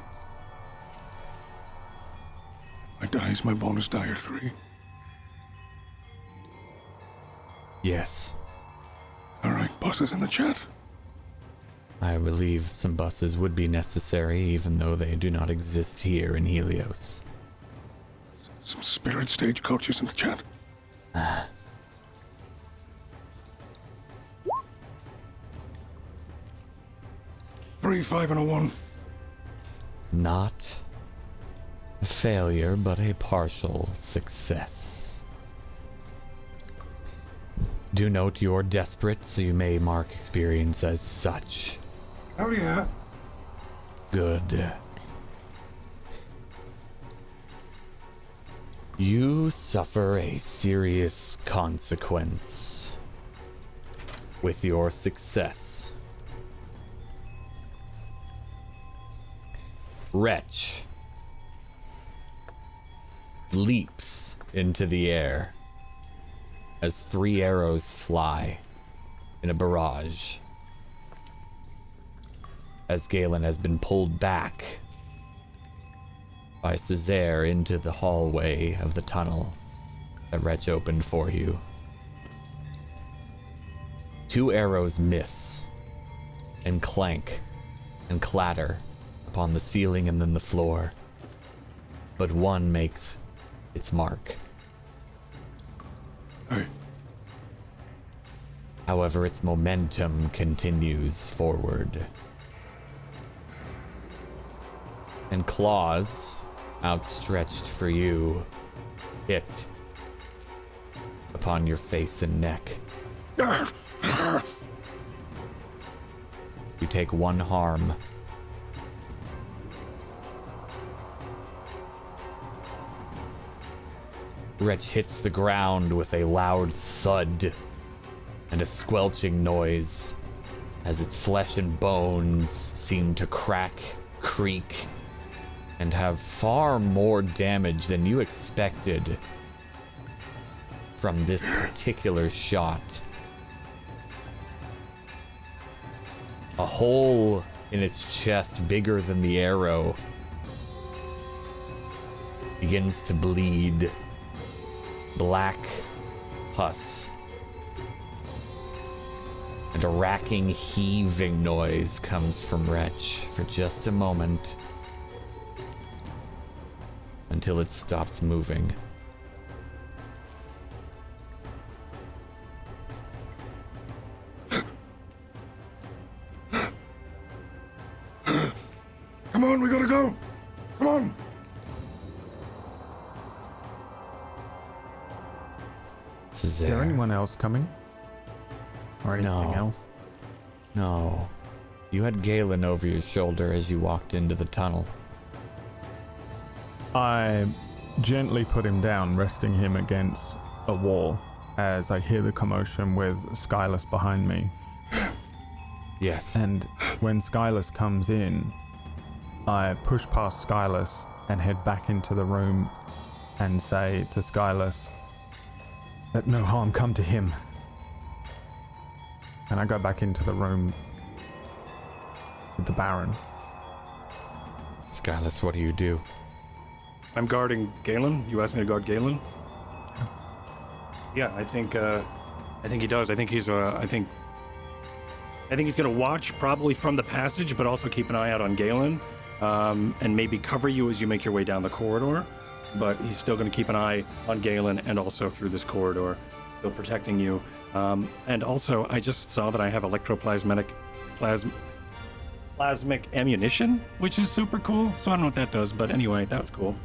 My die is my bonus die at 3. Yes. Alright, bosses in the chat. I believe some buses would be necessary, even though they do not exist here in Helios. Some spirit stage coaches in the chat. 3, 5, and a 1. Not a failure, but a partial success. Do note you're desperate, so you may mark experience as such. Oh yeah. Good. You suffer a serious consequence with your success. Wretch leaps into the air as 3 arrows fly in a barrage. As Galen has been pulled back by Césaire into the hallway of the tunnel that Wretch opened for you. 2 arrows miss and clank and clatter upon the ceiling and then the floor, but one makes its mark. However, its momentum continues forward. And claws, outstretched for you, hit upon your face and neck. You take 1 harm. Wretch hits the ground with a loud thud and a squelching noise as its flesh and bones seem to crack, creak, and have far more damage than you expected from this particular shot. A hole in its chest bigger than the arrow begins to bleed. Black pus. And a racking, heaving noise comes from Wretch for just a moment until it stops moving. Come on, we gotta go! Come on! Is there anyone else coming? Or anything else? No. You had Galen over your shoulder as you walked into the tunnel. I gently put him down, resting him against a wall as I hear the commotion with Skylus behind me. Yes. And when Skylus comes in, I push past Skylus and head back into the room and say to Skylus, "Let no harm come to him." And I go back into the room with the Baron. Skylus, what do you do? I'm guarding Galen. You asked me to guard Galen? Yeah, I think he does. I think he's gonna watch probably from the passage, but also keep an eye out on Galen, and maybe cover you as you make your way down the corridor. But he's still gonna keep an eye on Galen and also through this corridor, still protecting you. And also, I just saw that I have plasmic ammunition, which is super cool. So I don't know what that does, but anyway, that was cool.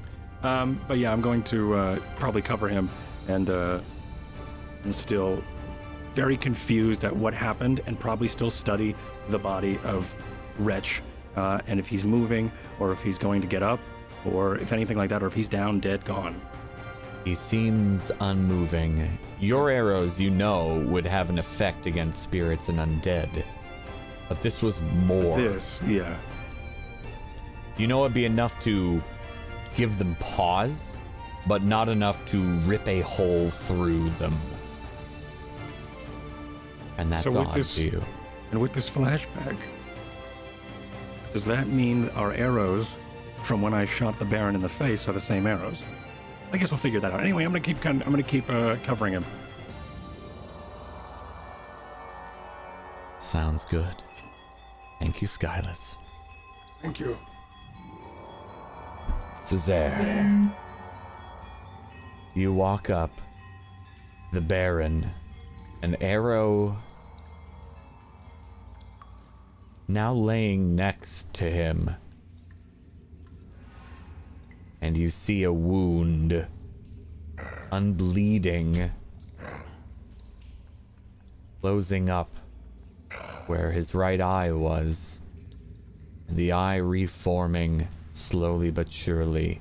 But yeah, I'm going to probably cover him and still very confused at what happened, and probably still study the body of Wretch, and if he's moving, or if he's going to get up, or if anything like that, or if he's down, dead, gone. He seems unmoving. Your arrows, you know, would have an effect against spirits and undead. But this was more. Yeah. You know it'd be enough to give them pause, but not enough to rip a hole through them. And that's odd to you. And with this flashback, does that mean our arrows from when I shot the Baron in the face are the same arrows? I guess we'll figure that out. Anyway, I'm gonna keep covering him. Sounds good. Thank you, Skylus. Thank you. Césaire. You walk up. The Baron. An arrow now laying next to him. And you see a wound, unbleeding, closing up where his right eye was, and the eye reforming slowly but surely.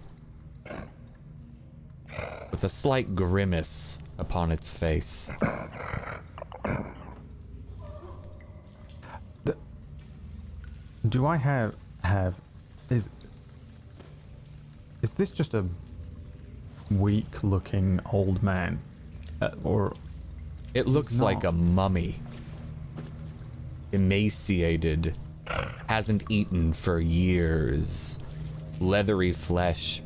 with a slight grimace upon its face. Do I have is this just a weak-looking old man, or it looks like a mummy, emaciated, hasn't eaten for years, leathery flesh.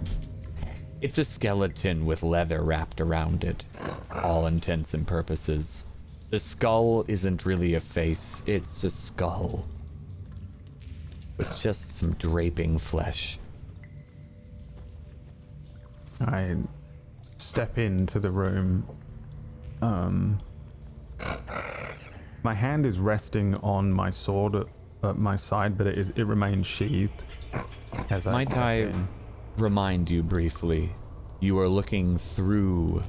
It's a skeleton with leather wrapped around it, all intents and purposes. The skull isn't really a face, it's a skull with just some draping flesh. I step into the room. My hand is resting on my sword at my side, but it remains sheathed. As I step in. Remind you briefly, you are looking through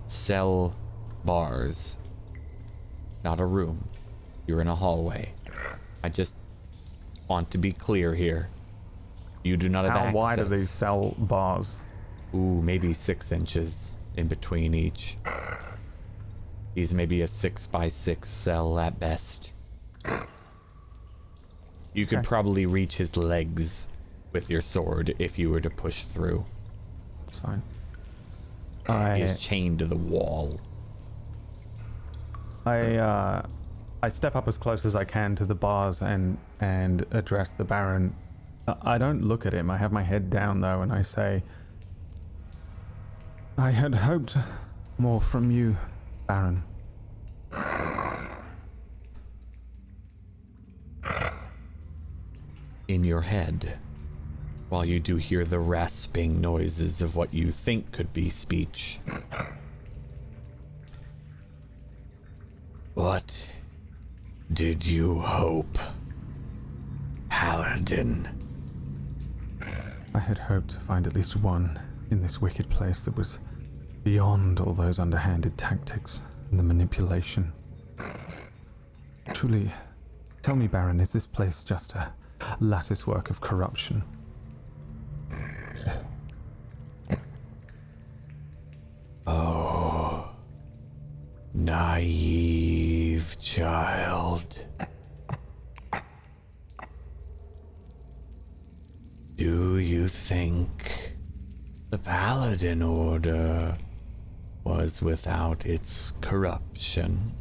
cell bars, not a room. You're in a hallway. I just want to be clear here. You do not have access. How wide are these cell bars? Ooh, maybe 6 inches in between each. He's maybe a 6x6 cell at best. You could probably reach his legs with your sword if you were to push through. That's fine. He is chained to the wall. I step up as close as I can to the bars and address the Baron. I don't look at him. I have my head down though, and I say, I had hoped more from you, Baron. In your head, while you do hear the rasping noises of what you think could be speech. What did you hope, Paladin? I had hoped to find at least one in this wicked place that was beyond all those underhanded tactics and the manipulation. Truly, tell me, Baron, is this place just a lattice work of corruption? Oh, naive child. Do you think the Paladin Order was without its corruption?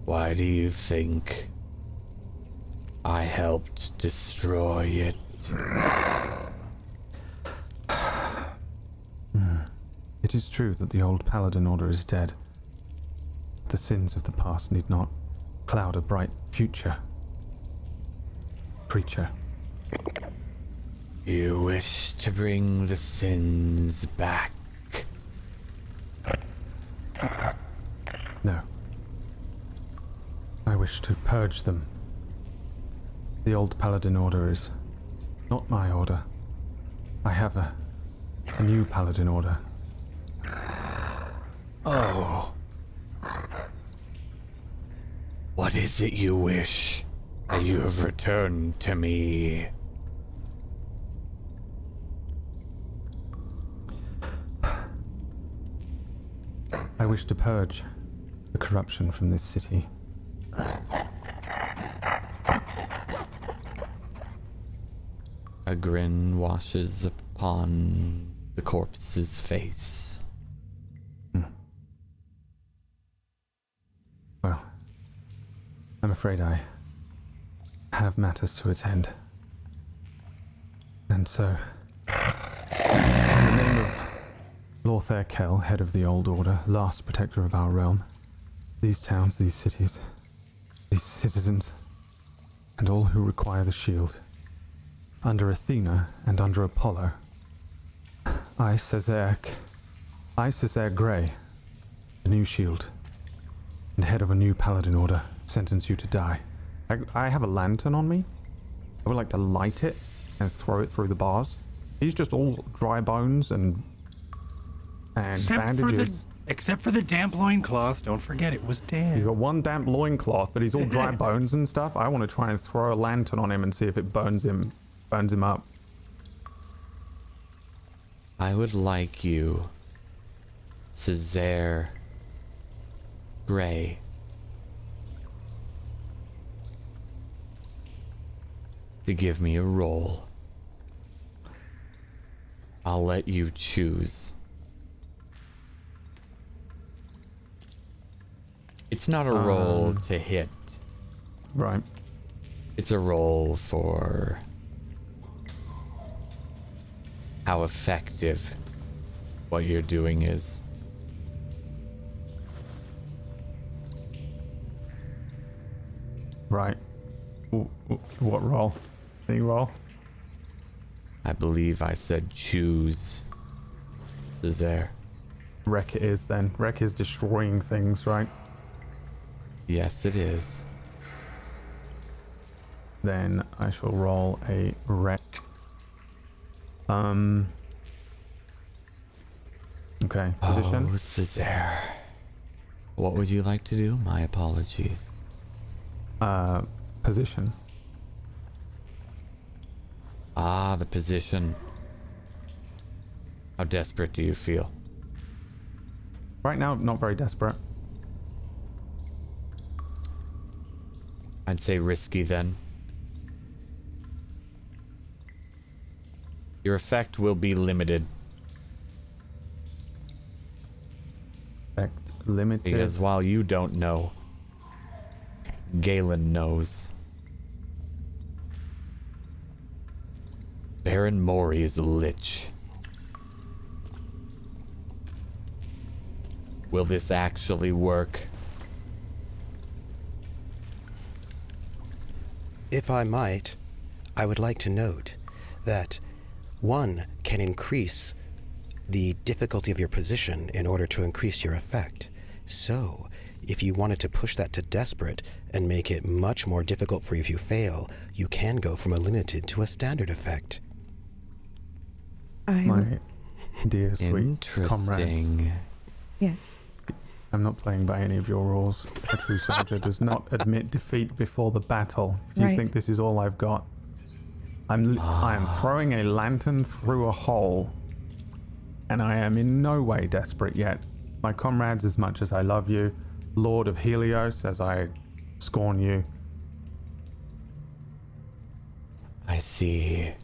Why do you think I helped destroy it? It is true that the old Paladin Order is dead. The sins of the past need not cloud a bright future. Preacher. You wish to bring the sins back? No. I wish to purge them. The old Paladin Order is not my order. I have a new Paladin Order. Oh. What is it you wish that you have returned to me? I wish to purge the corruption from this city. A grin washes upon the corpse's face. Well, I'm afraid I have matters to attend. And so, in the name of Lothar Kell, head of the Old Order, last protector of our realm, these towns, these cities, these citizens, and all who require the shield, under Athena and under Apollo, I, Cesare Grey, the new shield, and head of a new Paladin Order, sentence you to die. I have a lantern on me. I would like to light it and throw it through the bars. He's just all dry bones and bandages. Except for the damp loincloth. Don't forget, it was dead. He's got one damp loincloth, but he's all dry bones and stuff. I want to try and throw a lantern on him and see if it burns him up. I would like you, Cesare Gray, to give me a roll. I'll let you choose. It's not a roll to hit. Right. It's a roll for how effective what you're doing is. Right. What roll? Any roll? I believe I said choose. Cesare. Wreck it is then. Wreck is destroying things, right? Yes, it is. Then I shall roll a wreck. Okay, position. Oh, Cesare. What would you like to do? My apologies. Position. Ah, the position. How desperate do you feel? Right now, not very desperate. I'd say risky then. Your effect will be limited. Effect limited. Because while you don't know, Galen knows. Baron Mori is a lich. Will this actually work? If I might, I would like to note that one can increase the difficulty of your position in order to increase your effect. So, if you wanted to push that to desperate and make it much more difficult for you if you fail, you can go from a limited to a standard effect. My dear sweet comrades. Interesting. Yes. I'm not playing by any of your rules. A true soldier does not admit defeat before the battle. If you Right. think this is all I've got, I am throwing a lantern through a hole, and I am in no way desperate yet. My comrades, as much as I love you, Lord of Helios, as I scorn you. I see.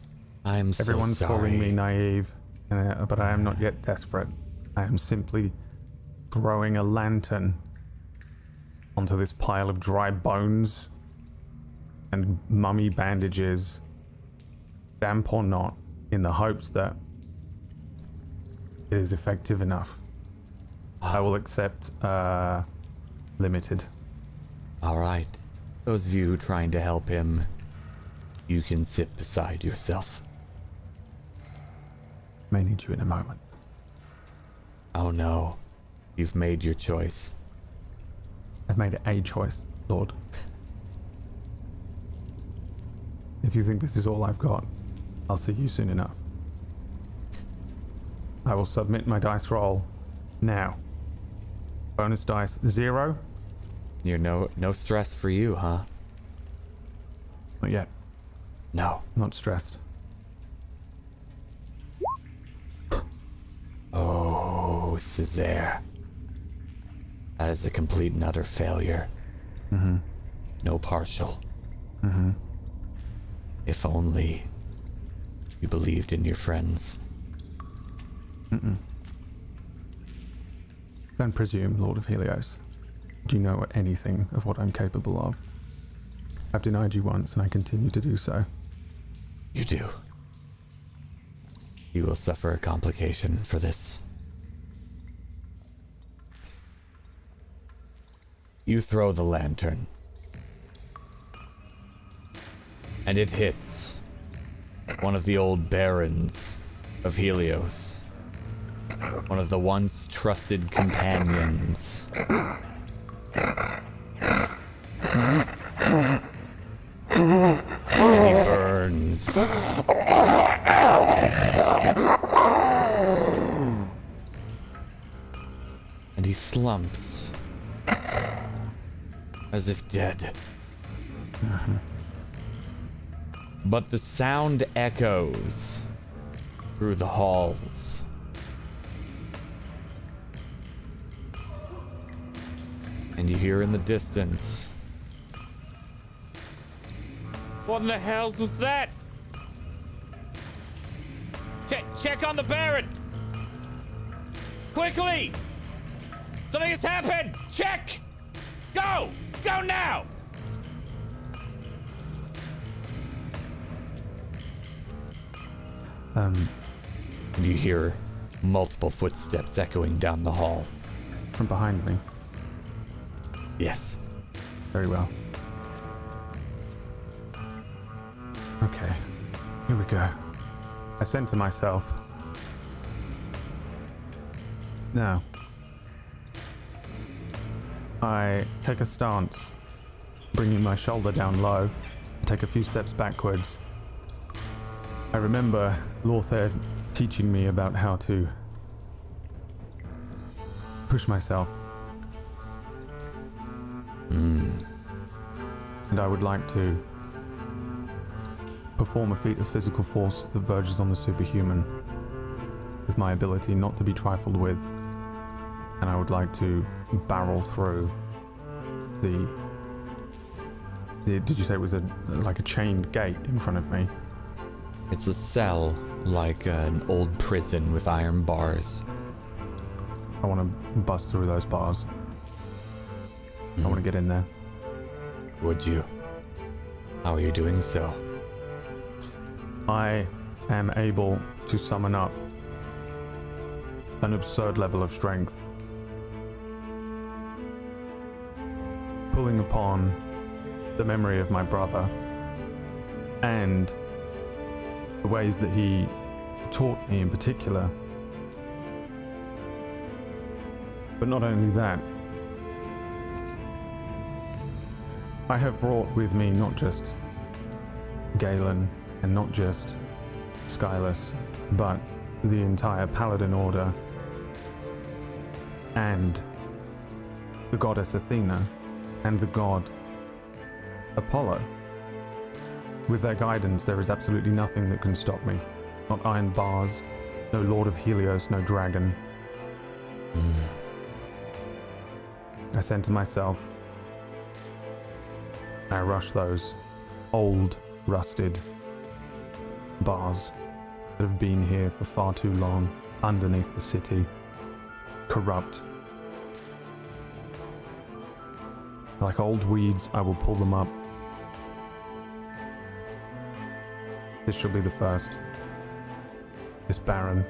I'm so Everyone's sorry. calling me naive, but I am not yet desperate. I am simply throwing a lantern onto this pile of dry bones and mummy bandages, damp or not, in the hopes that it is effective enough. I will accept limited. Alright. Those of you who are trying to help him, you can sit beside yourself. May need you in a moment. Oh no. You've made your choice. I've made a choice, Lord. If you think this is all I've got, I'll see you soon enough. I will submit my dice roll now. Bonus dice 0. You're no stress for you, huh? Not yet. No. Not stressed. Oh, Cesare. That is a complete and utter failure. Mm-hmm. No partial. Mm-hmm. If only you believed in your friends. Mm-mm. Don't presume, Lord of Helios. Do you know anything of what I'm capable of? I've denied you once, and I continue to do so. You do. You will suffer a complication for this. You throw the lantern. And it hits one of the old barons of Helios. One of the once trusted companions. And he burns. And he slumps. As if dead. But the sound echoes through the halls. And you hear in the distance. What in the hells was that? Check on the Baron! Quickly! Something has happened! Check! Go! Go now! And you hear multiple footsteps echoing down the hall. From behind me. Yes. Very well. Okay, here we go. I center myself. Now, I take a stance, bringing my shoulder down low, take a few steps backwards. I remember Lothar teaching me about how to push myself. And I would like to perform a feat of physical force that verges on the superhuman, with my ability not to be trifled with. And I would like to barrel through the did you say it was like a chained gate in front of me? It's a cell, like an old prison with iron bars. I want to bust through those bars. I want to get in there. Would you? How are you doing so? I am able to summon up an absurd level of strength, pulling upon the memory of my brother and the ways that he taught me in particular. But not only that, I have brought with me not just Galen and not just Skylus, but the entire Paladin Order and the goddess Athena and the god Apollo. With their guidance, there is absolutely nothing that can stop me. Not iron bars, no Lord of Helios, no dragon. I center myself. I rush those old, rusted bars that have been here for far too long, underneath the city, corrupt. Like old weeds, I will pull them up. This shall be the first. This Baron.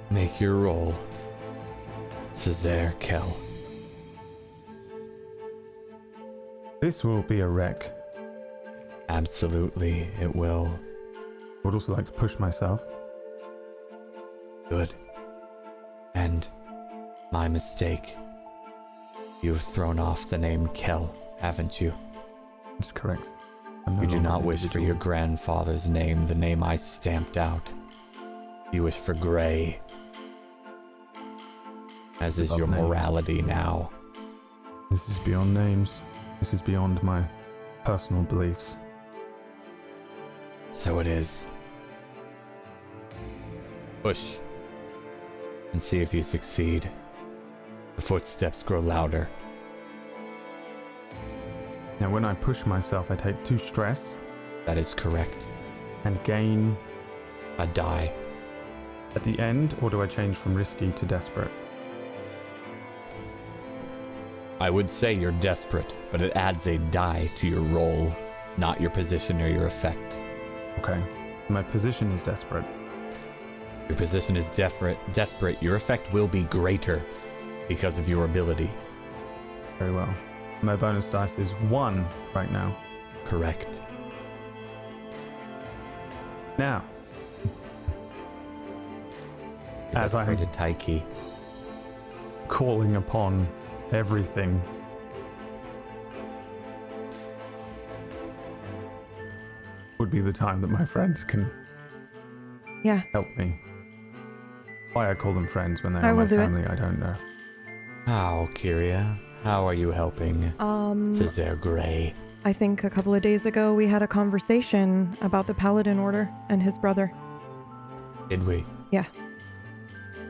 Make your roll, Cesare Kell. This will be a wreck. Absolutely, it will. I would also like to push myself. Good. And my mistake. You've thrown off the name Kell, haven't you? That's correct. You do not wish for your grandfather's name, the name I stamped out. You wish for Grey. As is your morality now. This is beyond names. This is beyond my personal beliefs. So it is. Push. And see if you succeed. The footsteps grow louder. Now when I push myself, I take 2 stress. That is correct. And gain a die. At the end, or do I change from risky to desperate? I would say you're desperate, but it adds a die to your roll, not your position or your effect. Okay. My position is desperate. Your position is desperate. Your effect will be greater because of your ability. Very well. My bonus dice is 1 right now. Correct. Now, as I am Taiki, calling upon everything, would be the time that my friends can help me. Why I call them friends when they are my family, I don't know. How, Kirya? How are you helping Cesare Grey? I think a couple of days ago we had a conversation about the Paladin Order and his brother. Did we? Yeah.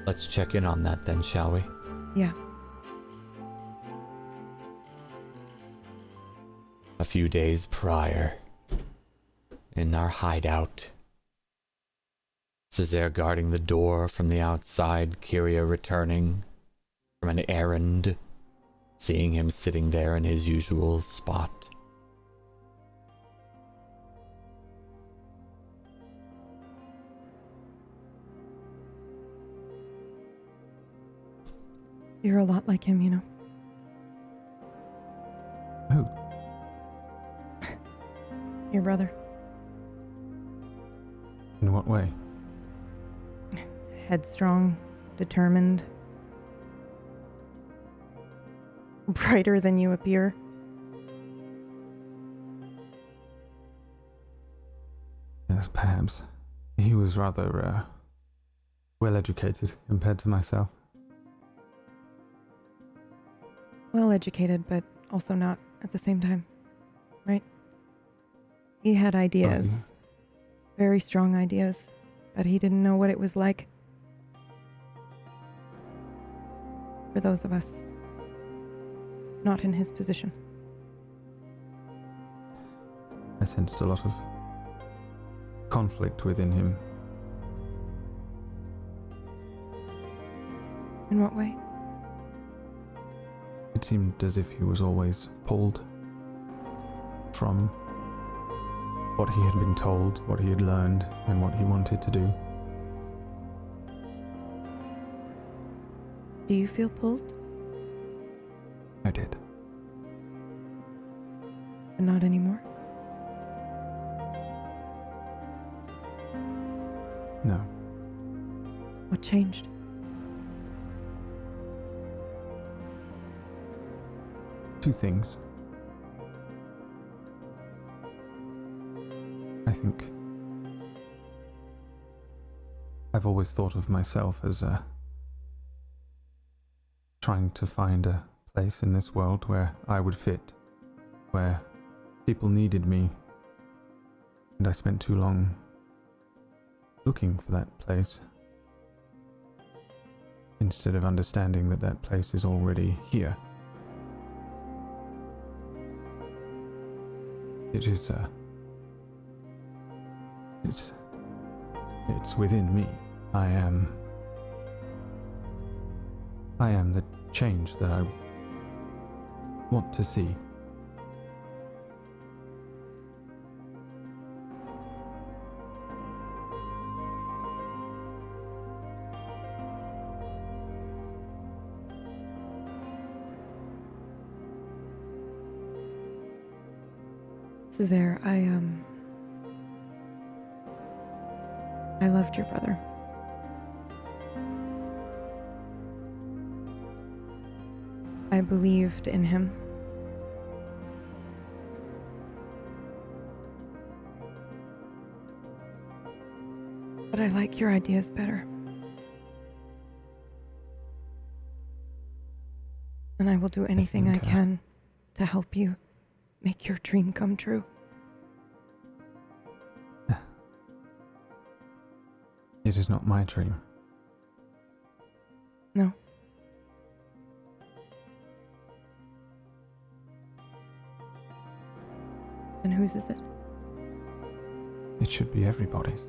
Let's check in on that then, shall we? Yeah. A few days prior, in our hideout, Césaire guarding the door from the outside, Kirya returning from an errand, seeing him sitting there in his usual spot. You're a lot like him, you know. Who? Your brother. In what way? Headstrong, determined. Brighter than you appear. Yes, perhaps. He was rather, well educated compared to myself. Well educated, but also not at the same time. Right? He had ideas. Oh, yeah. Very strong ideas. But he didn't know what it was like. For those of us not in his position. I sensed a lot of conflict within him. In what way? It seemed as if he was always pulled from what he had been told, what he had learned, and what he wanted to do. Do you feel pulled? I did. But not anymore? No. What changed? Two things. I think I've always thought of myself as trying to find a place in this world where I would fit, where people needed me, and I spent too long looking for that place instead of understanding that that place is already here. It is it's within me. I am the change that I want to see. Césaire, I loved your brother. I believed in him. But I like your ideas better. And I will do anything I can to help you make your dream come true. It is not my dream. No. And whose is it? It should be everybody's.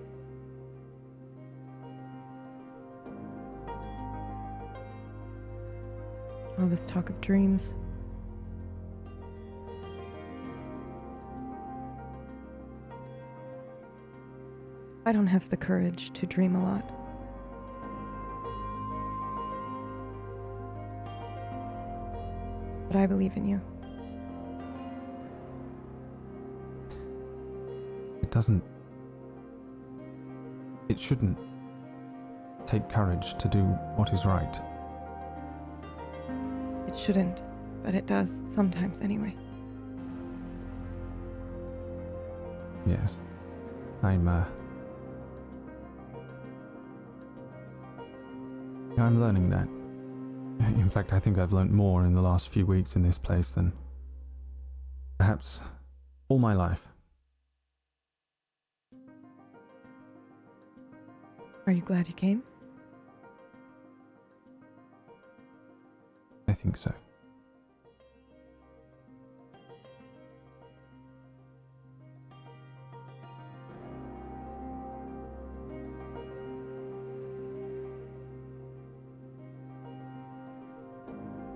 All this talk of dreams. I don't have the courage to dream a lot. But I believe in you. It shouldn't take courage to do what is right. It shouldn't, but it does, sometimes anyway. Yes. I'm learning that. In fact, I think I've learnt more in the last few weeks in this place than perhaps all my life. Are you glad you came? I think so.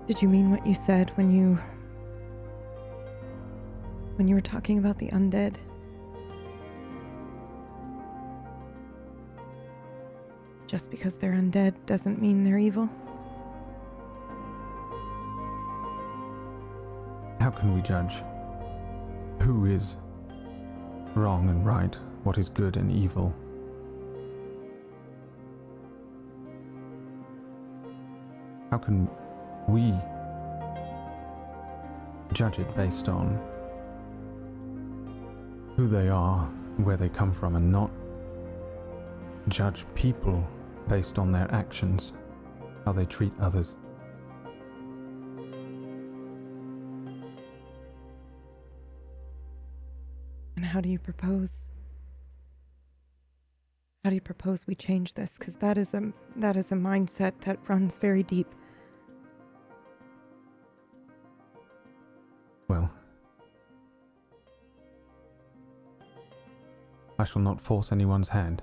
Did you mean what you said when you were talking about the undead? Just because they're undead doesn't mean they're evil? How can we judge who is wrong and right, what is good and evil? How can we judge it based on who they are, where they come from, and not judge people based on their actions, how they treat others? And how do you propose we change this? Because that is a mindset that runs very deep. Well, I shall not force anyone's hand.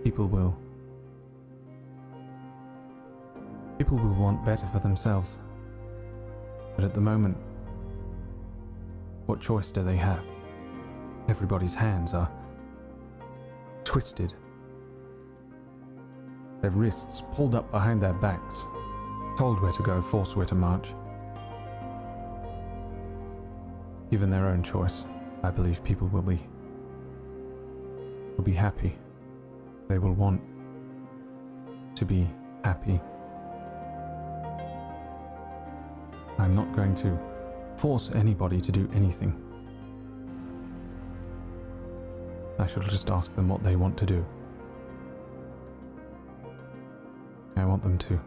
People will want better for themselves. But at the moment, what choice do they have? Everybody's hands are twisted. Their wrists pulled up behind their backs, told where to go, forced where to march. Given their own choice, I believe people will be happy. They will want to be happy. I'm not going to force anybody to do anything. I shall just ask them what they want to do. I want them to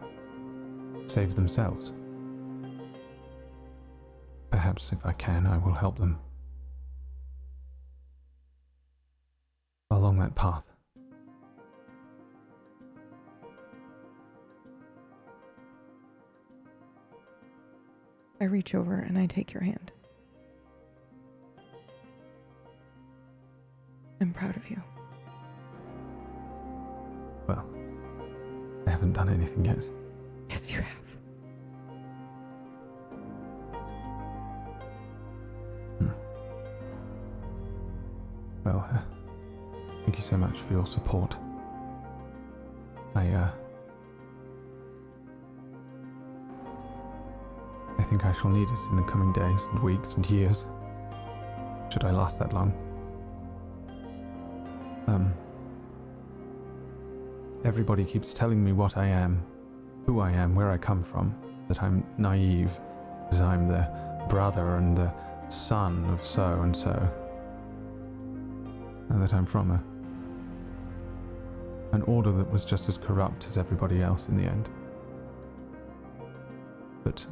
save themselves. Perhaps if I can, I will help them along that path. I reach over and I take your hand. I'm proud of you. Well, I haven't done anything yet. Yes, you have. Well, thank you so much for your support. I think I shall need it in the coming days and weeks and years, should I last that long. Everybody keeps telling me what I am, who I am, where I come from, that I'm naive, that I'm the brother and the son of so and so, and that I'm from an order that was just as corrupt as everybody else in the end. But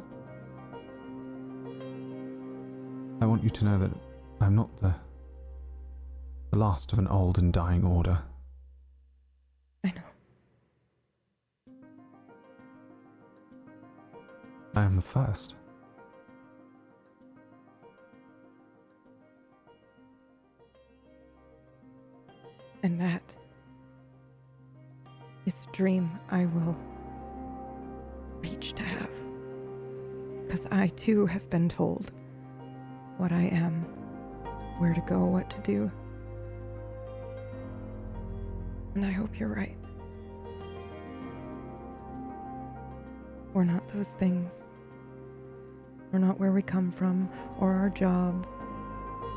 I want you to know that I'm not the last of an old and dying order. I know. I am the first. And that is a dream I will reach to have. Because I too have been told what I am, where to go, what to do. And I hope you're right. We're not those things. We're not where we come from, or our job,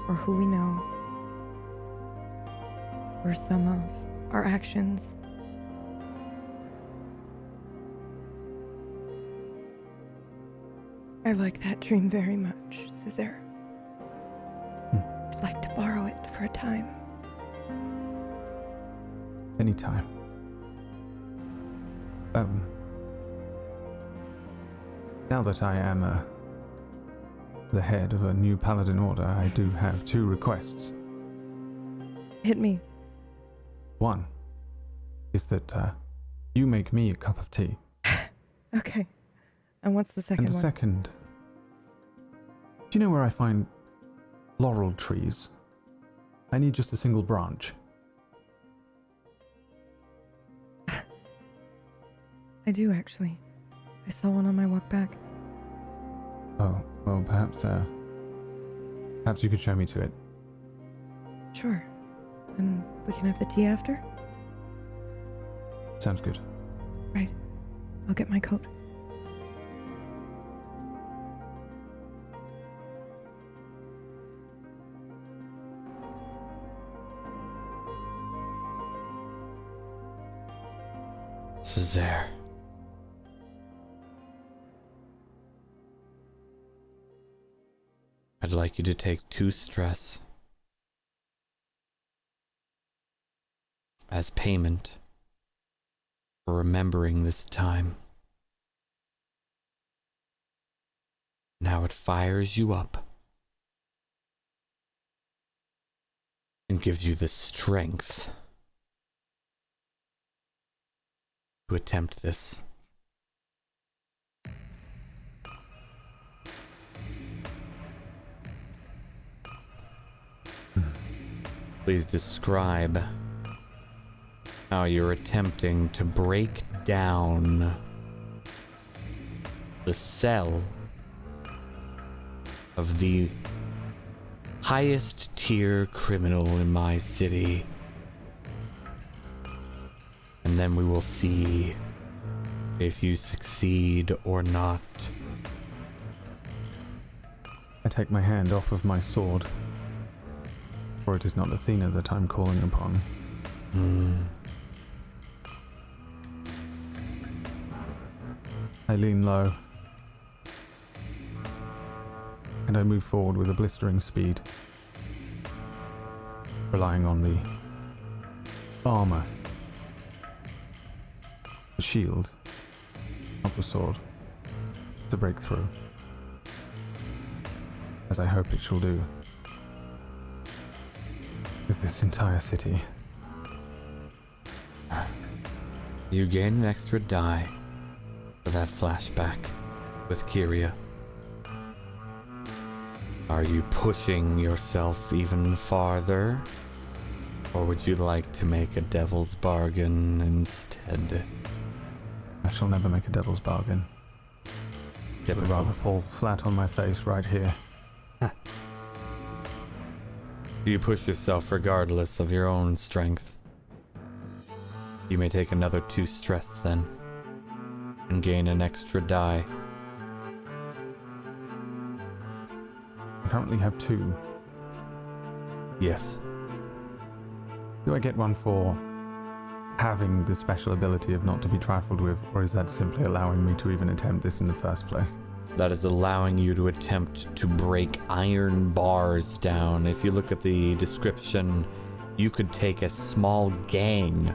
or who we know. We're some of our actions. I like that dream very much, Cesare. I'd like to borrow it for a time. Anytime. Now that I am the head of a new paladin order, I do have 2 requests. Hit me. One is that you make me a cup of tea. Okay. And what's the second And the one? second, do you know where I find laurel trees? I need just a single branch. I do, actually. I saw one on my walk back. Oh, well, perhaps you could show me to it. Sure. And we can have the tea after? Sounds good. Right. I'll get my coat. Césaire. I'd like you to take 2 stress as payment for remembering this time. Now it fires you up and gives you the strength to attempt this. Please describe how you're attempting to break down the cell of the highest tier criminal in my city. And then we will see if you succeed or not. I take my hand off of my sword, for it is not Athena that I'm calling upon. I lean low, and I move forward with a blistering speed, relying on the armor, the shield, not the sword, to break through, as I hope it shall do with this entire city. You gain an extra die for that flashback with Kirya. Are you pushing yourself even farther? Or would you like to make a devil's bargain instead? I shall never make a devil's bargain. I would rather fall flat on my face right here. You push yourself regardless of your own strength. You may take another 2 stress then, and gain an extra die. I currently have 2. Yes. Do I get one for having the special ability of not to be trifled with, or is that simply allowing me to even attempt this in the first place? That is allowing you to attempt to break iron bars down. If you look at the description, you could take a small gang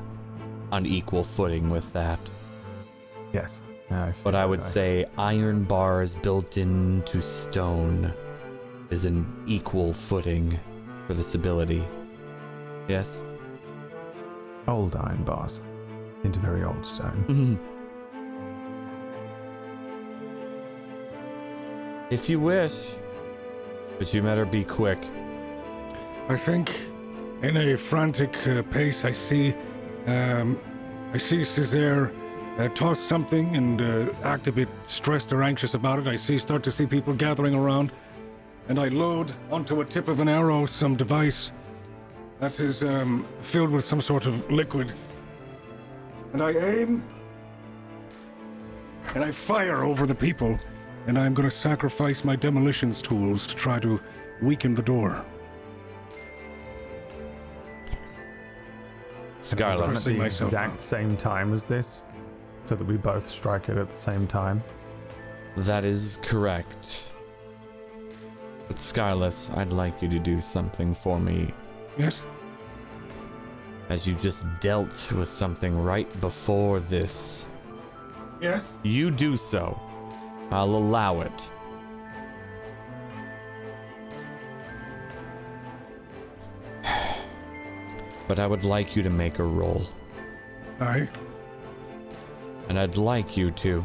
on equal footing with that. Yes. But I would say iron bars built into stone is an equal footing for this ability. Yes? Old iron bars into very old stone. If you wish, but you better be quick. I think, in a frantic pace, I see Césaire toss something and act a bit stressed or anxious about it. Start to see people gathering around, and I load onto a tip of an arrow some device that is filled with some sort of liquid, and I aim, and I fire over the people. And I'm going to sacrifice my demolitions tools to try to weaken the door. Scarlet. At the exact same time as this, so that we both strike it at the same time. That is correct. But Skyless, I'd like you to do something for me. Yes? As you just dealt with something right before this. Yes? You do so. I'll allow it. But I would like you to make a roll. Aye. And I'd like you to.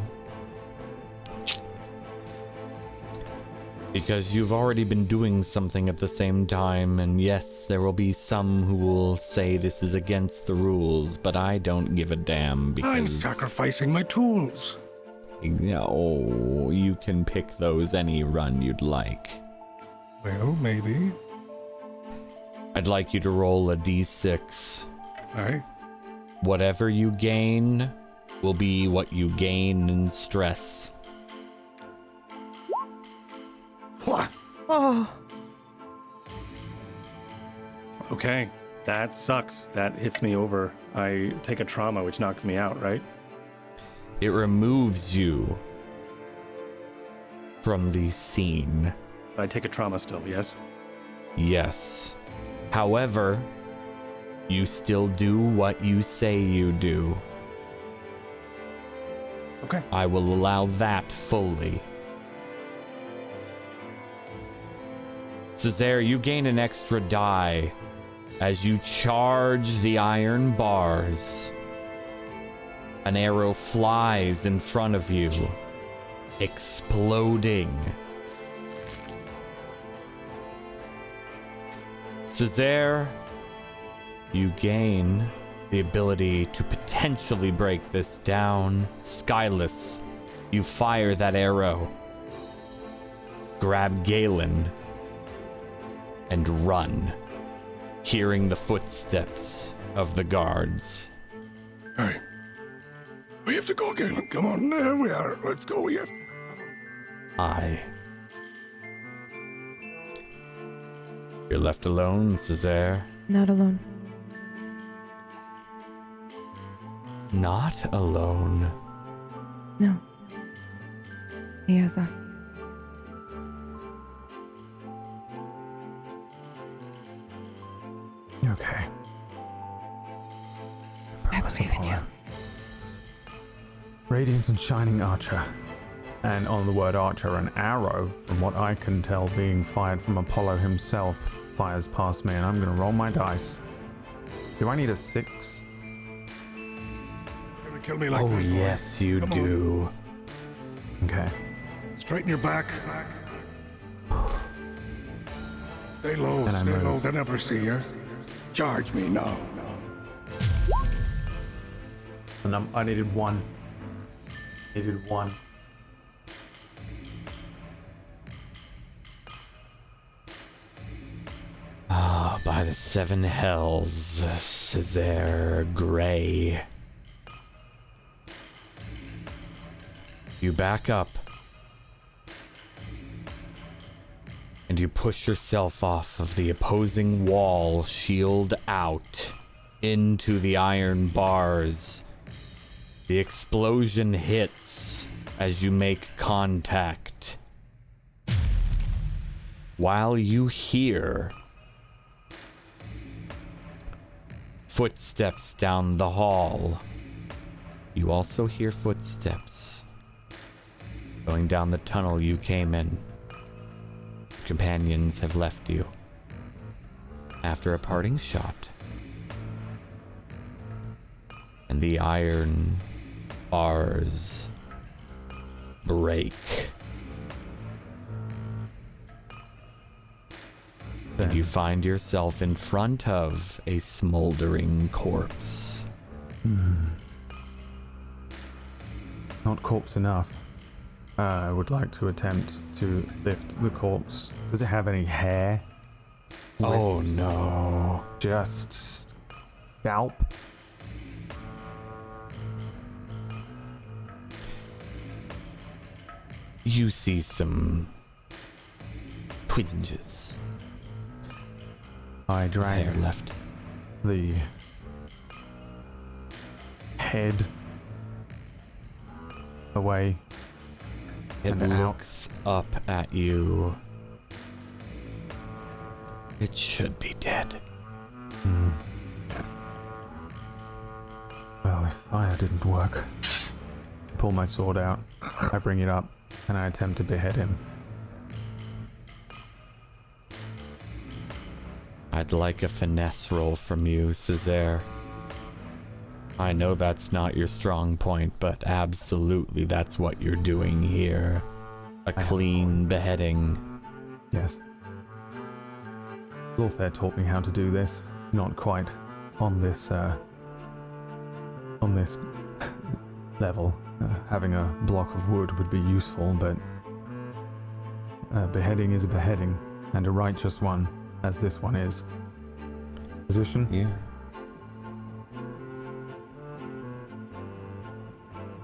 Because you've already been doing something at the same time, and yes, there will be some who will say this is against the rules, but I don't give a damn because... I'm sacrificing my tools. No, you can pick those any run you'd like. Well, maybe. I'd like you to roll a d6. Aye. Whatever you gain will be what you gain in stress. What? Oh, Okay, that sucks. That hits me over. I take a trauma, which knocks me out, right? It removes you from the scene. I take a trauma still, yes? Yes. However, you still do what you say you do. Okay. I will allow that fully. Cesare, you gain an extra die as you charge the iron bars. An arrow flies in front of you, exploding. Cesare, you gain the ability to potentially break this down. Skyless, you fire that arrow, grab Galen, and run, hearing the footsteps of the guards. Aye. We have to go, Galen. Come on, there we are. Let's go. We have... Aye. You're left alone, Cesare. not alone. Not alone. No. He has us. Okay. I believe in you. Radiant and shining archer. And on the word archer, an arrow, from what I can tell, being fired from Apollo himself, fires past me, and I'm gonna roll my dice. Do I need a 6? Gonna kill me like Oh, that, boy. yes, you Come on. do. Okay. Straighten your back. Stay low, And I stay low. move. They never see you. Charge me now. And I needed 1. Needed 1. Ah, by the 7 hells, Cesare Grey. You back up. And you push yourself off of the opposing wall, shield out, into the iron bars. The explosion hits as you make contact. While you hear footsteps down the hall, you also hear footsteps going down the tunnel you came in. Companions have left you after a parting shot, and the iron bars break, and you find yourself in front of a smoldering corpse. Not corpse enough. I would like to attempt to lift the corpse. Does it have any hair? Oh Wisps? no. Just scalp? You see some twinges. I Hair drag left. the head away. It And out. looks up at you. It should be dead. Well, if fire didn't work. I pull my sword out, I bring it up, and I attempt to behead him. I'd like a finesse roll from you, Césaire. I know that's not your strong point, but absolutely that's what you're doing here. A clean beheading. Yes. Lothar taught me how to do this. Not quite on this level. Having a block of wood would be useful, but a beheading is a beheading, and a righteous one, as this one is. Position? Yeah.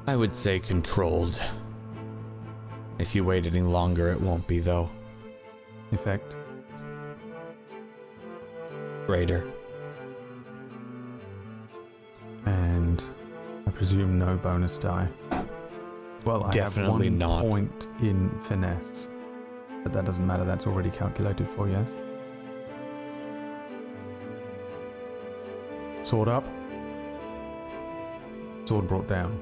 I would say controlled. If you wait any longer, it won't be, though. Effect? Greater. And I presume no bonus die. Well, I Definitely have not. 1 point in finesse. But that doesn't matter, that's already calculated for, yes? Sword up. Sword brought down.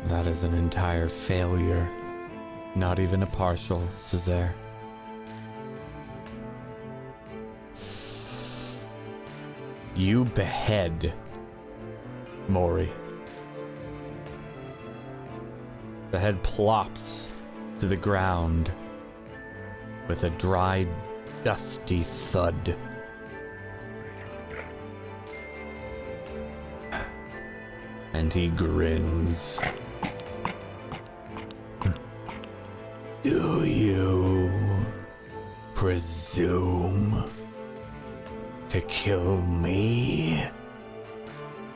That is an entire failure. Not even a partial, Césaire. You behead Mori. The head plops to the ground with a dry, dusty thud. And he grins. Do you presume to kill me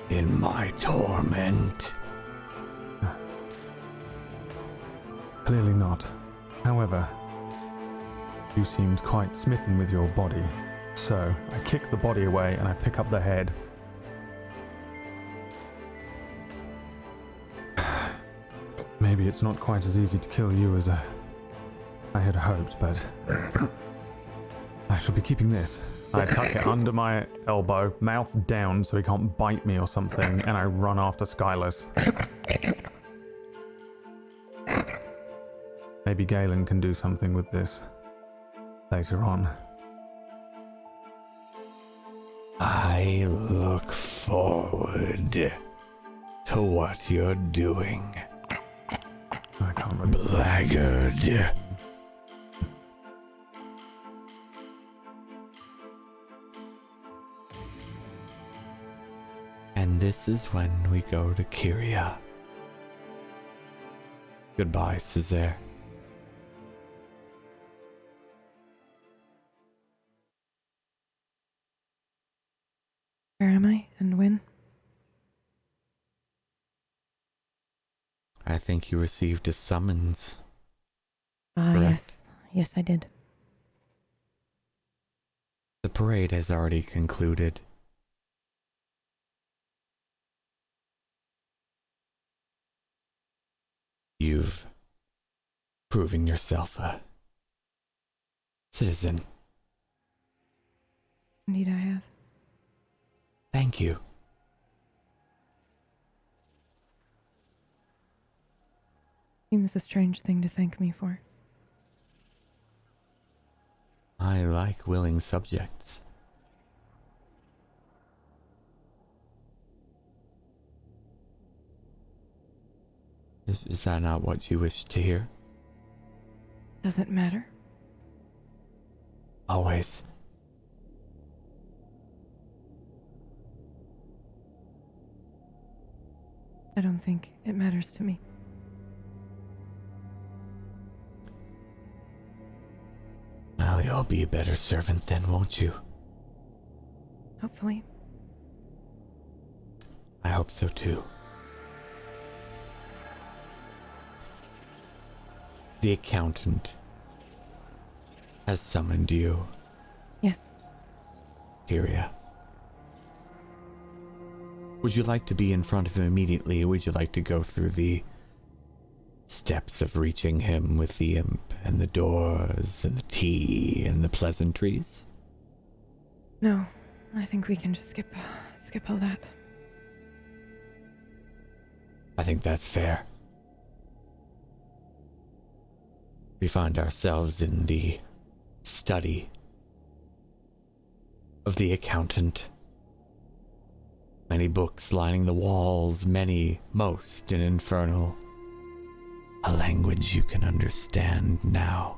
in my torment? Clearly not. However, you seemed quite smitten with your body. So, I kick the body away and I pick up the head. Maybe it's not quite as easy to kill you as I had hoped, but I shall be keeping this. I tuck it under my elbow, mouth down so he can't bite me or something, and I run after Skyless. Maybe Galen can do something with this later on. I look forward to what you're doing, I can't really... blackguard. And this is when we go to Kirya. Goodbye, Césaire. Where am I and when? I think you received a summons. Ah, Correct. yes. Yes, I did. The parade has already concluded. You've proven yourself a citizen. Indeed, I have. Thank you. Seems a strange thing to thank me for. I like willing subjects. Is that not what you wish to hear? Does it matter? Always. I don't think it matters to me. Well, you'll be a better servant then, won't you? Hopefully. I hope so too. The accountant has summoned you, Yes. Kirya. Would you like to be in front of him immediately, or would you like to go through the steps of reaching him with the imp and the doors and the tea and the pleasantries? No, I think we can just skip all that. I think that's fair. We find ourselves in the study of the accountant. Many books lining the walls, most in Infernal. A language you can understand now.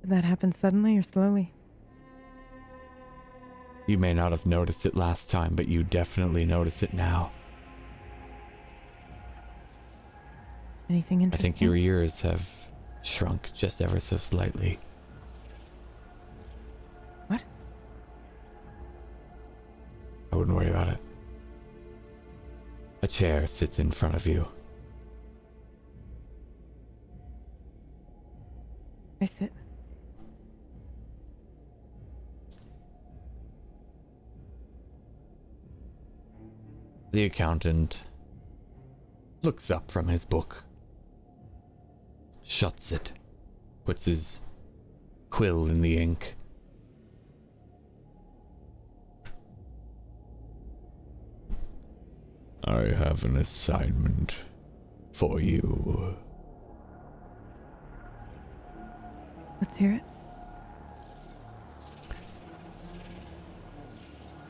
Did that happen suddenly or slowly? You may not have noticed it last time, but you definitely notice it now. Anything I interesting? think your ears have shrunk just ever so slightly. What? I wouldn't worry about it. A chair sits in front of you. I sit. The accountant looks up from his book, shuts it, puts his quill in the ink. I have an assignment for you. Let's hear it.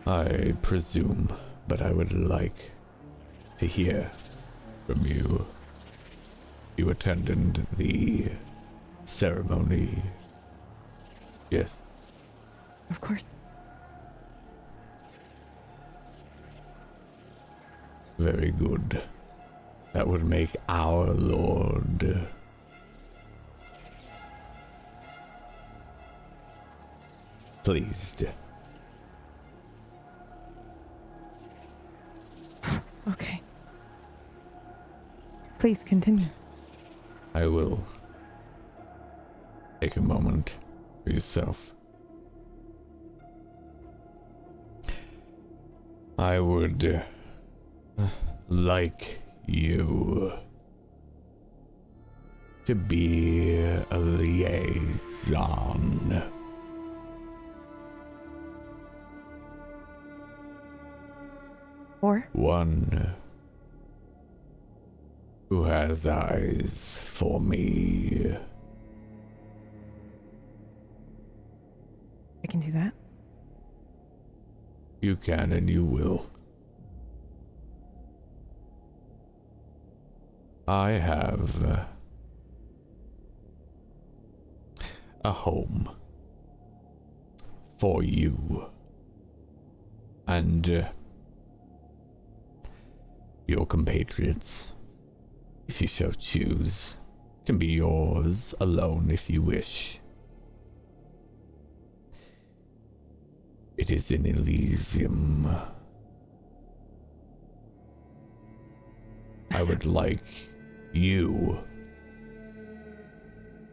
I presume, but I would like to hear from you. You attended the ceremony. Yes. Of course. Very good. That would make our Lord pleased. Okay. Please continue. I will take a moment for yourself. I would like you to be a liaison. Or? One who has eyes for me. I can do that. You can and you will. I have a home for you and your compatriots, if you so choose, can be yours alone if you wish. It is in Elysium. I would like you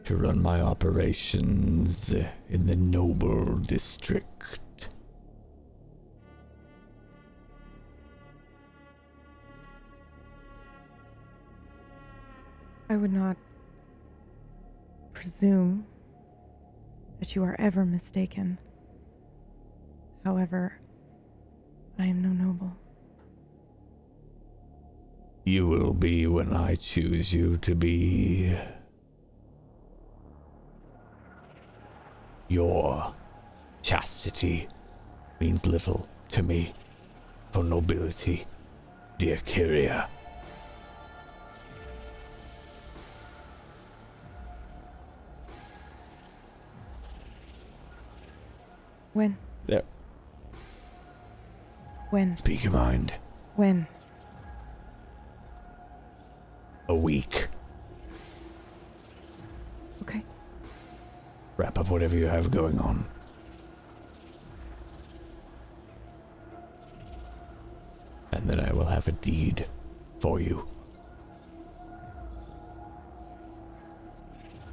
to run my operations in the Noble District. I would not presume that you are ever mistaken. However, I am no noble. You will be when I choose you to be. Your chastity means little to me for nobility, dear Kirya. When? There. When? Speak your mind. When? A week. Okay. Wrap up whatever you have going on. And then I will have a deed for you.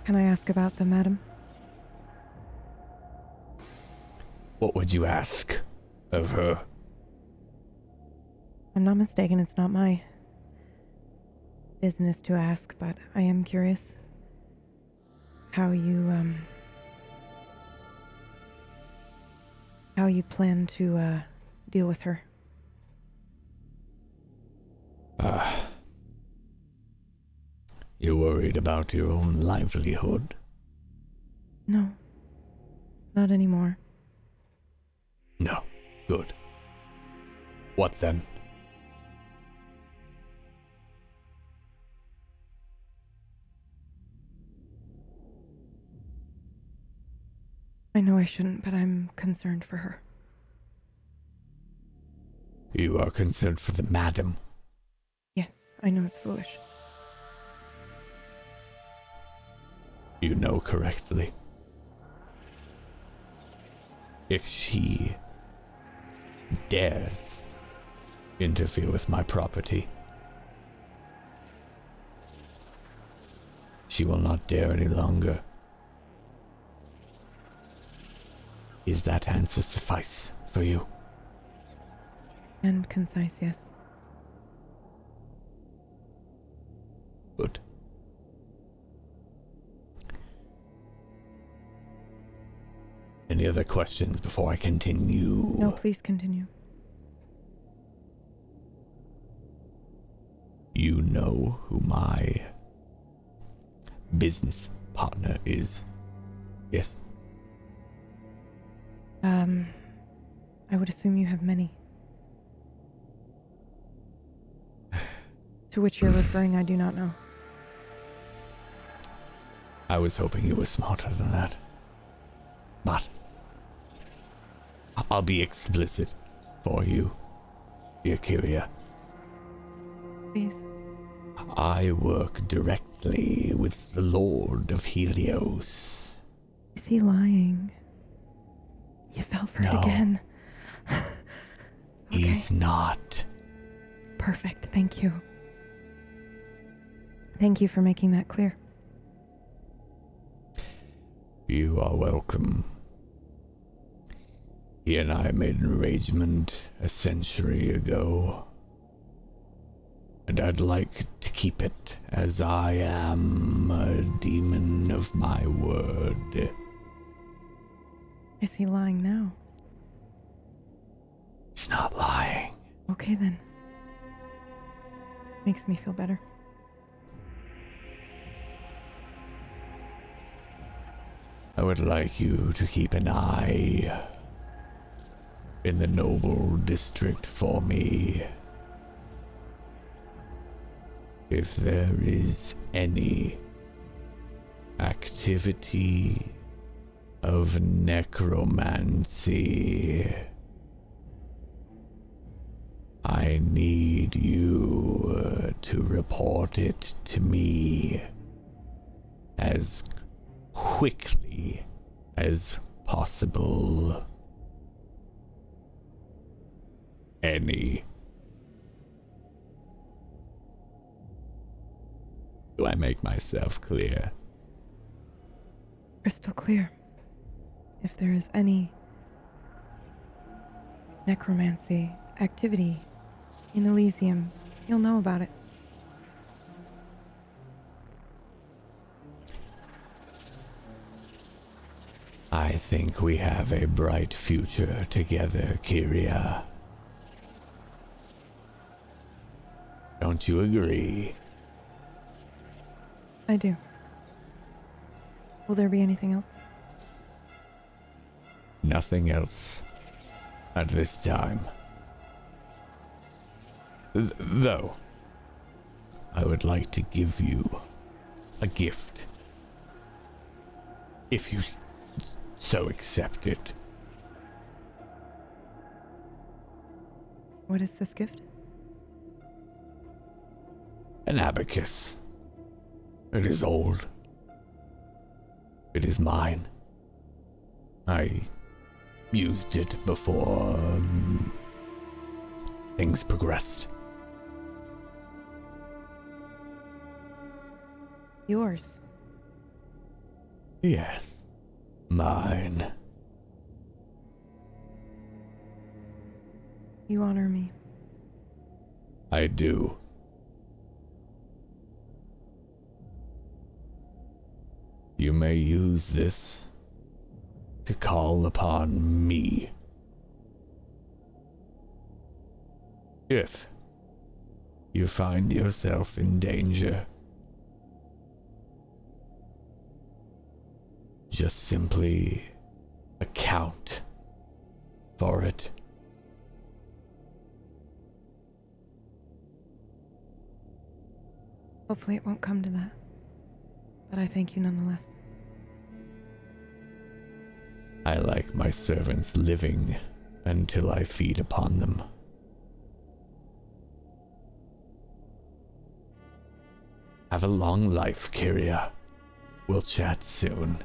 Can I ask about them, madam? What would you ask of her? I'm not mistaken, it's not my business to ask, but I am curious how you plan to deal with her. You worried about your own livelihood? No. Not anymore. No. Good. What then? I know I shouldn't, but I'm concerned for her. You are concerned for the madam. Yes, I know it's foolish. You know correctly. If she dares interfere with my property, she will not dare any longer. Is that answer suffice for you? And concise, yes. Good. Any other questions before I continue? No, please continue. You know who my business partner is? Yes? I would assume you have many. To which you're referring, I do not know. I was hoping you were smarter than that. But I'll be explicit for you, dear Kirya. Please. I work directly with the Lord of Helios. Is he lying? You fell for it again. Okay. He's not. Perfect, thank you. Thank you for making that clear. You are welcome. He and I made an arrangement a century ago, and I'd like to keep it, as I am a demon of my word. Is he lying now? He's not lying. Okay then. Makes me feel better. I would like you to keep an eye in the noble district for me. If there is any activity of necromancy, I need you to report it to me as quickly as possible. Any. Do I make myself clear? Crystal clear. If there is any necromancy activity in Elysium, you'll know about it. I think we have a bright future together, Kirya. Don't you agree? I do. Will there be anything else? Nothing else at this time. Though, I would like to give you a gift. If you so accept it. What is this gift? An abacus. It is old. It is mine. I used it before things progressed. Yours. Yes, mine. You honor me. I do. You may use this to call upon me. If you find yourself in danger, just simply account for it. Hopefully it won't come to that. But I thank you nonetheless. I like my servants living until I feed upon them. Have a long life, Kirya. We'll chat soon.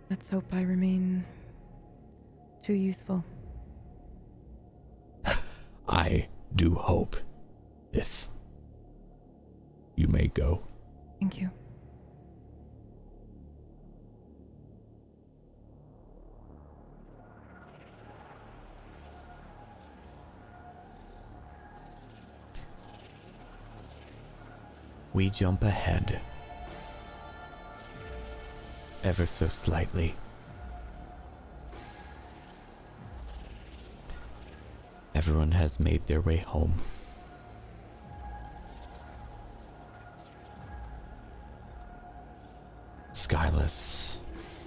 Let's hope I remain too useful. I do hope this. You may go. Thank you. We jump ahead. Ever so slightly. Everyone has made their way home. Skyless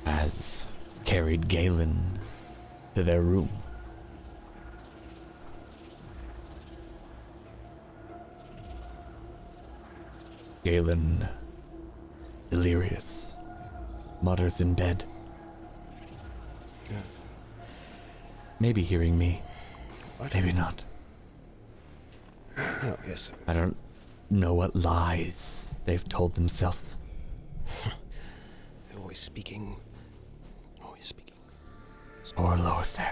has carried Galen to their room. Galen, delirious, mutters in bed. Maybe hearing me. What? Maybe not. Oh, yes. I don't know what lies they've told themselves. Always speaking. Always speaking. Poor Lothar.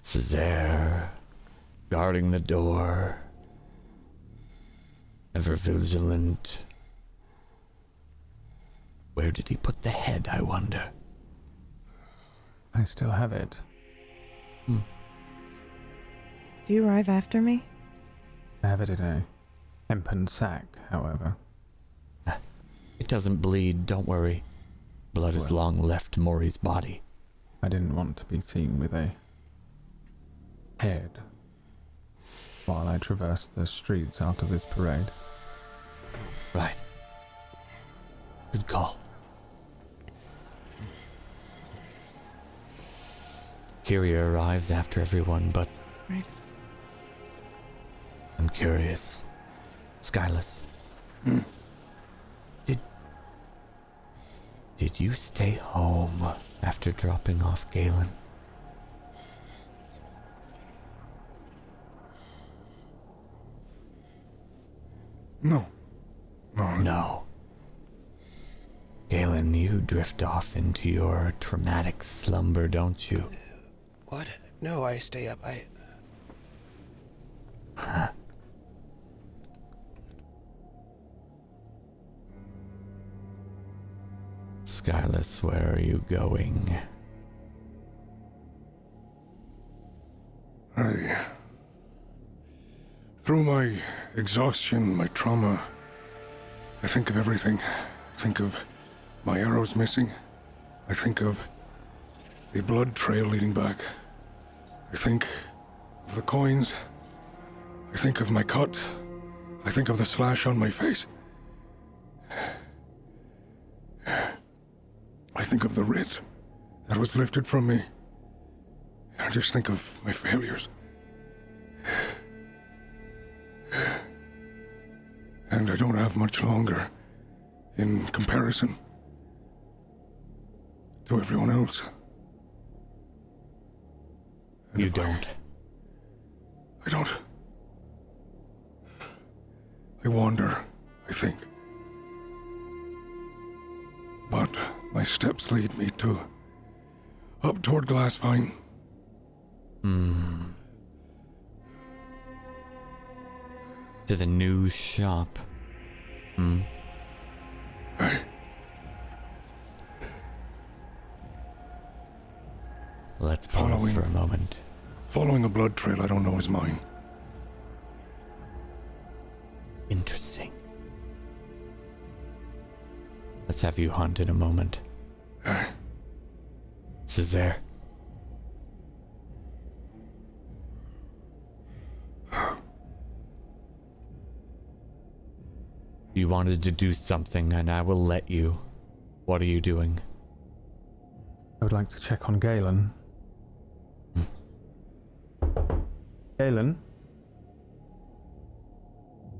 Césaire, guarding the door, ever vigilant. Where did he put the head, I wonder? I still have it. Do you arrive after me? I have it in a hempen sack, however. It doesn't bleed, don't worry. Blood has long left Maury's body. I didn't want to be seen with a head while I traversed the streets after this parade. Right. Good call. Kirya arrives after everyone, but... Right. I'm curious. Skyless. Did you stay home after dropping off Galen? No. No. Galen, you drift off into your traumatic slumber, don't you? What? No, I stay up. Skyless, where are you going? Through my exhaustion, my trauma, I think of everything. I think of my arrows missing. I think of the blood trail leading back. I think of the coins. I think of my cut. I think of the slash on my face. I think of the writ that was lifted from me. I just think of my failures. And I don't have much longer in comparison to everyone else. And You if don't. I don't. I wander, I think. But my steps lead me up toward Glassvine. To the new shop. Hey, Let's pause for a moment. following a blood trail I don't know is mine. Interesting. Let's have you hunt in a moment. Hey, Césaire. You wanted to do something, and I will let you. What are you doing? I would like to check on Galen. Galen?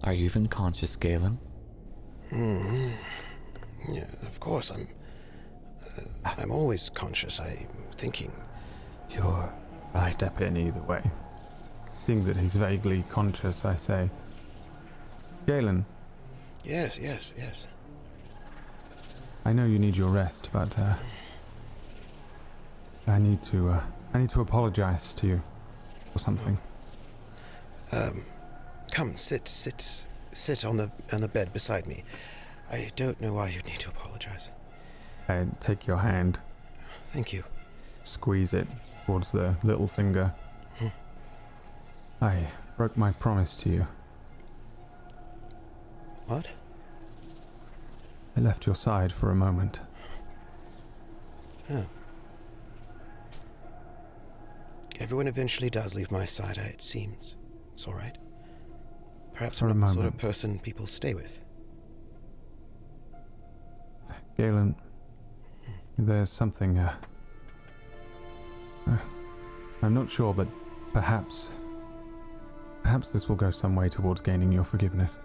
Are you even conscious, Galen? Yeah, of course, I'm always conscious. I'm thinking. Sure. Right. Step in either way. Seeing that he's vaguely conscious, I say, Galen. Yes. I know you need your rest, but I need to apologize to you for something. Come, sit on the bed beside me. I don't know why you'd need to apologize. I take your hand, Thank you. squeeze it towards the little finger. I broke my promise to you. What? I left your side for a moment. Oh. Everyone eventually does leave my side, it seems. It's all right. Perhaps For I'm a not the sort moment. of person people stay with. Galen, there's something, I'm not sure, but perhaps this will go some way towards gaining your forgiveness.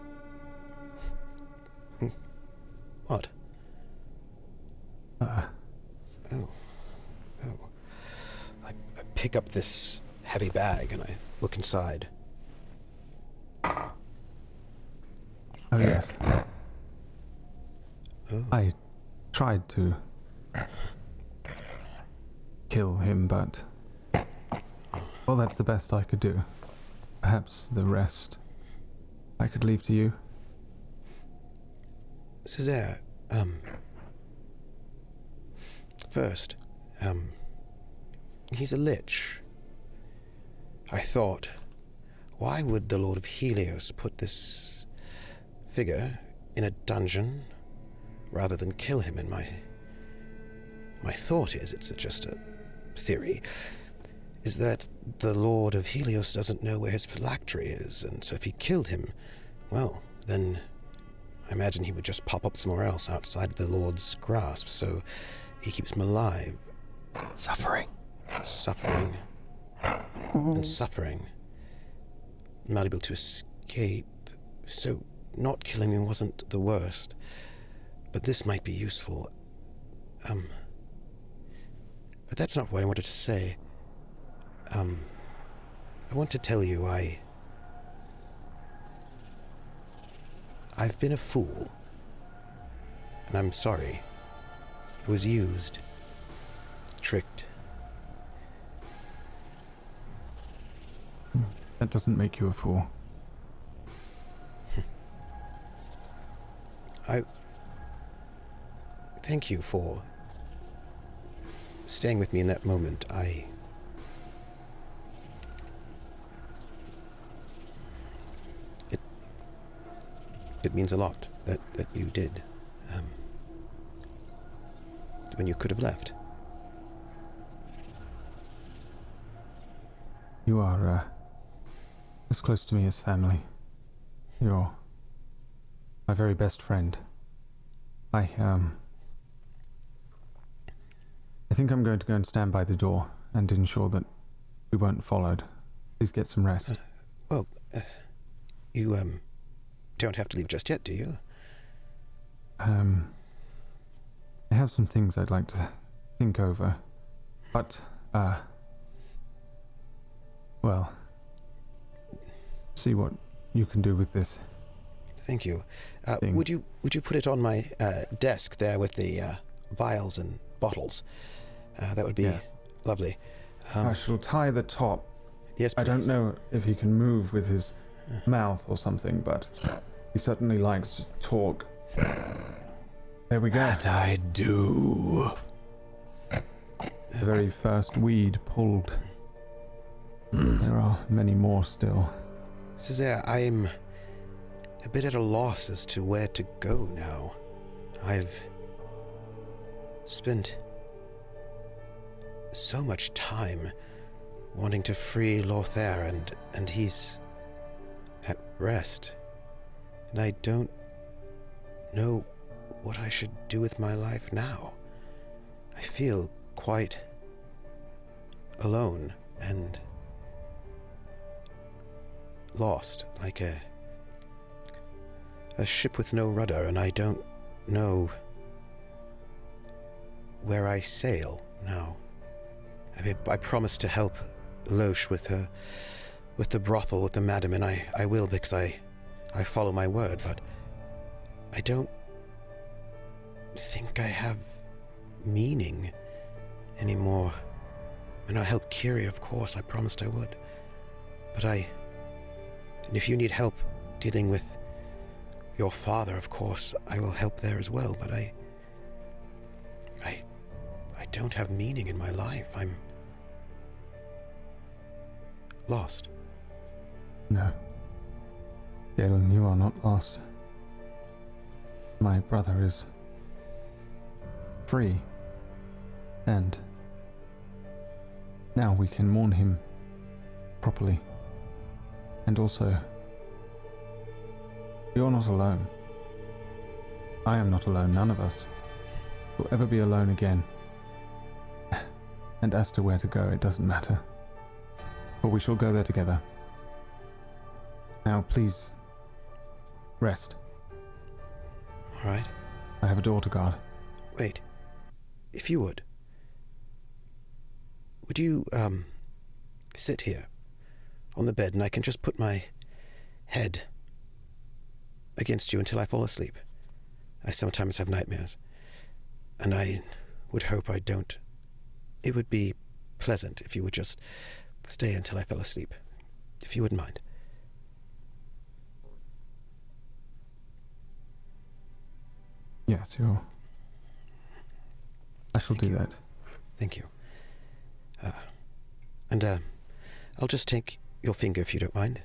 What? Uh, Oh. I pick up this heavy bag and I look inside. oh yes. Oh. I tried to kill him, but well, that's the best I could do. Perhaps the rest I could leave to you. Césaire, first, he's a lich. I thought, why would the Lord of Helios put this figure in a dungeon rather than kill him? And my thought is, it's just a theory, is that the Lord of Helios doesn't know where his phylactery is, and so if he killed him, well, then I imagine he would just pop up somewhere else outside of the Lord's grasp, so he keeps him alive. Suffering. And suffering. Not able to escape, so not killing him wasn't the worst. But this might be useful. But that's not what I wanted to say. I want to tell you I've been a fool. And I'm sorry. I was used. Tricked. That doesn't make you a fool. I thank you for staying with me in that moment. It means a lot that you did. When you could have left. You are as close to me as family. You're my very best friend. I think I'm going to go and stand by the door and ensure that we weren't followed. Please get some rest. You don't have to leave just yet, do you? I have some things I'd like to think over, but, well, see what you can do with this. Thank you. thing. Would you put it on my desk there with the vials and bottles? That would be Yes. lovely. I shall tie the top. Yes, please. I don't know if he can move with his mouth or something, but he certainly likes to talk. There we go. That I do. The very first weed pulled. There are many more still. Césaire, I'm a bit at a loss as to where to go now. I've spent so much time wanting to free Lothar, and he's at rest. And I don't know what I should do with my life now. I feel quite alone and lost, like a ship with no rudder, and I don't know where I sail now. I promised to help Loesch with the brothel, with the madam, and I will, because I follow my word, but I don't think I have meaning anymore. And I helped Kirya, of course, I promised I would. But and if you need help dealing with your father, of course, I will help there as well, but I don't have meaning in my life. I'm lost. No. Galen, you are not lost. My brother is free, and now we can mourn him properly. And also, you're not alone. I am not alone. None of us will ever be alone again. And as to where to go, it doesn't matter. But we shall go there together. Now, please, rest. All right. I have a door to guard. Wait. If you would you, sit here on the bed, and I can just put my head against you until I fall asleep. I sometimes have nightmares, and I would hope I don't. It would be pleasant if you would just stay until I fell asleep, if you wouldn't mind. Yes, I shall do that. Thank you. And I'll just take your finger if you don't mind,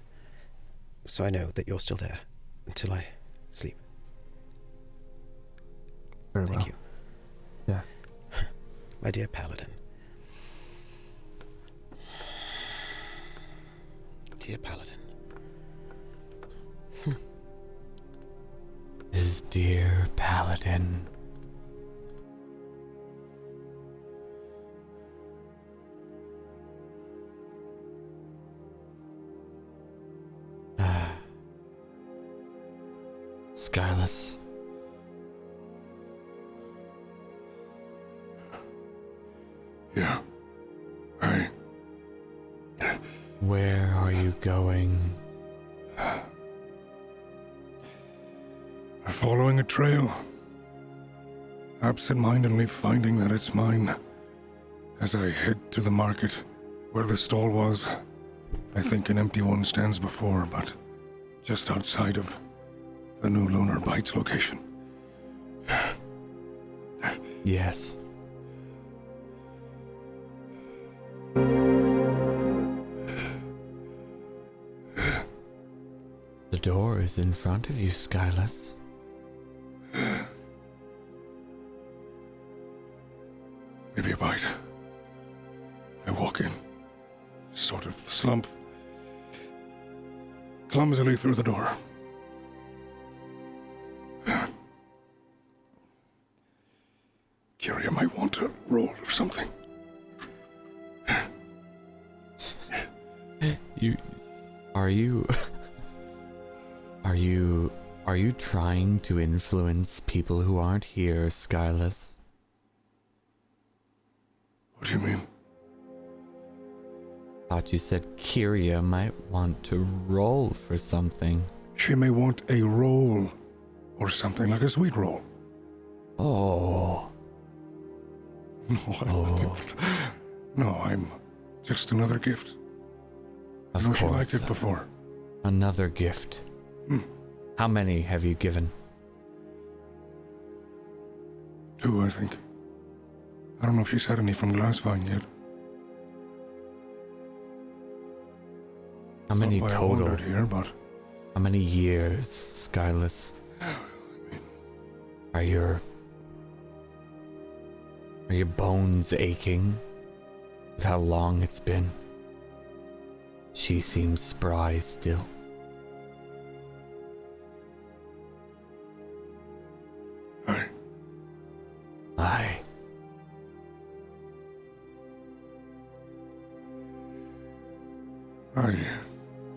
so I know that you're still there until I sleep. Very well. Thank you. Yes. My dear Paladin. Dear Paladin. His dear Paladin. Skyless. Yeah. Where are you going? Following a trail. Absent-mindedly finding that it's mine. As I head to the market, where the stall was, I think an empty one stands before, but just outside of the new Lunar Bites location. Yes. The door is in front of you, Skyless. Maybe a bite. I walk in, sort of slump clumsily through the door. Kirya might want a roll or something. Are you trying to influence people who aren't here, Skyless? What do you mean? Thought you said Kirya might want to roll for something. She may want a roll or something, like a sweet roll. Oh. No, I'm just another gift. Of course. She liked course. it before. Another gift. How many have you given? 2, I think. I don't know if she's had any from Glassvine yet. How many Thought by total? 100 here, but How many years, Skyless? Are your bones aching with how long it's been? She seems spry still.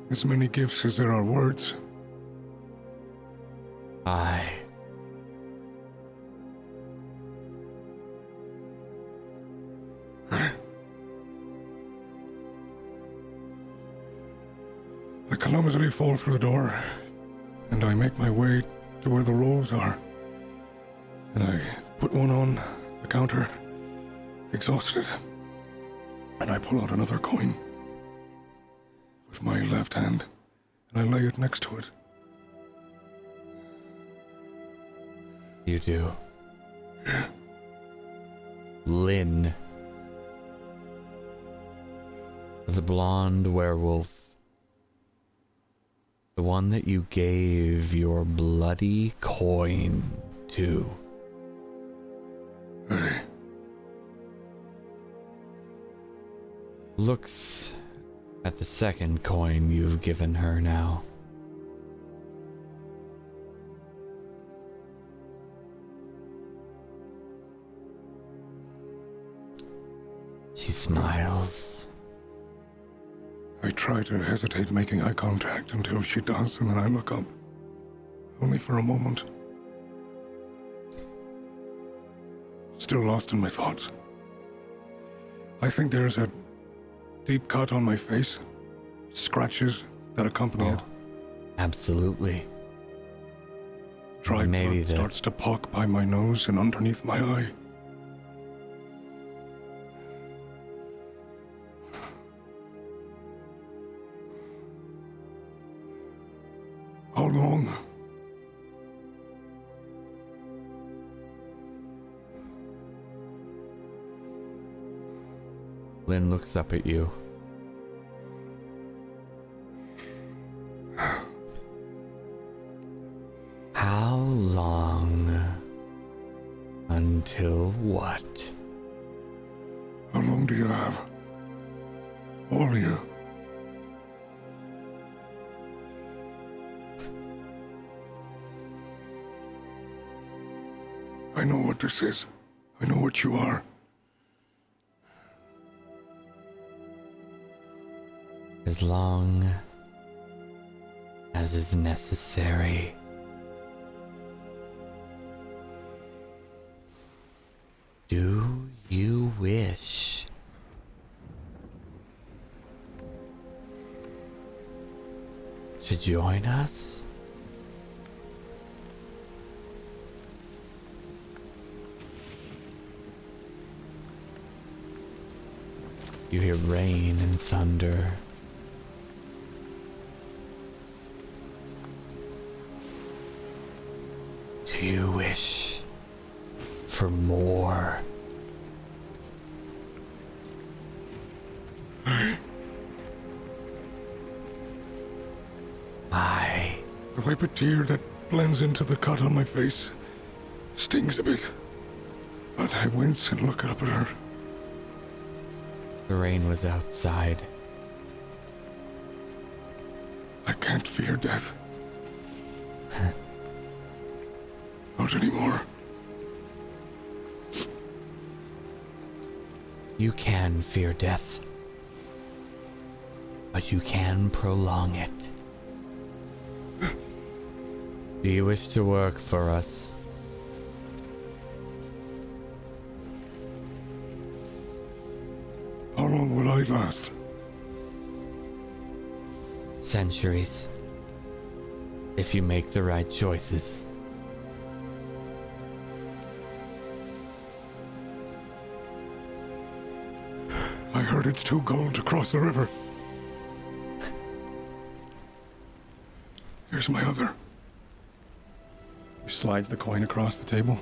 as many gifts as there are words. Aye. I clumsily fall through the door, and I make my way to where the rolls are. And I put one on the counter, exhausted, and I pull out another coin with my left hand, and I lay it next to it. You do. Lynn. The blonde werewolf. The one that you gave your bloody coin to. Hey. Looks at the second coin you've given her now. She smiles. I try to hesitate making eye contact until she does, and then I look up. Only for a moment. Still lost in my thoughts. I think there's a deep cut on my face. Scratches that accompany it. Absolutely. Dried Maybe blood starts to pock by my nose and underneath my eye. How long? Lynn looks up at you. How long until what? How long do you have? All of you. I know what this is. I know what you are. As long as is necessary. Do you wish to join us? You hear rain and thunder. Do you wish for more? I wipe a tear that blends into the cut on my face. Stings a bit. But I wince and look up at her. The rain was outside. I can't fear death. Not anymore. You can fear death, but you can prolong it. Do you wish to work for us? How long will I last? Centuries. If you make the right choices. I heard it's too cold to cross the river. Here's my other. He slides the coin across the table.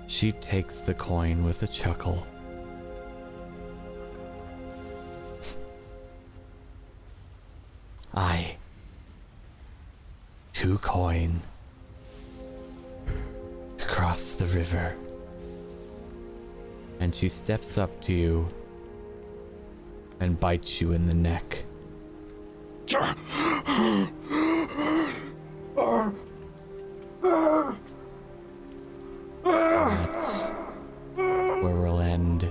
She takes the coin with a chuckle. Aye. 2 coin. To cross the river. And she steps up to you and bites you in the neck. That's where we'll end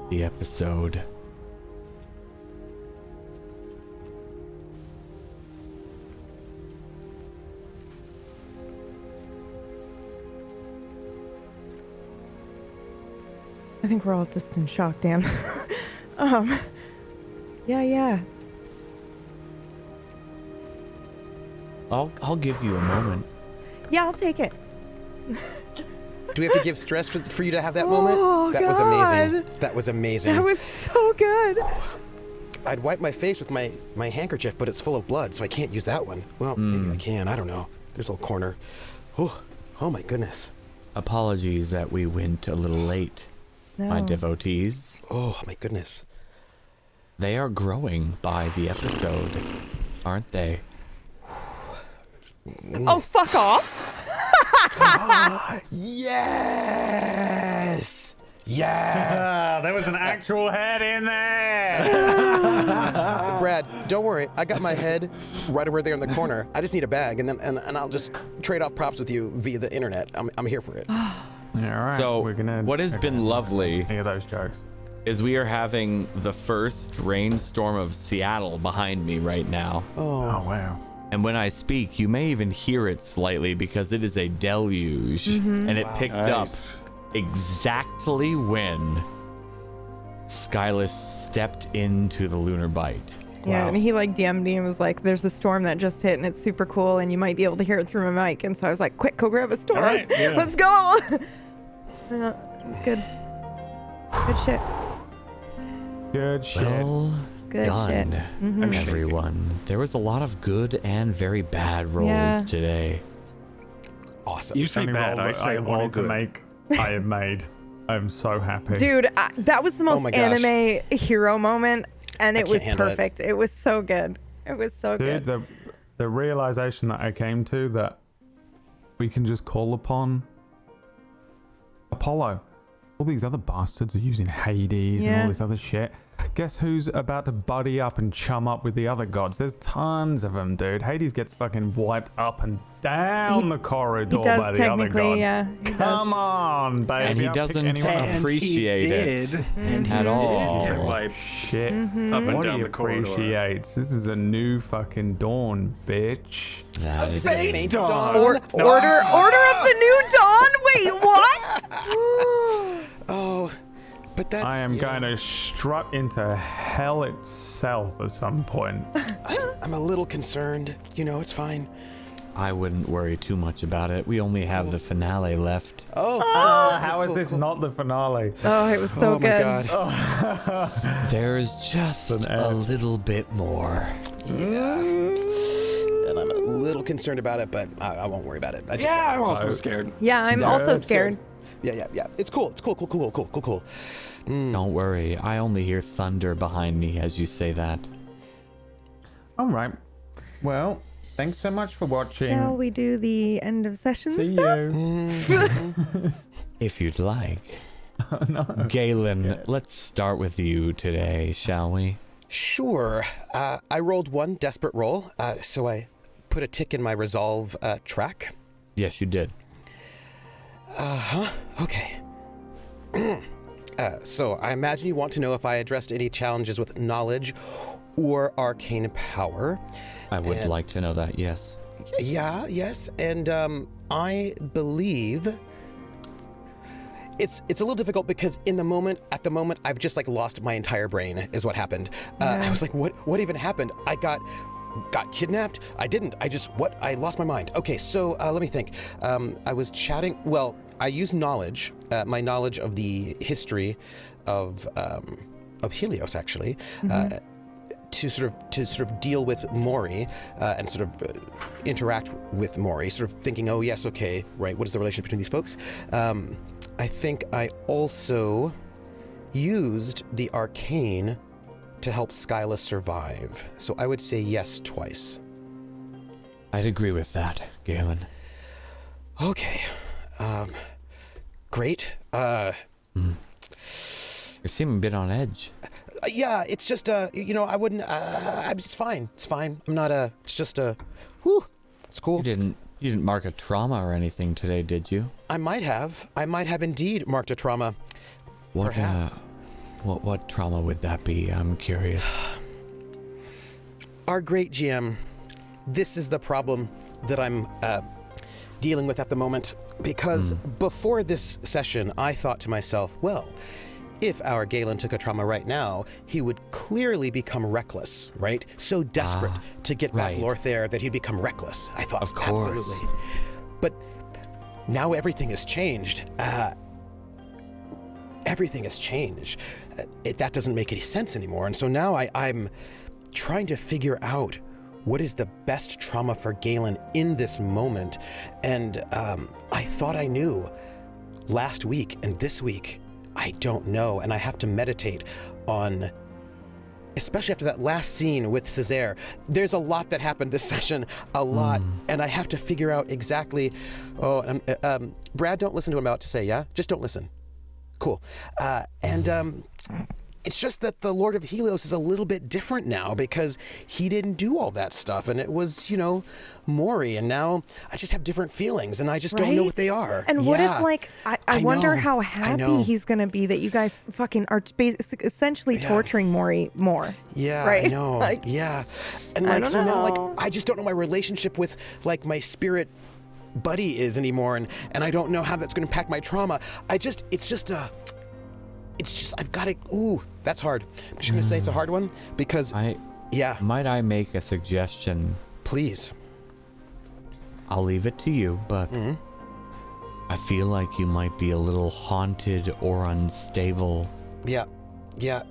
the episode. I think we're all just in shock, Dan. Yeah. I'll give you a moment. Yeah, I'll take it. Do we have to give stress for you to have that Oh, moment? That was amazing. God. That was amazing. That was so good. I'd wipe my face with my handkerchief, but it's full of blood, so I can't use that one. Well, maybe I can. I don't know. This little corner. Oh my goodness. Apologies that we went a little late, my devotees. Oh my goodness. They are growing by the episode, aren't they? Oh, fuck off. Yes! Yes! There was an actual head in there! Brad, don't worry. I got my head right over there in the corner. I just need a bag, and I'll just trade off props with you via the internet. I'm here for it. All right, So, we're gonna what has been lovely any of those jokes. is we are having the first rainstorm of Seattle behind me right now. Oh, wow. And when I speak, you may even hear it slightly because it is a deluge. And it picked up exactly when Skyless stepped into the lunar bite. Yeah, and he like DM'd me and was like, there's a storm that just hit and it's super cool and you might be able to hear it through my mic. And so I was like, quick, go grab a storm. All right, yeah. Let's go. It's good. Good shit. Good shit. Well Good done, shit. everyone. There was a lot of good and very bad rolls today. awesome. You say Only bad, roll I that say I all wanted to good. make, I have made. I'm so happy. Dude, that was the most my gosh. anime hero moment and it can't was handle it. perfect. It was so good. It was so Dude, good. the realization that I came to that we can just call upon Apollo. All these other bastards are using Hades and all this other shit. Guess who's about to buddy up and chum up with the other gods? There's tons of them, dude. Hades gets fucking wiped up and down the corridor He does by the other technically, gods. yeah. He Come on, baby. And he I'll pick doesn't anyone up. appreciate it at all. Get wiped Shit. up and What down he the corridor. appreciates. This is a new fucking dawn, bitch. That is Feint dawn. Order of the New Dawn? Wait, what? Oh, but that's. I am going to strut into hell itself at some point. I'm a little concerned. You know, it's fine. I wouldn't worry too much about it. We only have the finale left. Oh, How is this not the finale? Oh, it was so oh good. my god. There's just a little bit more. Yeah. And I'm a little concerned about it, but I won't worry about it. I just Yeah, I'm also scared. Yeah, I'm also scared. Yeah. It's cool. It's cool. Cool. Don't worry. I only hear thunder behind me as you say that. All right. Well, thanks so much for watching. Shall we do the end of session See stuff? you. If you'd like. No. Galen, let's start with you today, shall we? Sure. I rolled one desperate roll, so I put a tick in my resolve track. Yes, you did. Okay. So I imagine you want to know if I addressed any challenges with knowledge or arcane power. I would like to know that, yes. Yeah, yes, and I believe it's a little difficult because at the moment, I've just like lost my entire brain is what happened. I was like, what even happened? I got kidnapped? I didn't. I lost my mind. Okay, so let me think. I was chatting. Well, I used knowledge, my knowledge of the history of Helios, actually, to sort of deal with Mori and sort of interact with Mori. Sort of thinking, oh yes, okay, right. What is the relation between these folks? I think I also used the arcane to help Skyla survive. So I would say yes twice. I'd agree with that, Galen. Okay. Great. You seem a bit on edge. Yeah, it's just, I wouldn't, it's fine. It's fine. I'm not, it's just, whew, it's cool. You didn't mark a trauma or anything today, did you? I might have indeed marked a trauma. What, Perhaps. What trauma would that be? I'm curious. Our great GM, this is the problem that I'm dealing with at the moment, because before this session, I thought to myself, well, if our Galen took a trauma right now, he would clearly become reckless, right? So desperate to get back right. Lothar that he'd become reckless. I thought, Of course. absolutely. But now everything has changed. Everything has changed. That doesn't make any sense anymore. And so now I'm trying to figure out what is the best trauma for Galen in this moment. And I thought I knew last week, and this week, I don't know. And I have to meditate on, especially after that last scene with Césaire. There's a lot that happened this session, a lot. And I have to figure out exactly, Brad, don't listen to what I'm about to say, yeah? Just don't listen. Cool. It's just that the Lord of Helios is a little bit different now because he didn't do all that stuff. And it was, Maury. And now I just have different feelings and I just don't know what they are. And what if, I wonder how happy he's going to be that you guys fucking are essentially torturing Maury more. Yeah, right? I know. Yeah. And now, I just don't know my relationship with, my spirit buddy is anymore. And I don't know how that's going to impact my trauma. I've got to, that's hard. I'm just going to say it's a hard one because, Might I make a suggestion? Please. I'll leave it to you, but I feel like you might be a little haunted or unstable. Yeah.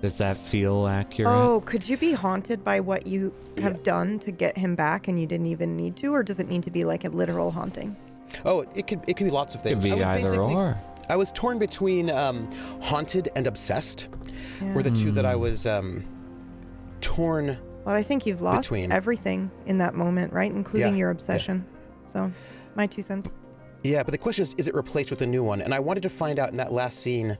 Does that feel accurate? Oh, could you be haunted by what you have done to get him back and you didn't even need to? Or does it need to be like a literal haunting? Oh, it could be lots of things. It could be either or. I was torn between haunted and obsessed, were the two that I was torn. Well, I think you've lost everything in that moment, right? Including your obsession. So, my 2 cents. Yeah, but the question is it replaced with a new one? And I wanted to find out in that last scene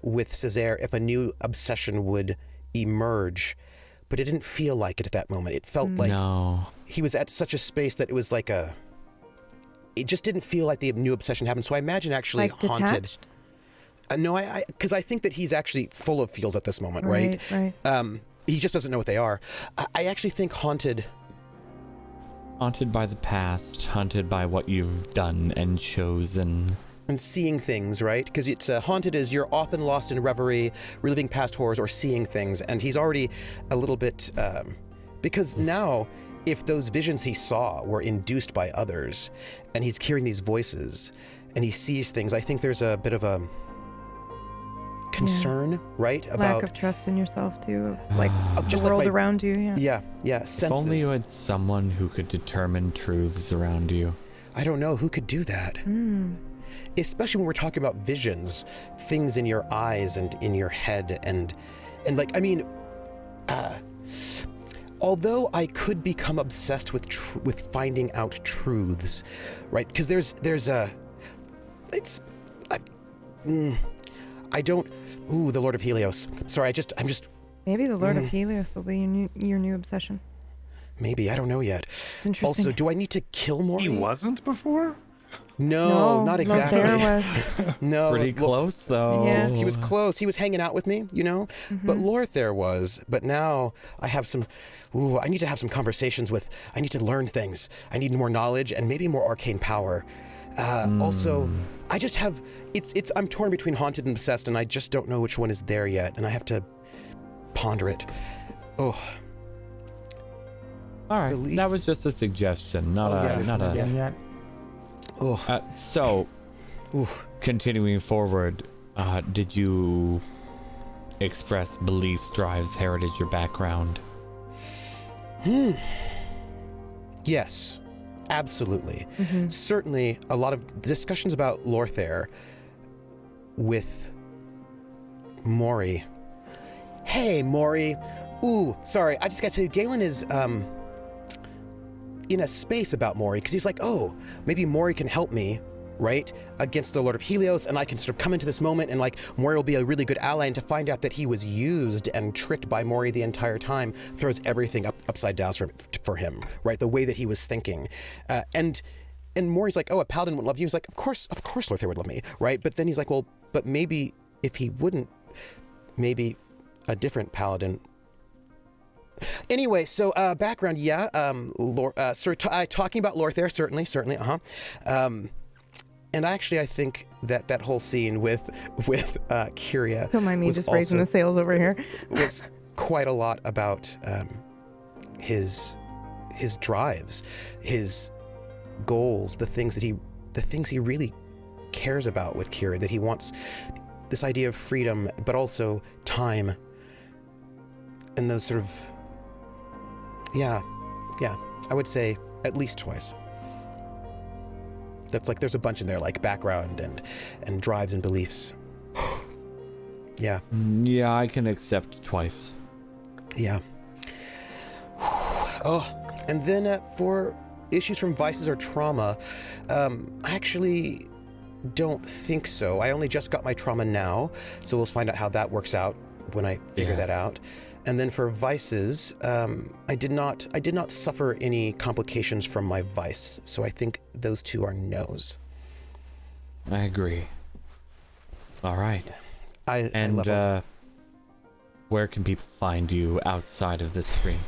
with Césaire if a new obsession would emerge, but it didn't feel like it at that moment. It felt like he was at such a space that it was like it just didn't feel like the new obsession happened. So I imagine actually haunted. Detached? No, because I think that he's actually full of feels at this moment, right? Right. He just doesn't know what they are. I actually think haunted. Haunted by the past, haunted by what you've done and chosen. And seeing things, right? Because it's haunted as you're often lost in reverie, reliving past horrors, or seeing things. And he's already a little bit, because now, if those visions he saw were induced by others, and he's hearing these voices, and he sees things, I think there's a bit of a concern, right? Lack of trust in yourself, too. Of just the world around you, Yeah, senses. If only you had someone who could determine truths around you. I don't know who could do that. Especially when we're talking about visions, things in your eyes and in your head, and although I could become obsessed with finding out truths, right? Because the Lord of Helios. Sorry, I'm just. Maybe the Lord of Helios will be your new obsession. Maybe, I don't know yet. It's interesting. Also, do I need to kill Maury? He wasn't before? No, not exactly. No, pretty close though. Yeah. He was close. He was hanging out with me, But Lothar was. But now I have some. I need to have some conversations with. I need to learn things. I need more knowledge and maybe more arcane power. Also, I just have. I'm torn between haunted and obsessed, and I just don't know which one is there yet, and I have to ponder it. Oh. All right. Release. That was just a suggestion, not a. So, continuing forward, did you express beliefs, drives, heritage, or background? Yes, absolutely. Certainly, a lot of discussions about Lothar with Maury. Hey, Maury. Sorry, I just got to tell you, Galen is in a space about Maury, because he's like, maybe Maury can help me, right, against the Lord of Helios, and I can sort of come into this moment, and Maury will be a really good ally, and to find out that he was used and tricked by Maury the entire time throws everything upside down for him, right, the way that he was thinking. And Maury's like, a paladin wouldn't love you. He's like, of course Lothar would love me, right? But then he's like, well, but maybe if he wouldn't, maybe a different paladin. Anyway, so background, talking about Lothar, certainly, And actually, I think that whole scene with Kirya Don't mind me was just raising the also- sails over here. was quite a lot about his drives, his goals, the things he really cares about with Kirya, that he wants this idea of freedom, but also time, and those sort of, yeah, I would say at least twice. That's like, there's a bunch in there, like background and drives and beliefs. Yeah. Yeah, I can accept twice. Yeah. Oh, and then for issues from vices or trauma, I actually don't think so. I only just got my trauma now, so we'll find out how that works out when I figure that out. And then for vices, I did not suffer any complications from my vice, so I think those two are no's. I agree. All right. I leveled. Where can people find you outside of this stream?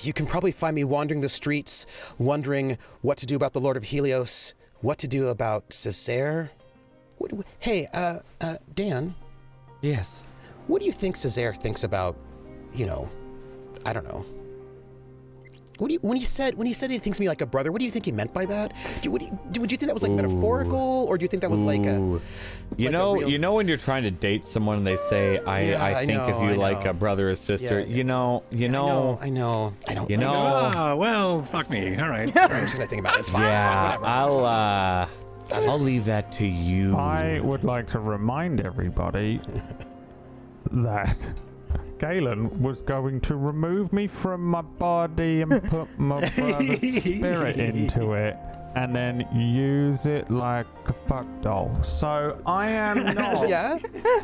You can probably find me wandering the streets, wondering what to do about the Lord of Helios, what to do about Césaire. Hey, Dan. Yes. What do you think Césaire thinks about, I don't know. When he said he thinks of me like a brother, what do you think he meant by that? Would you think that was like metaphorical, or do you think that was like a? You know when you're trying to date someone and they say, I think of you like a brother or sister. Yeah. I know. Ah, well, fuck me. All right. I'm just gonna think about it. It's fine. Yeah, It's fine, whatever. I'll leave that to you. I would like to remind everybody that Galen was going to remove me from my body and put my brother's spirit into it and then use it like a fuck doll. So I am not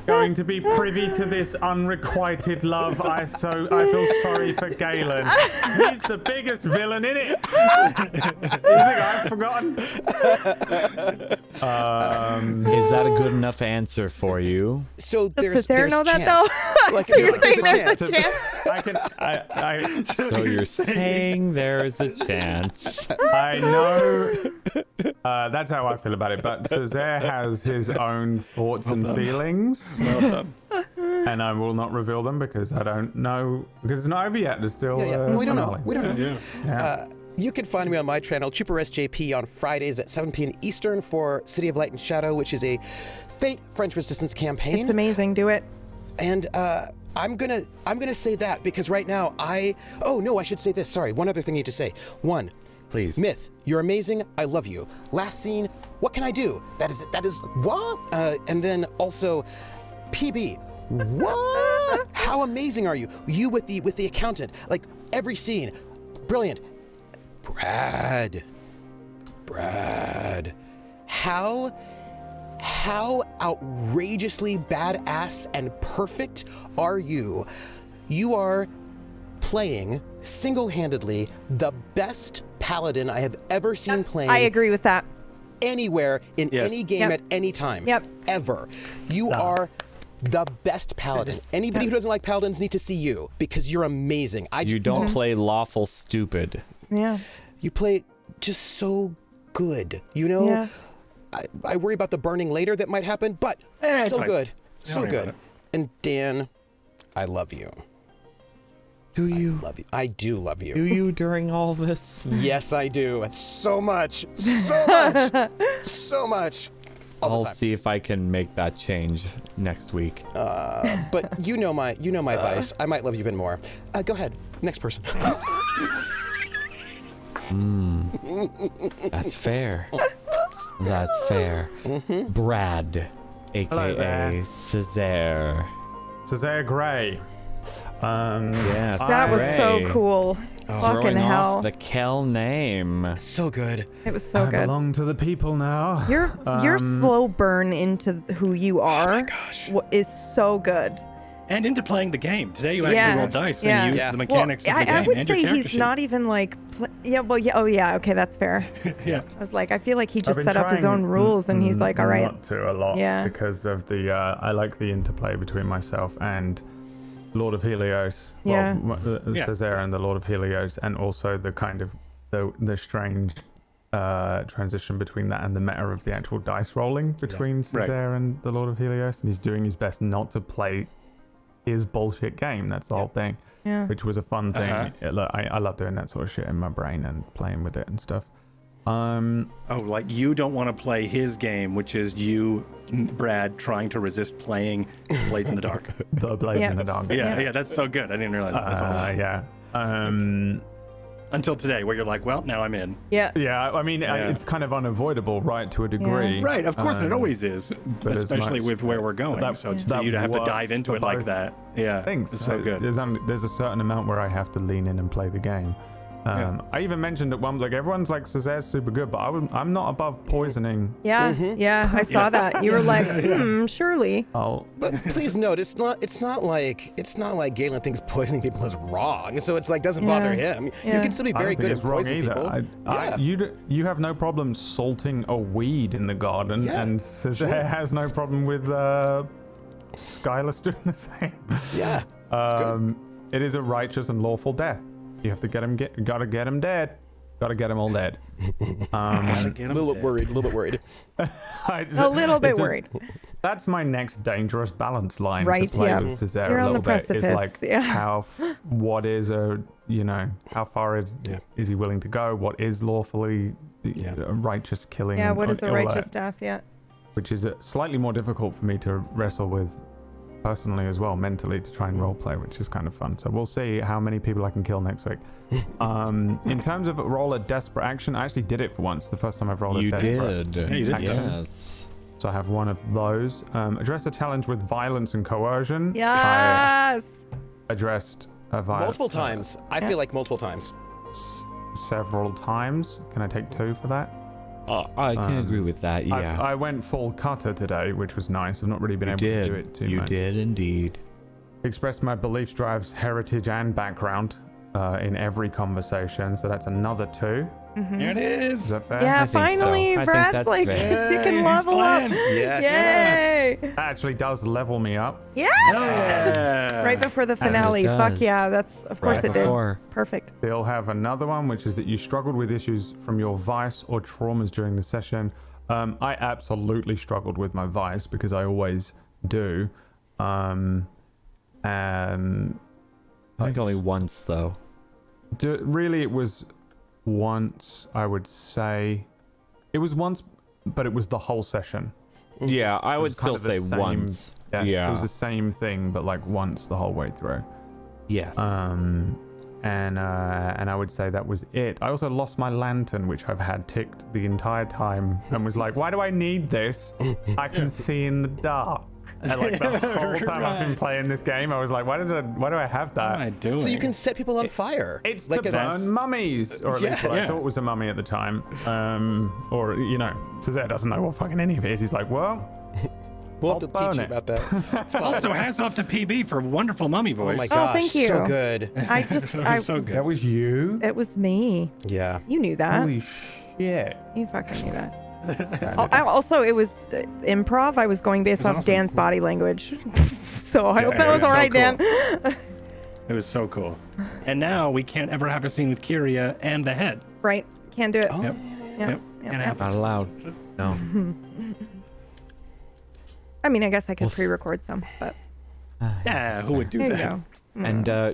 going to be privy to this unrequited love. I feel sorry for Galen. He's the biggest villain in it. You think I've forgotten? Is that a good enough answer for you? So Does Césaire know chance. that though? Like, So you're like, saying there's there's a chance? So you're saying there's a chance. I know. That's how I feel about it. But Césaire has his own thoughts and feelings. And I will not reveal them because I don't know. Because it's not over yet. It's still. We don't know. We don't know. Yeah. You can find me on my channel, TrooperSJP, on Fridays at 7 p.m. Eastern for City of Light and Shadow, which is a Feint French Resistance campaign. It's amazing. Do it. And I'm gonna say that because right now I should say this. Sorry, one other thing I need to say. One, please. Myth, you're amazing. I love you. Last scene, what can I do? That is what? And then also, PB, what? How amazing are you? You with the accountant, like every scene, brilliant. Brad, how outrageously badass and perfect are you? You are playing single-handedly the best paladin I have ever seen playing. I agree with that. Anywhere in any game at any time. Ever. You are the best paladin. Anybody who doesn't like paladins need to see you because you're amazing. You don't play lawful stupid. Yeah. You play just so good. Yeah. I worry about the burning later that might happen, but so good. So good. And Dan, I love you. Do you? I love you. I do love you. Do you during all this? Yes, I do. So much. So much. So much. All the time. I'll see if I can make that change next week. But you know my vice. I might love you even more. Go ahead. Next person. That's fair. That's fair. Brad, aka Césaire. Césaire Gray. Yes. That was so cool. Fucking Throwing hell. off the Kel name. So good. It was so I good. belong to the people now. Your slow burn into who you are Oh my gosh. is so good. And into playing the game. Today you actually rolled dice and used the mechanics of the game. I would and say your he's character not even like, okay, that's fair. Yeah. I was like, I feel like he I've just been set up his trying own rules and he's like, all right. Not to a lot. Yeah. Because of the, I like the interplay between myself and Lord of Helios. Yeah. Well, Césaire and the Lord of Helios, and also the kind of the strange transition between that and the meta of the actual dice rolling between Cesare and the Lord of Helios, and he's doing his best not to play his bullshit game. That's the whole thing. Yeah. Which was a fun thing. I love doing that sort of shit in my brain and playing with it and stuff. Like you don't want to play his game, which is you, Brad, trying to resist playing Blades in the Dark. The Blades in the Dark. Yeah, that's so good. I didn't realize that. That's awesome. Yeah. Until today, where you're like, well, now I'm in. Yeah. Yeah, I mean, it's kind of unavoidable, right, to a degree. Right, of course, it always is, especially with where we're going. So you to have to dive into it like that. Yeah, it's so good. There's a certain amount where I have to lean in and play the game. I even mentioned at one, like, everyone's like, Cesare's super good, but I'm not above poisoning. Yeah, I saw that. You were like, surely. But please note, it's not like Galen thinks poisoning people is wrong. So it's like doesn't bother him. You can still be very good at poisoning people. You have no problem salting a weed in the garden, and Cesare has no problem with Skylus doing the same. Yeah. It is a righteous and lawful death. You have to gotta get him dead. Gotta get them all dead. A little bit worried. A little bit worried. That's my next dangerous balance line right, to play with Cesare You're a on little the bit. precipice. Is like how far is he willing to go? What is lawfully a righteous killing? Yeah, what is a righteous that? death? Yeah. Which is slightly more difficult for me to wrestle with personally as well, mentally, to try and roleplay, which is kind of fun. So we'll see how many people I can kill next week. In terms of roll a desperate action, I actually did it for once. The first time I've rolled a desperate action. You did. Yes. So I have one of those. Address a challenge with violence and coercion. Yes. I addressed a violence. Multiple times. I feel like multiple times. Several times. Can I take 2 for that? I can agree with that, yeah. I went full cutter today, which was nice. I've not really been able to do it too much. You did indeed. Expressed my beliefs, drives, heritage, and background in every conversation, so that's another 2. There it is. Is that fair? Yeah, finally, Brad's like, you can level up. Yes. Yay. That actually does level me up. Yes. Right before the finale. Fuck yeah, that's, of course it did. Perfect. They'll have another one, which is that you struggled with issues from your vice or traumas during the session. I absolutely struggled with my vice because I always do. And I think only once, though. Really, it was once, I would say. It was once, but it was the whole session. Yeah, I would still say once. Yeah, it was the same thing, but like once the whole way through. Yes. And I would say that was it. I also lost my lantern, which I've had ticked the entire time, and was like, why do I need this? I can see in the dark. And like the whole time I've been playing this game, I was like, why do I have that? What am I doing? So you can set people on fire. It's like to burn mummies, or at least what I thought was a mummy at the time. Or, Cesare doesn't know what fucking any of it is. He's like, well, we'll have to teach you about that. Also, hats off to PB for wonderful mummy voice. Oh my gosh, thank you. so good. So good. That was you? It was me. Yeah. You knew that. Holy shit. You fucking knew that. Also, it was improv. I was going based off Dan's body language. So I hope that was all right, Dan. It was so cool. And now we can't ever have a scene with Kirya and the head. Right. Can't do it. Oh. Yep. Not allowed. No. I mean, I guess I could pre-record some, but... Yeah, who would do there that? You go.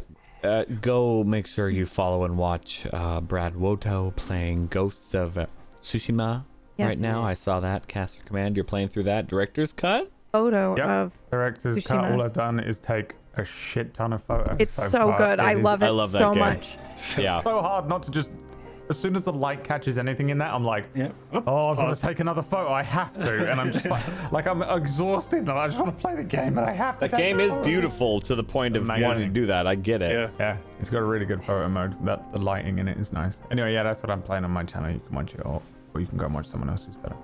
And go make sure you follow and watch Brad Woto playing Ghosts of Tsushima right now. I saw that. Caster Command, you're playing through that. Director's Cut? Photo of Director's Tsushima. Cut. All I've done is take a shit ton of photos. It's so good. I love it so much. Yeah. It's so hard not to just... As soon as the light catches anything in that, I'm like, I've got to take another photo. I have to. And I'm just like I'm exhausted and I just want to play the game, but I have to. The game is beautiful to the point of wanting to do that. I get it. Yeah. It's got a really good photo mode. The lighting in it is nice. Anyway, that's what I'm playing on my channel. You can watch it or you can go and watch someone else's better.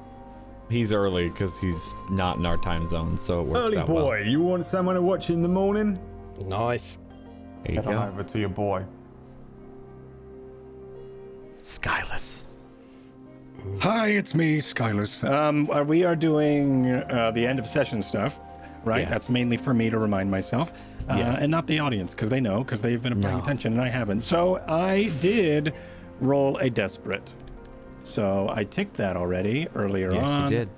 He's early because he's not in our time zone, so it works out well. Early boy, you want someone to watch in the morning? Nice. There you Head go. on over to your boy. Skylus. Hi, it's me, Skylus. We are doing the end of session stuff, right? Yes. That's mainly for me to remind myself, and not the audience, because they know, because they've been paying attention and I haven't. So I did roll a desperate. So I ticked that already earlier Yes, on. you did.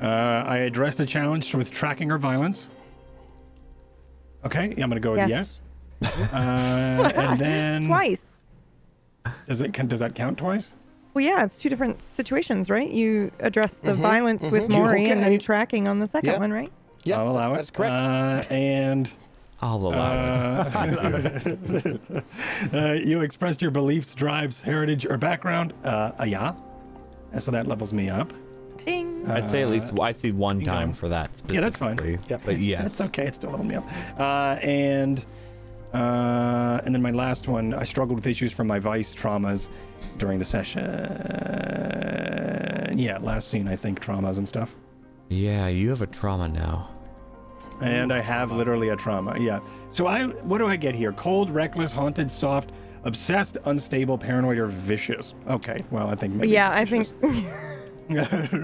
I addressed a challenge with tracking or violence. Okay, yeah, I'm gonna go with yes. And then Twice. Does that count twice? Well, yeah, it's two different situations, right? You address the violence with Maury and then tracking on the second one, right? Yeah, I'll allow that's correct. And I'll allow it. you expressed your beliefs, drives, heritage, or background. Yeah. And so that levels me up. Ding. I'd say at least I see one time for that specifically. Yeah, that's fine. Yep. But yes. That's okay. It's still leveled me up. And then my last one, I struggled with issues from my vice traumas during the session. Yeah, last scene, I think, traumas and stuff. Yeah, you have a trauma now. And I have literally a trauma, yeah. So what do I get here? Cold, reckless, haunted, soft, obsessed, unstable, paranoid, or vicious? Okay, well, I think maybe Yeah, I think.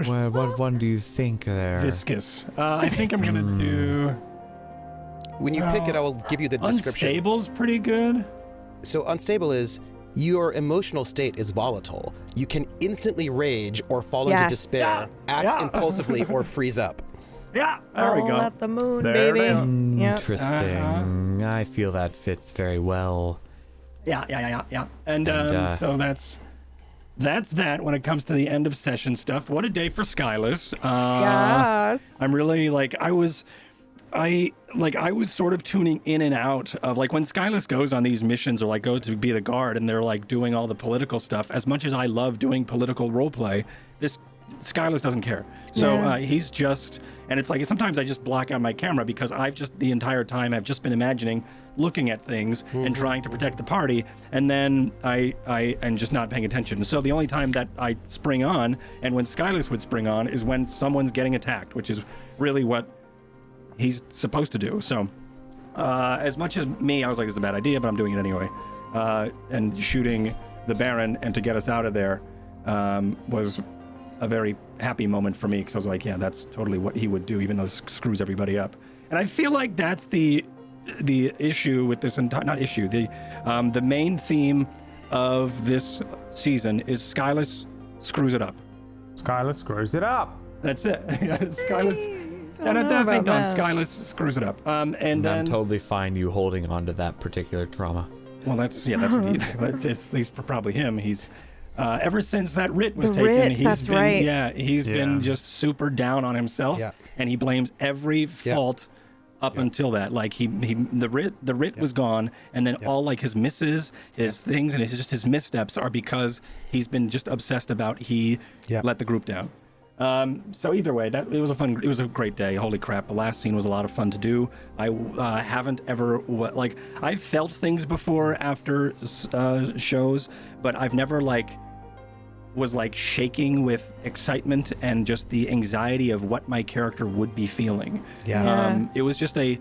Well, what one do you think there? Viscous. I think I'm gonna do... When you pick it, I will give you the description. Unstable's pretty good. So unstable is your emotional state is volatile. You can instantly rage or fall into despair, act impulsively, or freeze up. Yeah, there we go. At the moon, There baby. we go. Yep. Interesting. I feel that fits very well. Yeah. And so that's that when it comes to the end of session stuff. What a day for Skyless. Yes. I'm really I was sort of tuning in and out of when Skyless goes on these missions or goes to be the guard and they're doing all the political stuff. As much as I love doing political roleplay, this Skyless doesn't care. So he's just, and it's sometimes I just block out my camera because the entire time I've just been imagining looking at things and trying to protect the party, and then I am just not paying attention. So the only time that I spring on, and when Skyless would spring on, is when someone's getting attacked, which is really what he's supposed to do. So as much as me, I was like, it's a bad idea, but I'm doing it anyway. And shooting the Baron and to get us out of there was a very happy moment for me, because I was like, yeah, that's totally what he would do, even though this screws everybody up. And I feel like that's the issue with this entire, not issue, the main theme of this season is Skyless screws it up. Skyless screws it up. That's it. Skyless. And I think Skyless screws it up. And then I'm totally fine you holding on to that particular trauma. Well, that's what it's at least for probably him. He's ever since that writ was taken, he's been just super down on himself, and he blames every fault up until that. The writ was gone, and then all his misses, his things, and it's just his missteps are because he's been just obsessed about he let the group down. So either way, it was a great day. Holy crap, the last scene was a lot of fun to do. I haven't ever I've felt things before after shows, but I've never was shaking with excitement and just the anxiety of what my character would be feeling. It was just a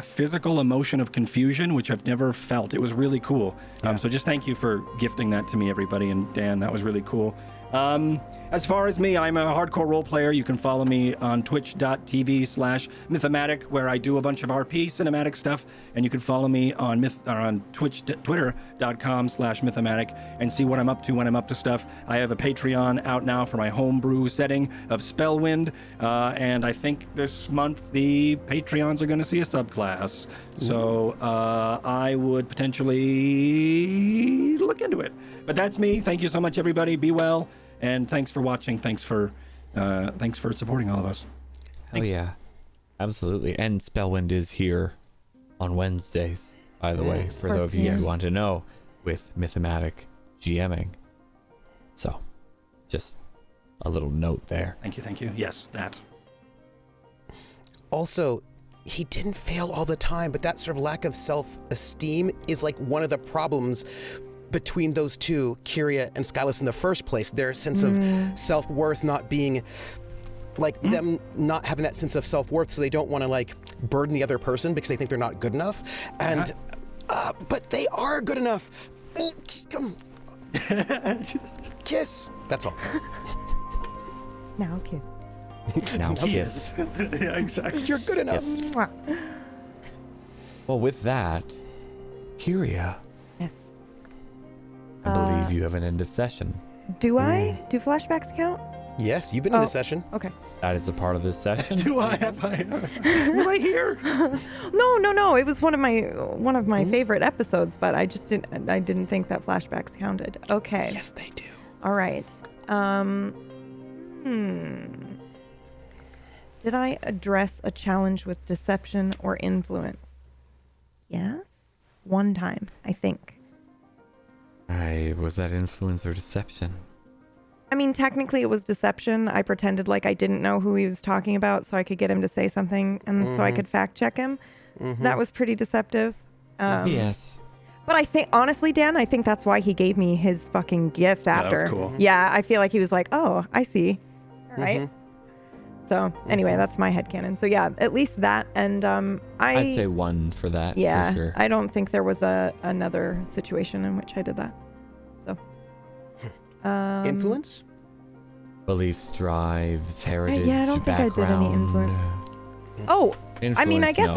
physical emotion of confusion, which I've never felt. It was really cool. So just thank you for gifting that to me, everybody, and Dan, that was really cool. As far as me, I'm a hardcore role player. You can follow me on twitch.tv/Mythematic, where I do a bunch of RP cinematic stuff. And you can follow me on twitter.com/Mythematic and see what I'm up to when I'm up to stuff. I have a Patreon out now for my homebrew setting of Spellwind. And I think this month the Patreons are going to see a subclass. So I would potentially look into it. But that's me. Thank you so much, everybody. Be well. And thanks for watching. Thanks for supporting all of us. Thanks. Oh yeah, absolutely. And Spellwind is here on Wednesdays, by the way, for those of you who want to know, with Mythematic GMing. So, just a little note there. Thank you. Yes, that. Also, he didn't fail all the time, but that sort of lack of self-esteem is one of the problems between those two, Kirya and Skyless, in the first place. Their sense of self-worth not being them not having that sense of self-worth, so they don't want to burden the other person because they think they're not good enough. And but they are good enough. Kiss. That's all. Now kiss. Now kiss. Yeah, exactly. You're good enough. Mwah. Well, with that, Kirya, Yes. I believe you have an end of session. Do I? Do flashbacks count? Yes, you've been in this session. Okay. That is a part of this session. Do I have was I here? No. It was one of my favorite episodes, but I didn't think that flashbacks counted. Okay. Yes, they do. All right. Did I address a challenge with deception or influence? Yes. One time, I think. Was that influence or deception? I mean, technically it was deception. I pretended like I didn't know who he was talking about so I could get him to say something and so I could fact check him. That was pretty deceptive. Yes. But I think, honestly, Dan, I think that's why he gave me his fucking gift after. That was cool. Yeah, I feel like he was like, oh, I see. All right. So anyway, that's my headcanon. So yeah, at least that. And I'd say 1 for that. Yeah, for sure. I don't think there was another situation in which I did that. So. Influence? Beliefs, drives, heritage, yeah, I don't think I did any background. influence. Oh, I mean, I guess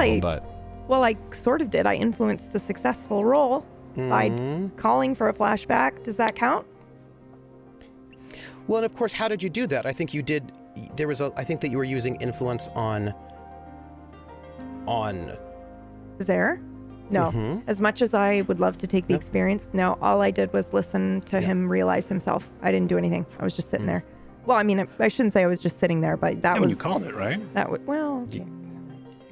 well, I sort of did. I influenced a successful roll by calling for a flashback. Does that count? Well, and of course, how did you do that? I think you did. I think that you were using influence on. Zare? No. As much as I would love to take the experience, no. All I did was listen to him realize himself. I didn't do anything. I was just sitting there. Well, I mean, I shouldn't say I was just sitting there, but that was. When you called it, right? That was well. Okay.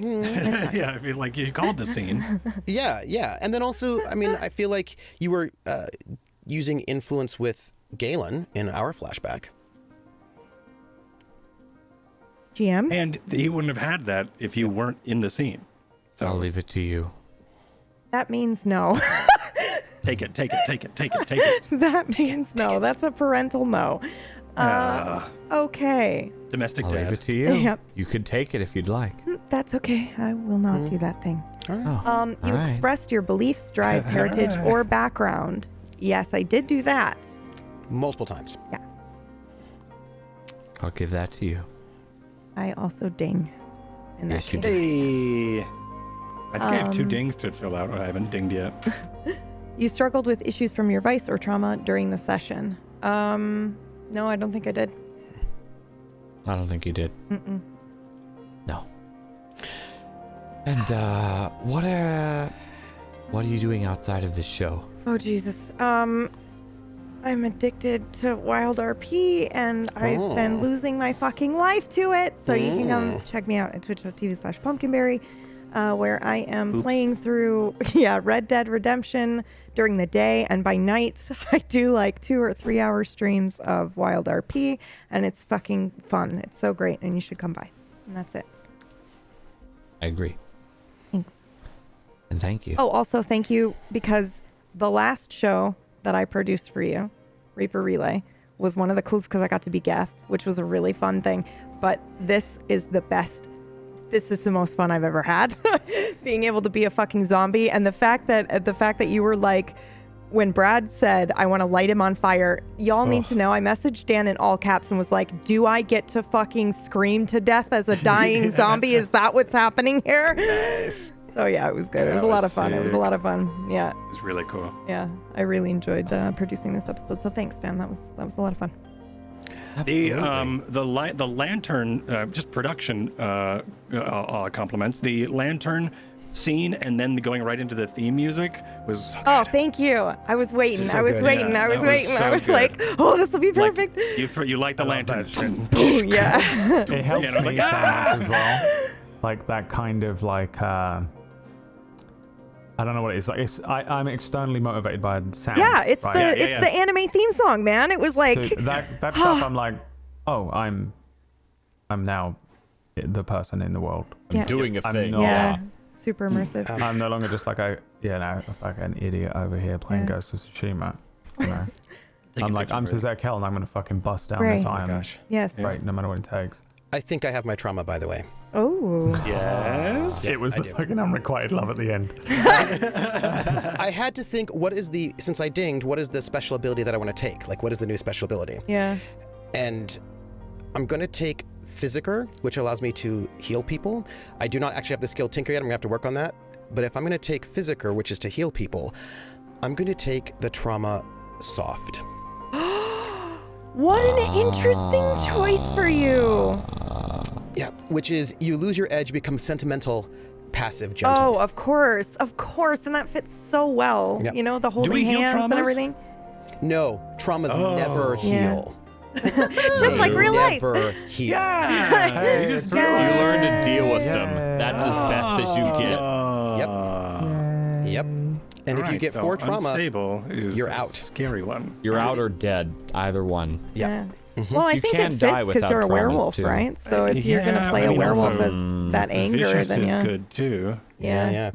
Yeah, I feel like you called the scene. Yeah. And then also, I mean, I feel like you were using influence with Galen in our flashback. GM? And he wouldn't have had that if you weren't in the scene. So I'll leave it to you. That means no. Take it. That means no. That's a parental no. Okay. Domestic I'll dad. leave it to you. Yep. You could take it if you'd like. That's okay. I will not do that thing. Oh, You expressed your beliefs, drives, heritage, or background. Yes, I did do that. Multiple times. Yeah. I'll give that to you. I also ding. In that Yes, you case. Hey. I think I have 2 dings to fill out. I haven't dinged yet. You struggled with issues from your vice or trauma during the session. No, I don't think I did. I don't think you did. No. And what are you doing outside of this show? Oh Jesus. I'm addicted to Wild RP and I've been losing my fucking life to it. So you can come check me out at twitch.tv/pumpkinberry, where I am playing through Red Dead Redemption during the day, and by night I do like 2 or 3 hour streams of Wild RP, and it's fucking fun. It's so great, and you should come by. And that's it. I agree. Thanks. And thank you. Oh, also thank you, because the last show that I produced for you, Reaper Relay, was one of the coolest because I got to be Geth, which was a really fun thing. But this is the best. This is the most fun I've ever had, being able to be a fucking zombie. And the fact that you were like, when Brad said, I want to light him on fire, y'all need to know, I messaged Dan in all caps and was like, do I get to fucking scream to death as a dying zombie? Is that what's happening here? Nice. So yeah, it was good. It was a lot of fun. It was a lot of fun. Yeah. It was really cool. Yeah. I really enjoyed producing this episode. So thanks, Dan. That was a lot of fun. Absolutely. The lantern, just production compliments. The lantern scene and then going right into the theme music was so Oh, good. thank you. I was waiting. So I was good. waiting. Yeah, I was that was waiting. so I was good. like, oh, this will be perfect. You light the lantern. Ooh, yeah. It helped Yeah, and I was me like, so much as well. Like that kind of like I don't know what it is. Like I'm externally motivated by sound. Yeah, it's right? the anime theme song, man. It was like So that stuff. I'm like, oh, I'm now the person in the world. Yeah. Doing a I'm thing. not- yeah, super immersive. I'm no longer just like a fucking idiot over here playing Yeah. Ghost of Tsushima. You know? Take a I'm like, picture I'm of it. Cesar Kell and I'm gonna fucking bust down Right. this Oh my iron. gosh. Yes. Right, no matter what it takes. I think I have my trauma, by the way. Oh. Yes. It was I the do. fucking unrequited love at the end. I had to think, since I dinged, what is the special ability that I want to take? Like, what is the new special ability? Yeah. And I'm going to take Physiker, which allows me to heal people. I do not actually have the skill Tinker yet. I'm going to have to work on that. But if I'm going to take Physiker, which is to heal people, I'm going to take the trauma Soft. What an interesting choice for you. Yeah, which is you lose your edge, become sentimental, passive gentleman. Oh, of course, and that fits so well. Yep. You know, the Do we holding heal hands and traumas? everything. No, traumas never heal. Just like real life. Never heal. Yeah. You just You learn to deal with them. That's as best as you get. Yep. And if you get 4 trauma, unstable is you're a out. Scary one. You're out or dead, either one. Yeah. Well, I You think can it die fits because without you're a traumas, werewolf, too. right? So if you're gonna Yeah, play I a mean, werewolf also, as that anger, Vicious then is yeah. good too. Yeah.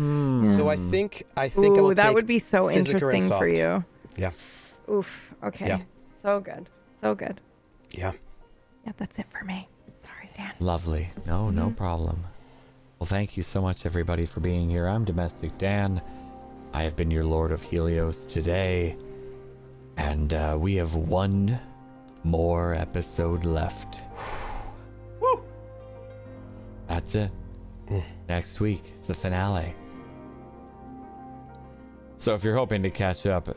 So I think I Ooh, will that take would be so Physic or interesting for Soft. you. Yeah. Oof. Okay. Yeah. So good. So good. Yeah. Yeah, that's it for me. Sorry, Dan. Lovely. No problem. Well, thank you so much, everybody, for being here. I'm Domestic Dan. I have been your Lord of Helios today. And we have one more episode left. Woo! That's it. Next week, it's the finale. So if you're hoping to catch up,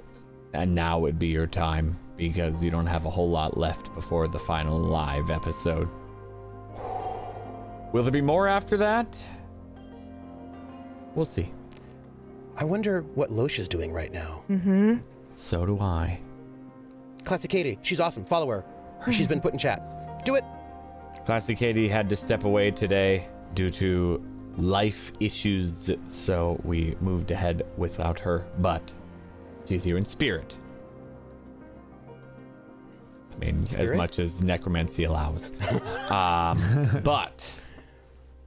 and now would be your time, because you don't have a whole lot left before the final live episode. Will there be more after that? We'll see. I wonder what Losha's doing right now. So do I. Classic Katie, she's awesome. Follow her. She's been put in chat. Do it. Classic Katie had to step away today due to life issues, so we moved ahead without her, but she's here in spirit. I mean, Spirit? as much as necromancy allows. But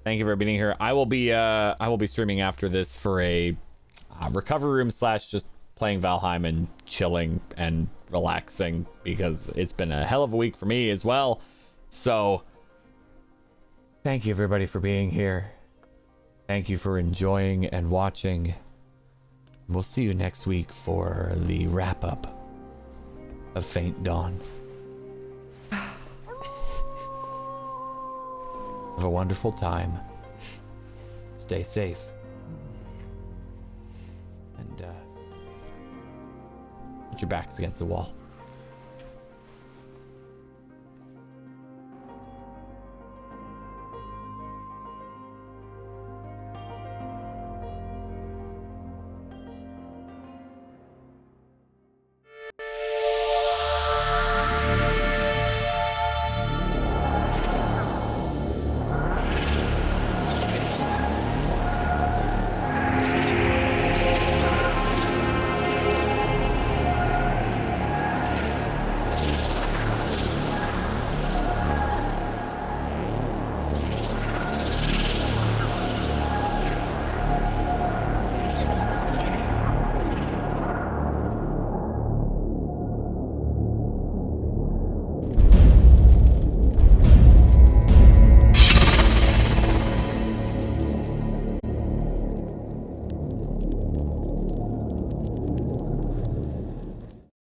thank you for being here. I will be streaming after this for a recovery room / just playing Valheim and chilling and relaxing, because it's been a hell of a week for me as well. So thank you, everybody, for being here. Thank you for enjoying and watching. We'll see you next week for the wrap-up of Feint Dawn. Have a wonderful time. Stay safe. And put your backs against the wall.